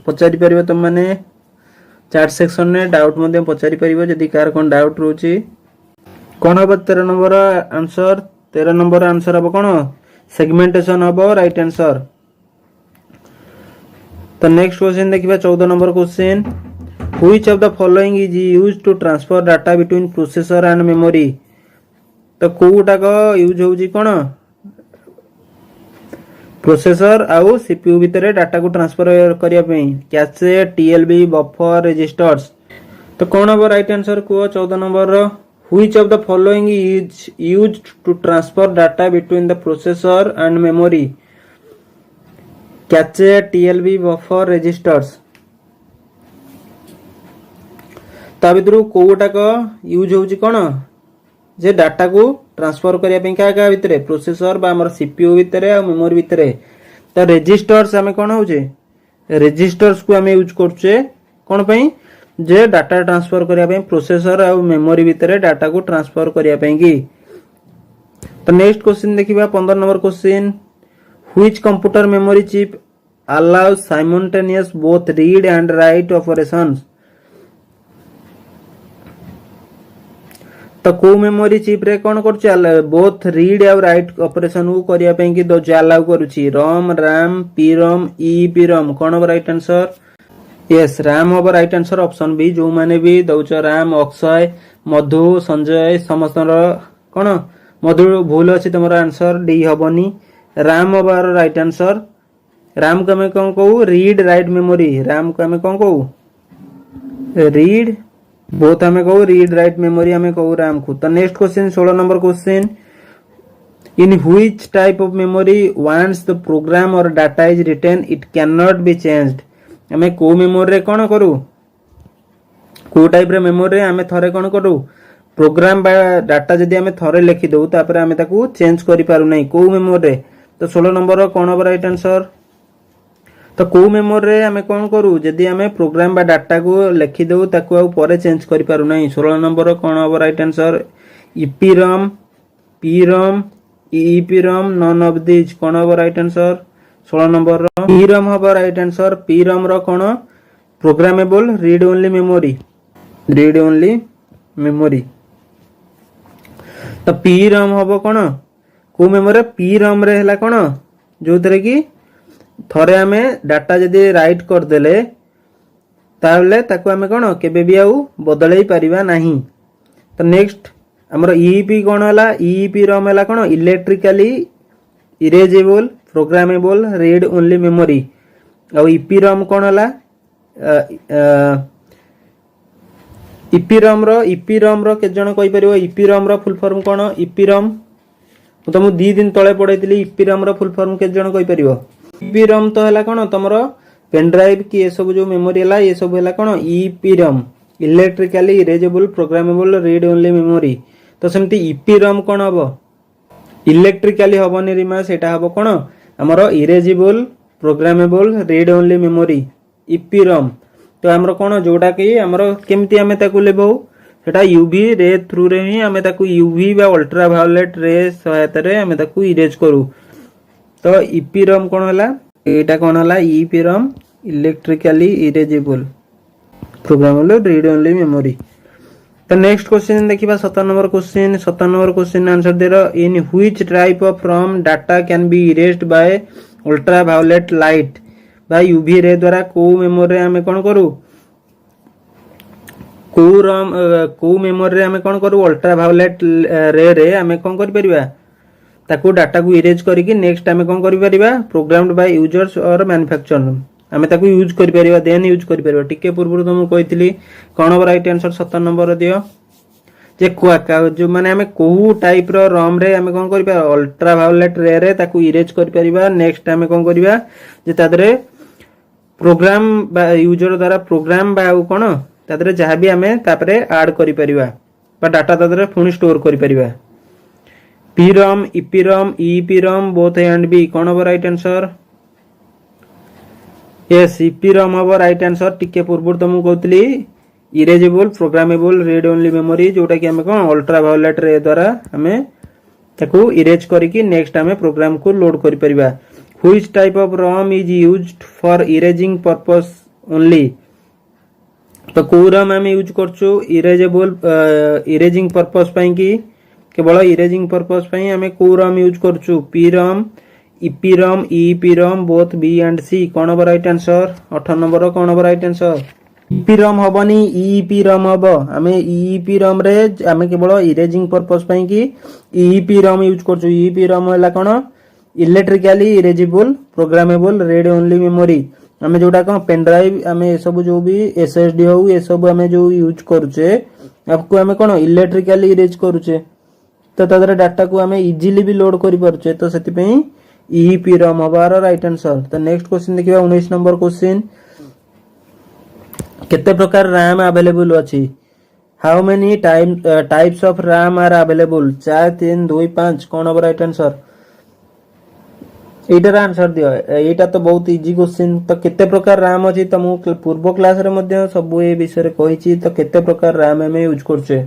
पचारि परिबो तुम माने चैट सेक्शन ने डाउट मध्ये पचारि परिबो जदि कार कोन डाउट रहउची कोन अब 13 नंबर आंसर अब कोन सेगमेंटेशन हबो राइट आंसर तो नेक्स्ट क्वेश्चन देखिबा 14 number question which of the following is used to transfer data between processor and memory तो कोउटा को यूज होउची कोन प्रोसेसर आउ सीपीयू भितरे डाटा को ट्रांसफर करिया पई कैचे टीएलबी बफर रजिस्टर्स तो कौन हम राइट आंसर को 14 number which of the following is used to transfer data between the processor and memory cache TLB buffer registers ता भितरु कोउटा को यूज होउची कोन जे डाटा को ट्रांसफर करिया पे का भितरे प्रोसेसर बा हमर सीपीयू भितरे आ मेमोरी भितरे त रजिस्टर्स हमें कोन होउचे रजिस्टर्स को हमें यूज करछे कोन पई जे डाटा ट्रांसफर करिया पे प्रोसेसर आ मेमोरी भितरे डाटा को ट्रांसफर करिया पे की तो नेक्स्ट क्वेश्चन देखिबा 15 number question which computer memory chip allows simultaneous both read and right operations तो को मेमोरी चिप रे कोन कर चल बोथ रीड और राइट ऑपरेशन को करिया पे कि दो अलाउ करूची रोम रैम पीरोम ईपीरोम कोन अब राइट आंसर यस रैम अब राइट आंसर ऑप्शन बी जो माने भी दउच रैम अक्षय मधु संजय समस्त कौन मधु भूल अच्छी तुम आंसर डी हबनी राम हबार राइट आंसर राम को आम कौन कहू रीड राइट मेमोरी राम को आम कौन कहू रीड बोथ आम कहू रीड राइट मेमोरी आम कहू राम को। तो next question 16 number question in which type of memory once the program और data is written it can not be changed आम को मेमोरी रे कौन करू को टाइप रे मेमोरी रे आम थरे कौन करू प्रोग्राम बा डाटा जदि आम थरे लिखि दउ तापर आम ताकू चेंज करि पारु नै को मेमोरी रे। तो 16 नंबर कौन हम राइट आंसर तो को मेमोरी रे आम कौन करू जदि आम प्रोग्राम बा डाटा को लिखि दउ ताकू आ परे चेंज करि पारु नै। 16 नंबर कौन हम right answer EPROM PROM EPROM none of this कौन हम राइट आंसर 16 नंबर पीरॉम हम राइट आंसर पीरॉम रो कौन प्रोग्रामेबल रीड ओनली मेमोरी तो पीरॉम हम कौन को मेमोरी पीरॉम रे हला कौन जो थरे की थरे आमे डाटा जदि राइट कर देले ताले ताकू आमे कौन केबे भी आउ बदलई परिबा नाही। तो नेक्स्ट हमर ईपी कौन हला ईपी रॉम हला कौन electrically erasable programmable read only memory और ईपी रॉम कौन हला ईपी रॉम रो के जण कहि परिबो ईपी रॉम रो फुल फॉर्म कौन ईपी रॉम मु तुमको 2 दिन तळे पढैतिली ईपी रॉम रो फुल फॉर्म के जण कहि परिबो ईपी रॉम तो हला कौन तमरो पेन ड्राइव की ये सब जो मेमोरी हला ये सब हला कौन EP ROM electrically erasable programmable read only memory. तो सेमती ईपी रॉम कौन हबो इलेक्ट्रिकली हबनी रिमा सेटा हबो कौन हमरो erasable programmable read only memory EP ROM. तो हमरो कौन जोटा कि हमरो केमती हमें ताकू लेबो सेटा यूवी रे थ्रू रे ही हमें ताकू यूवी बा अल्ट्रा वायलेट रे सहायता रे हमें ताकू इरेज करू। तो ईपी रॉम कौन हला एटा कौन हला EP ROM electrically erasable programmable read only memory. तो नेक्स्ट क्वेश्चन देखिबा 17 नंबर क्वेश्चन आंसर देरो in which type of ROM data can be erased by ultraviolet light बा यूवी रे द्वारा को मेमोरी रे हमें कोन करू को रॉम को मेमोरी रे हमें कोन करू अल्ट्रा वायलेट रे हमें कोन करि परिबा ताकू डाटा को इरेज करिकि नेक्स्ट हमें कोन करि परिबा प्रोग्राम्ड बाय यूजर्स और मैन्युफैक्चरर हमें ताकू यूज करि परिबा देन यूज करि परिबा। टिके पूर्व तुम कहितली कोन राइट आंसर 17 नंबर दियो जे क्वाका जो माने हमें कोहू टाइप रो रॉम रे हमें कोन करि परिबा अल्ट्रा वायलेट रे ताकू इरेज करि परिबा नेक्स्ट हमें कोन करिबा जे तादरे प्रोग्राम बा यूजर द्वारा प्रोग्राम बा कोन तादरे जहां भी हमें तापरे ऐड करि परिबा बा डाटा तादरे पुनी स्टोर करि परिबा। PROM EPROM EPROM both A and B कोन राइट आंसर यस ईपीरॉम हबो राइट आंसर। टिके पूर्व तुमको कहतली erasable programmable read only memory जोटा कि हमें कोन अल्ट्रा वायलेट रे द्वारा हमें ताकू इरेज करिकि नेक्स्ट हमें प्रोग्राम को लोड करि परिबा। Which type of ROM is used for erasing purpose only तो को रॉम हमें यूज करछु इरेजेबल इरेजिंग पर्पस पई कि केवल इरेजिंग पर्पस पई हमें को रॉम यूज करछु PROM EPROM EPROM both B and C कोन राइट आंसर 18 नंबर कोन राइट आंसर ईपीरॉम हबनी ईपीरॉम हबो हमें ईपीरॉम रे हमें केवल इरेजिंग पर्पस पई कि ईपीरॉम यूज करछु ईपीरॉम हला कोन electrically erasable programmable read only memory हमें जोटा कोन पेन ड्राइव हमें सब जो भी एसएसडी हो ये सब हमें जो यूज करूचे आपको हमें कोन इलेक्ट्रिकली इरेज करूचे तो तादरे डाटा को हमें इजीली भी लोड करि परचे तो सेति पई ईपीरॉम हबार राइट आंसर। तो नेक्स्ट क्वेश्चन देखिबा 19 नंबर क्वेश्चन केते प्रकार रैम अवेलेबल अछि how many types of RAM are available 4 3 2 5 कोन राइट आंसर एटार आंसर दियो एटा तो बहुत इजी क्वेश्चन। तो केते प्रकार रैम अछि त मु पूर्व क्लास रे मध्ये सब ए विषय रे कहिछि तो केते प्रकार रैम में यूज करछे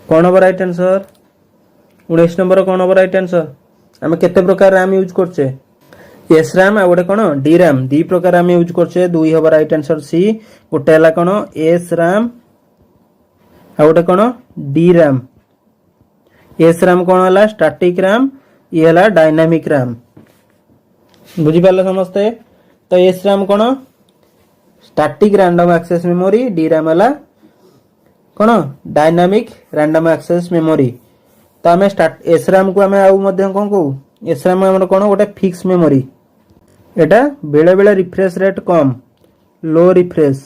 कोन राइट आंसर 19 नंबर कोन राइट आंसर हमें केते प्रकार रैम यूज करछे एस रैम आ गोटे कोन डी रैम दी प्रकार हम यूज करछे दुई हबा राइट आंसर सी गोटे हला कोन एस रैम आ गोटे कोन डी रैम एस रैम कोन हला स्टैटिक रैम ये हला डायनामिक रैम बुझी पाले समझते। तो एस रैम कोन static random access memory D RAM हला कौन डायनामिक रैंडम एक्सेस मेमोरी तो आम एसराम को आम आउ कौन कहू एसराम आम कौन गोटे फिक्स मेमोरी एटा बेले बेले रिफ्रेश रेट कम लो रिफ्रेश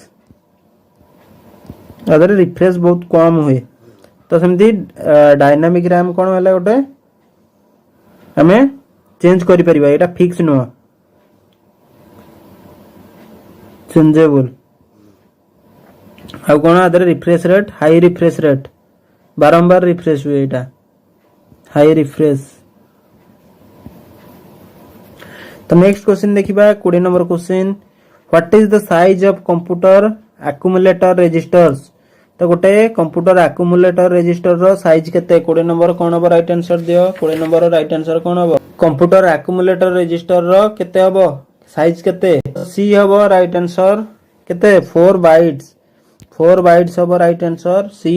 अदर रिफ्रेश बहुत कम हुए तो सेमती डायनामिक रैम कौन है गोटे आम चेंज करि परिबा एटा फिक्स नुह चेंजेबल आउ कौन अदर रिफ्रेश रेट बारंबार रिफ्रेश हुए एटा हाई रिफ्रेश तो नेक्स्ट क्वेश्चन देखिबा 20 number question what is the size of computer accumulator registers तो गोटे कंप्यूटर एक्युमुलेटर रजिस्टर रो साइज केते 20 नंबर कोन हबो राइट आंसर दियो 20 नंबर राइट आंसर कोन हबो कंप्यूटर एक्युमुलेटर रजिस्टर रो केते हबो साइज केते सी हबो राइट आंसर केते 4 बाइट्स हबो राइट आंसर सी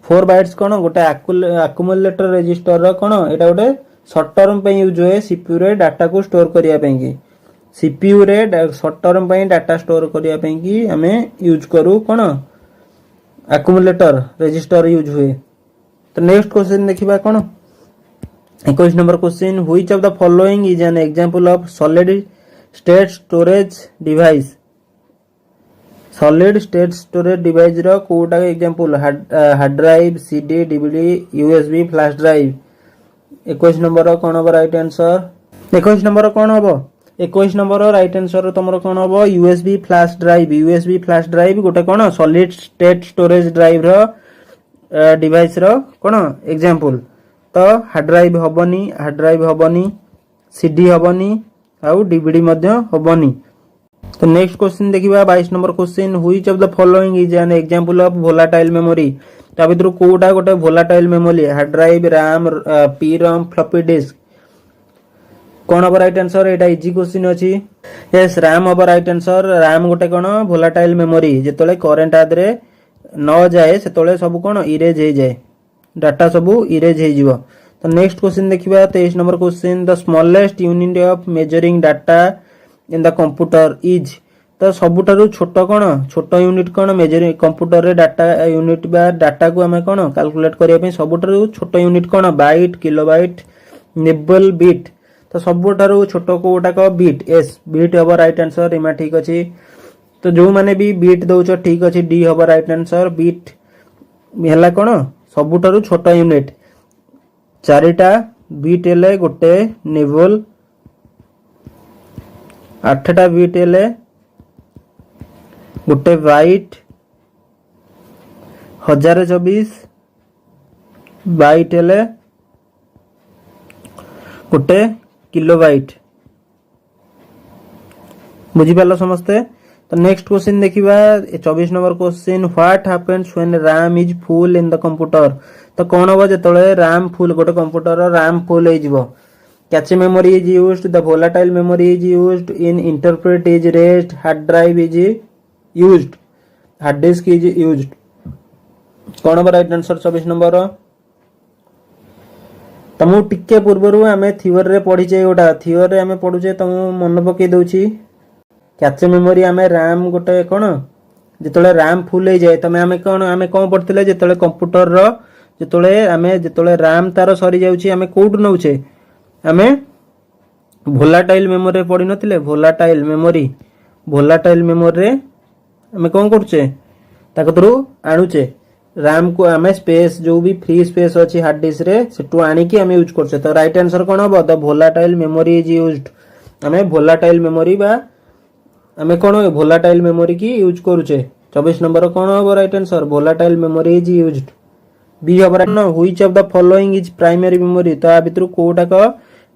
4 बाइट्स कोन गोटे एक्युमुलेटर रजिस्टर रो कोन एटा गोटे शॉर्ट टर्म पे यूज होए सीपीयू रे डाटा को स्टोर करिया पे की सीपीयू रे शॉर्ट टर्म पे डाटा स्टोर करिया पे की हमें यूज करू कोन एक्युमुलेटर रजिस्टर यूज हुए तो नेक्स्ट क्वेश्चन देखिबा कोन 21 number question which of the following is an example of solid state storage device solid state storage device रो कोटा example hard drive CD DVD USB flash drive 21 number कोन हबो राइट आंसर 21 नंबर कोन हबो 21 नंबर राइट आंसर तमरो कोन हबो यूएसबी फ्लैश ड्राइव गोटे कोन सॉलिड स्टेट स्टोरेज ड्राइव रो डिवाइस रो कोन एग्जांपल तो हार्ड ड्राइव हबनी सीडी हबनी आउ डीवीडी मध्ये हबनी तो नेक्स्ट क्वेश्चन देखिबा 22 number question which of the following is an example of volatile memory ता भितर कोटा गोटे volatile memory hard drive RAM P ROM floppy disk कौन हम राइट आंसर एटा इजी क्वेश्चन अछि यस रैम हम राइट आंसर रैम गोटे कोन वोलेटाइल मेमोरी जेतले करंट आदरे न जाए सेतले सब कोन इरेज हो जाए डाटा सब इरेज हो जिवो तो नेक्स्ट क्वेश्चन देखिबा 23 number question the smallest unit of measuring data in the computer is तो सबुठारु छोट कोन छोट यूनिट कोन मेजरिंग कंप्यूटर रे डाटा यूनिट बा डाटा को हमें कोन कैलकुलेट करिया पे सबुठारु छोट यूनिट कोन बाइट किलोबाइट निबल बिट तो सबुठारु छोट कोटा को बिट एस बिट हबो राइट आंसर इमा ठीक अछि तो जो माने भी बिट दउछ ठीक अछि डी हबो राइट आंसर बिट हेला कोन सबुठारु छोट यूनिट चारिटा बिट हेले गोटे निबल 8टा बिट हेले गोटे बाइट 1024 बाइट हेले गोटे किलोबाइट बुझी पालो समस्ते तो नेक्स्ट क्वेश्चन देखिबा 24 number question what happens when RAM is full in the computer तो कोन हो जेतले रैम फुल गोटे कंप्यूटर रैम फुल हो जिवो कैche memory is used the volatile memory is used in interpret is raised hard drive is used hard disk is used कौन हम राइट आंसर 24 नंबर तमु टिके पूर्वरु आमे थियोरी रे पढिचे गोटा थियोरी रे आमे पढुचे तमु मन पके दउची कैche memory आमे रैम गोटे कोन जेतले रैम फुल हो जाए तमे आमे कोन पढतिले जेतले कंप्यूटर रो जेतले रैम तार सरी जाउची आमे कोड नउचे आमे वोलाटाइल मेमोरी पढ़ी नथिले वोलाटाइल मेमोरी रे आमे कोन करछे ताको थ्रू आनुचे रैम को आमे स्पेस जो भी फ्री स्पेस अछि हार्ड डिस्क रे सेटु आनी की आमे यूज करछे तो राइट आंसर कोन हबो the volatile memory is used आमे वोलाटाइल मेमोरी बा आमे कोन वोलाटाइल मेमोरी की यूज करूचे 24 नंबर कोन हबो right answer volatile memory is used B हबो right no which of the following is primary memory तो आ भितर कोटा को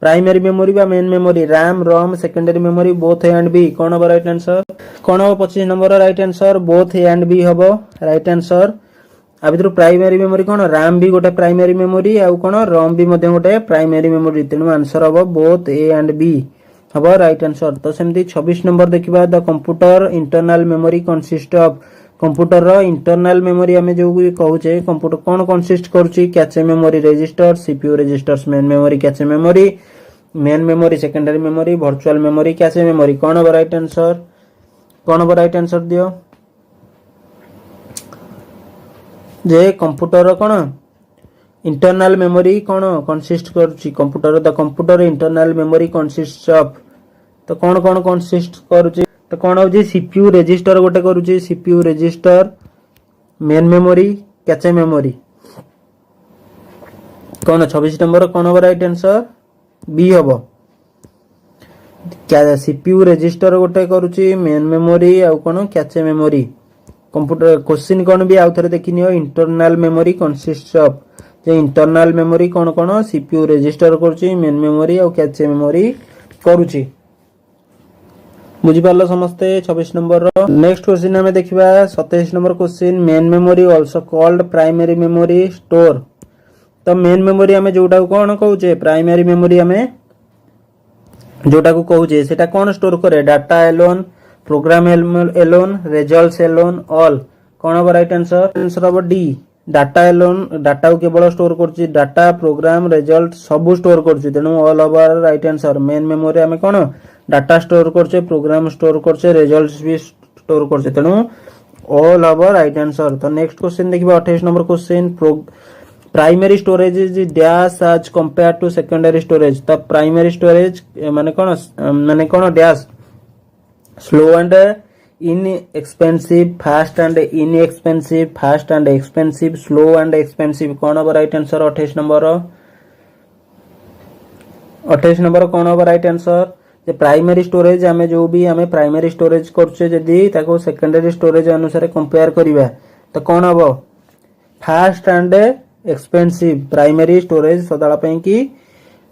प्राइमरी मेमोरी बा main memory RAM ROM secondary memory both A and B कोन हबो राइट आंसर कोन हबो 25 number right answer both A and B हबो राइट आंसर आ भितर प्राइमरी मेमोरी कोन रैम भी गोटे प्राइमरी मेमोरी आ कोन रोम भी मध्ये गोटे प्राइमरी मेमोरी तेनु आंसर हबो बोथ ए एंड बी हबो राइट आंसर तो सेमती 26 नंबर देखिबा the computer internal memory consist of computer रो इंटरनल मेमोरी हमें जो भी कहूचे कंप्यूटर कौन कंसिस्ट करूची cache memory register CPU registers main memory cache memory secondary memory virtual memory cache memory कौन हो राइट आंसर दियो जे कंप्यूटर कौन इंटरनल मेमोरी कौन कंसिस्ट करुची computer the computer internal memory consist of तो कौन कौन कंसिस्ट करुची तो कौन होची सीपीयू रजिस्टर गोटे करुची CPU register main memory cache memory कौन 26 नंबर कौन हो राइट आंसर बी हबो क्या सीपीयू रजिस्टर गोटे करुची मेन मेमोरी आ कौन कैचे मेमोरी कंप्यूटर क्वेश्चन कौन भी आउ थरे देखिनियो इंटरनल मेमोरी कंसिस्ट ऑफ जे इंटरनल मेमोरी कौन कौन सीपीयू रजिस्टर करुची मेन मेमोरी आ कैचे मेमोरी करुची बुझी पारलो समस्ते 26 नंबर रो नेक्स्ट क्वेश्चन हमें देखिबा 27 number question main memory also called primary memory store तो मेन मेमोरी हमें जोटा कौन कहूचे प्राइमरी मेमोरी हमें जोटा को कहूचे सेटा कौन स्टोर करे data alone program alone results alone all कौन हो राइट आंसर आंसर हो डी डाटा एलोन डाटा को केवल स्टोर करछि डाटा प्रोग्राम रिजल्ट सब स्टोर करछि तेनु all over right answer main memory हमें कौन डाटा स्टोर करछे प्रोग्राम स्टोर करछे रिजल्ट्स भी स्टोर करछे तेनु ऑल ओवर राइट आंसर तो नेक्स्ट क्वेश्चन देखिबा 28 number question primary storage is dash as compare to secondary storage तो प्राइमरी स्टोरेज माने कौन dash slow and inexpensive fast and inexpensive fast and expensive slow and expensive कौन होगा राइट आंसर 28 नंबर 28 नंबर कौन होगा राइट आंसर जे प्राइमरी स्टोरेज हमें जो भी हमें प्राइमरी स्टोरेज करछे जदी ताको सेकेंडरी स्टोरेज अनुसार कंपेयर करिबा तो कौन होबो fast and expensive primary storage सदाला पई कि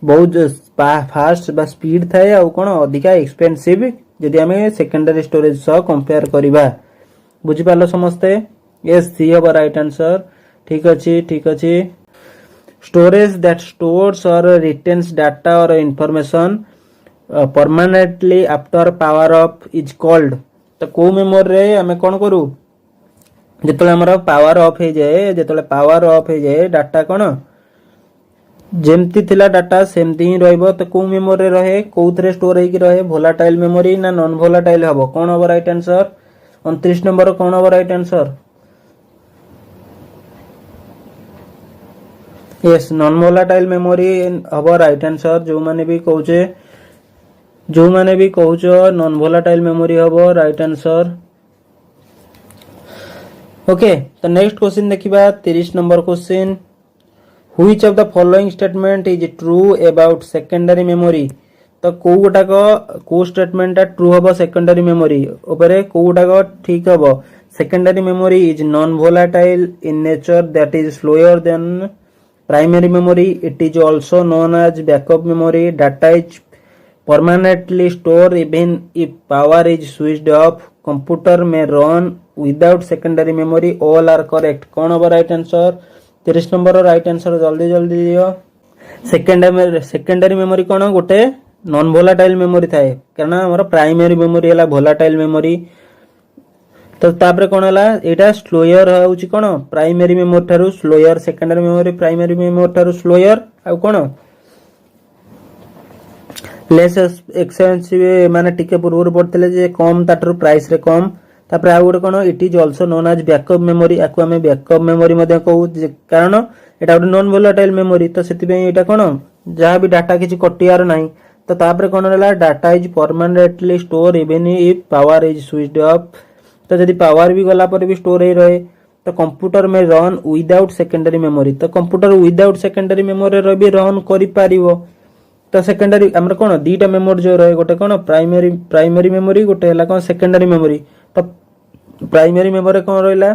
बहुत फास्ट बा स्पीड थाए आ कोन अधिका एक्सपेंसिव जदि हमें सेकेंडरी स्टोरेज सह कंपेयर करिबा बुझी पालो समस्ते यस सी होबा राइट आंसर ठीक अछि स्टोरेज दैट स्टोर्स और रिटेन्स डाटा और information permanently after power of is called तो को मेमोरी रे हमें कोन करू जेतले हमर पावर ऑफ हे जाए जेतले पावर ऑफ हे जाए डाटा कोन जेमती थिला डाटा सेमती ही रहइबो तो को मेमोरी रे रहे कोथरे स्टोर हेकी रहे वोलाटाइल मेमोरी ना नॉन वोलाटाइल हबो कोन हबो राइट आंसर 29 नंबर कोन हबो right answer yes non volatile memory हबो राइट आंसर जो माने भी कहउचो नॉन वोलाटाइल मेमोरी हबो राइट आंसर ओके तो नेक्स्ट क्वेश्चन देखिबा 30 number question Which of the following statement is true about secondary memory तो को स्टेटमेंट ट्रू हबो सेकेंडरी मेमोरी ऊपर कोटाको ठीक हबो secondary memory is non volatile in nature that is slower than primary memory it is also known as backup memory data is permanently stored even if power is switched off computer may run without secondary memory all are correct कौन होगा राइट आंसर 30 नंबर राइट आंसर जल्दी जल्दी दियो सेकेंडरी मेमोरी कौन गोटे नॉन वोलाटाइल मेमोरी थाए कारण हमर प्राइमरी मेमोरी हला वोलाटाइल मेमोरी तो तापर कौन हला एटा स्लोअर होउची कौन प्राइमरी मेमोरी थारु slower secondary memory primary memory थारु स्लोअर आ कौन लेस एक्सपेंसिव माने टिके पूर्व पड़ते जे कम ताटर प्राइस रे कम तापर आ गोटे कोन it is also known as backup memory आकु हमें बैकअप मेमोरी मध्ये कहू कारण एटा गोटे नॉन वोलाटाइल मेमोरी तो सेति पे एटा कोन जहां भी डाटा किछि कटियार नाही तो तापर कोन रहला data is permanently store even if power is switched of तो यदि पावर भी गला पर भी स्टोर हे रहे तो कंप्यूटर में रन विदाउट सेकेंडरी मेमोरी तो कंप्यूटर विदाउट सेकेंडरी मेमोरी रे भी रन करि पारिबो तो सेकेंडरी हमर कोन दीटा मेमोरी जो रहे गोटे कोन प्राइमरी मेमोरी गोटे हला कोन सेकेंडरी मेमोरी तो प्राइमरी मेमोरी कोन रहला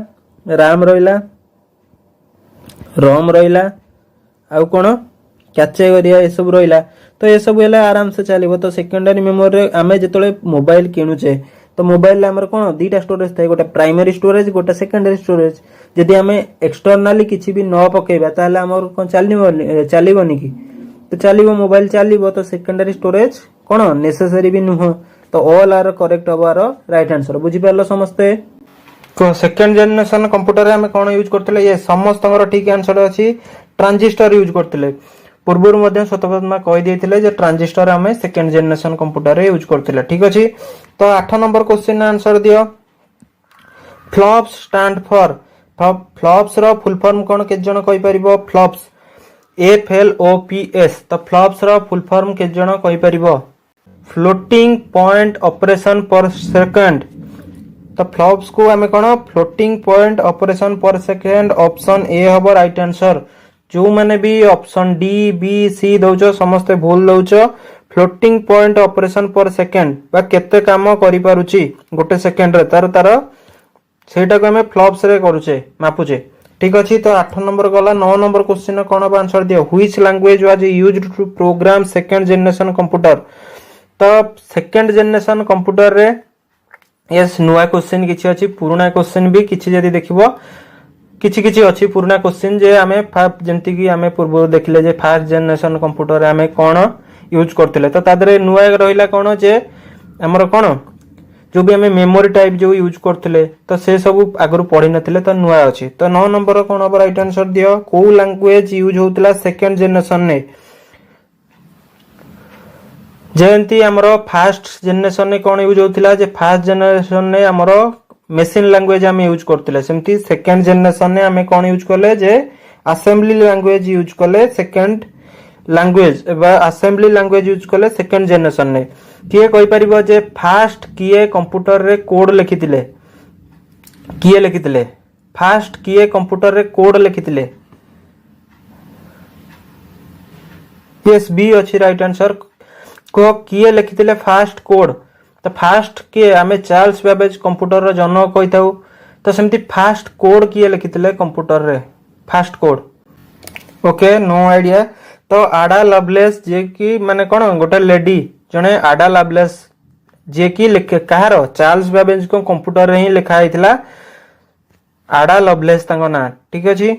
रैम रहला रोम रहला आ कोन कैचे एरिया ए सब रहला तो ए सब हला आराम से चलीबो तो सेकेंडरी मेमोरी रे हमें जेतले मोबाइल किनुचे तो मोबाइल रे हमर कोन दीटा स्टोरेज थाए गोटे प्राइमरी स्टोरेज गोटे सेकेंडरी स्टोरेज यदि हमें एक्सटर्नली किछि भी न पकेबा ताले हमर कोन चलीबोनी की तो चलिबो मोबाइल चलिबो तो सेकेंडरी स्टोरेज कोन नेसेसरी भी नुह तो ऑल आर करेक्ट हबार राइट आंसर बुझी पारलो समस्ते सेकेंड जनरेशन कंप्यूटर हम कोन यूज करथिले ये समस्तଙ୍କର ठीक आंसर अछि ट्रांजिस्टर यूज करथिले पूर्वरु मध्ये सतपद्मा कहि देथिले जे ट्रांजिस्टर हमें सेकेंड जनरेशन कंप्यूटर रे यूज करथिले ठीक अछि तो 8 नंबर क्वेश्चन आंसर दियो फ्लॉप्स स्टैंड फॉर फ्लॉप्स रो फुल फॉर्म कौन केते जण कहि परिबो फ्लॉप्स FLOPS तो फ्लॉप्स रो फुल फॉर्म केते जण कहि परिबो floating point operation per second तो फ्लॉप्स को हमें कौन floating point operation per second option A हबो राइट आंसर जो माने भी ऑप्शन डी बी सी दउचो समस्त भूल दउचो floating point operation per second बा केते काम करि पारुची गोटे सेकंड रे तार तार सेटा को हमें फ्लॉप्स रे करूचे मापुचे ठीक अछि तो 8 नंबर गला 9 नंबर क्वेश्चन कोन बा आंसर दियो which language was used to program second generation computer तो सेकंड जनरेशन कंप्यूटर रे यस नुआ क्वेश्चन किछि अछि पुराना क्वेश्चन भी किछि जदी देखिबो किछि किछि अछि पुराना क्वेश्चन जे हमें जेंति कि हमें पूर्व देखले जे फर्स्ट जनरेशन कंप्यूटर रे हमें कोन यूज करथिले तो तादरे नुआ रहिला कोन जे हमर कोन जो भी हमें मेमोरी टाइप जो यूज करथिले तो से सब आगरु पढि नथिले तो नुआ अछि तो 9 नंबर कोन अब राइट आंसर दियो को लैंग्वेज यूज होतला सेकंड जनरेशन ने जेंति हमरो फर्स्ट जनरेशन ने कोन यूज होतला जे फर्स्ट जनरेशन ने हमरो मशीन लैंग्वेज हम यूज करथिले सेमती सेकंड जनरेशन ने हमें कोन यूज करले जे असेंबली लैंग्वेज यूज करले सेकंड लैंग्वेज एबा असेंबली लैंग्वेज यूज करले सेकंड जनरेशन ने किए कहि परिबो जे फास्ट किए कंप्यूटर रे कोड लिखितिले फास्ट किए कंप्यूटर रे कोड लिखितिले यस बी अछि राइट आंसर को किए लिखितिले फास्ट कोड तो फास्ट किए हमें चार्ल्स बेबेज कंप्यूटर रो जन्म कहिताउ तो सेमती फास्ट कोड किए लिखितिले कंप्यूटर रे fast code okay no idea तो आडा लवलेस जे कि माने कोन गोटे लेडी जने आडा लवलेस जे कि लिखे कहार चार्ल्स बेबेज को कंप्यूटर रे ही लिखा आइथिला आडा लवलेस तांको ना ठीक अछि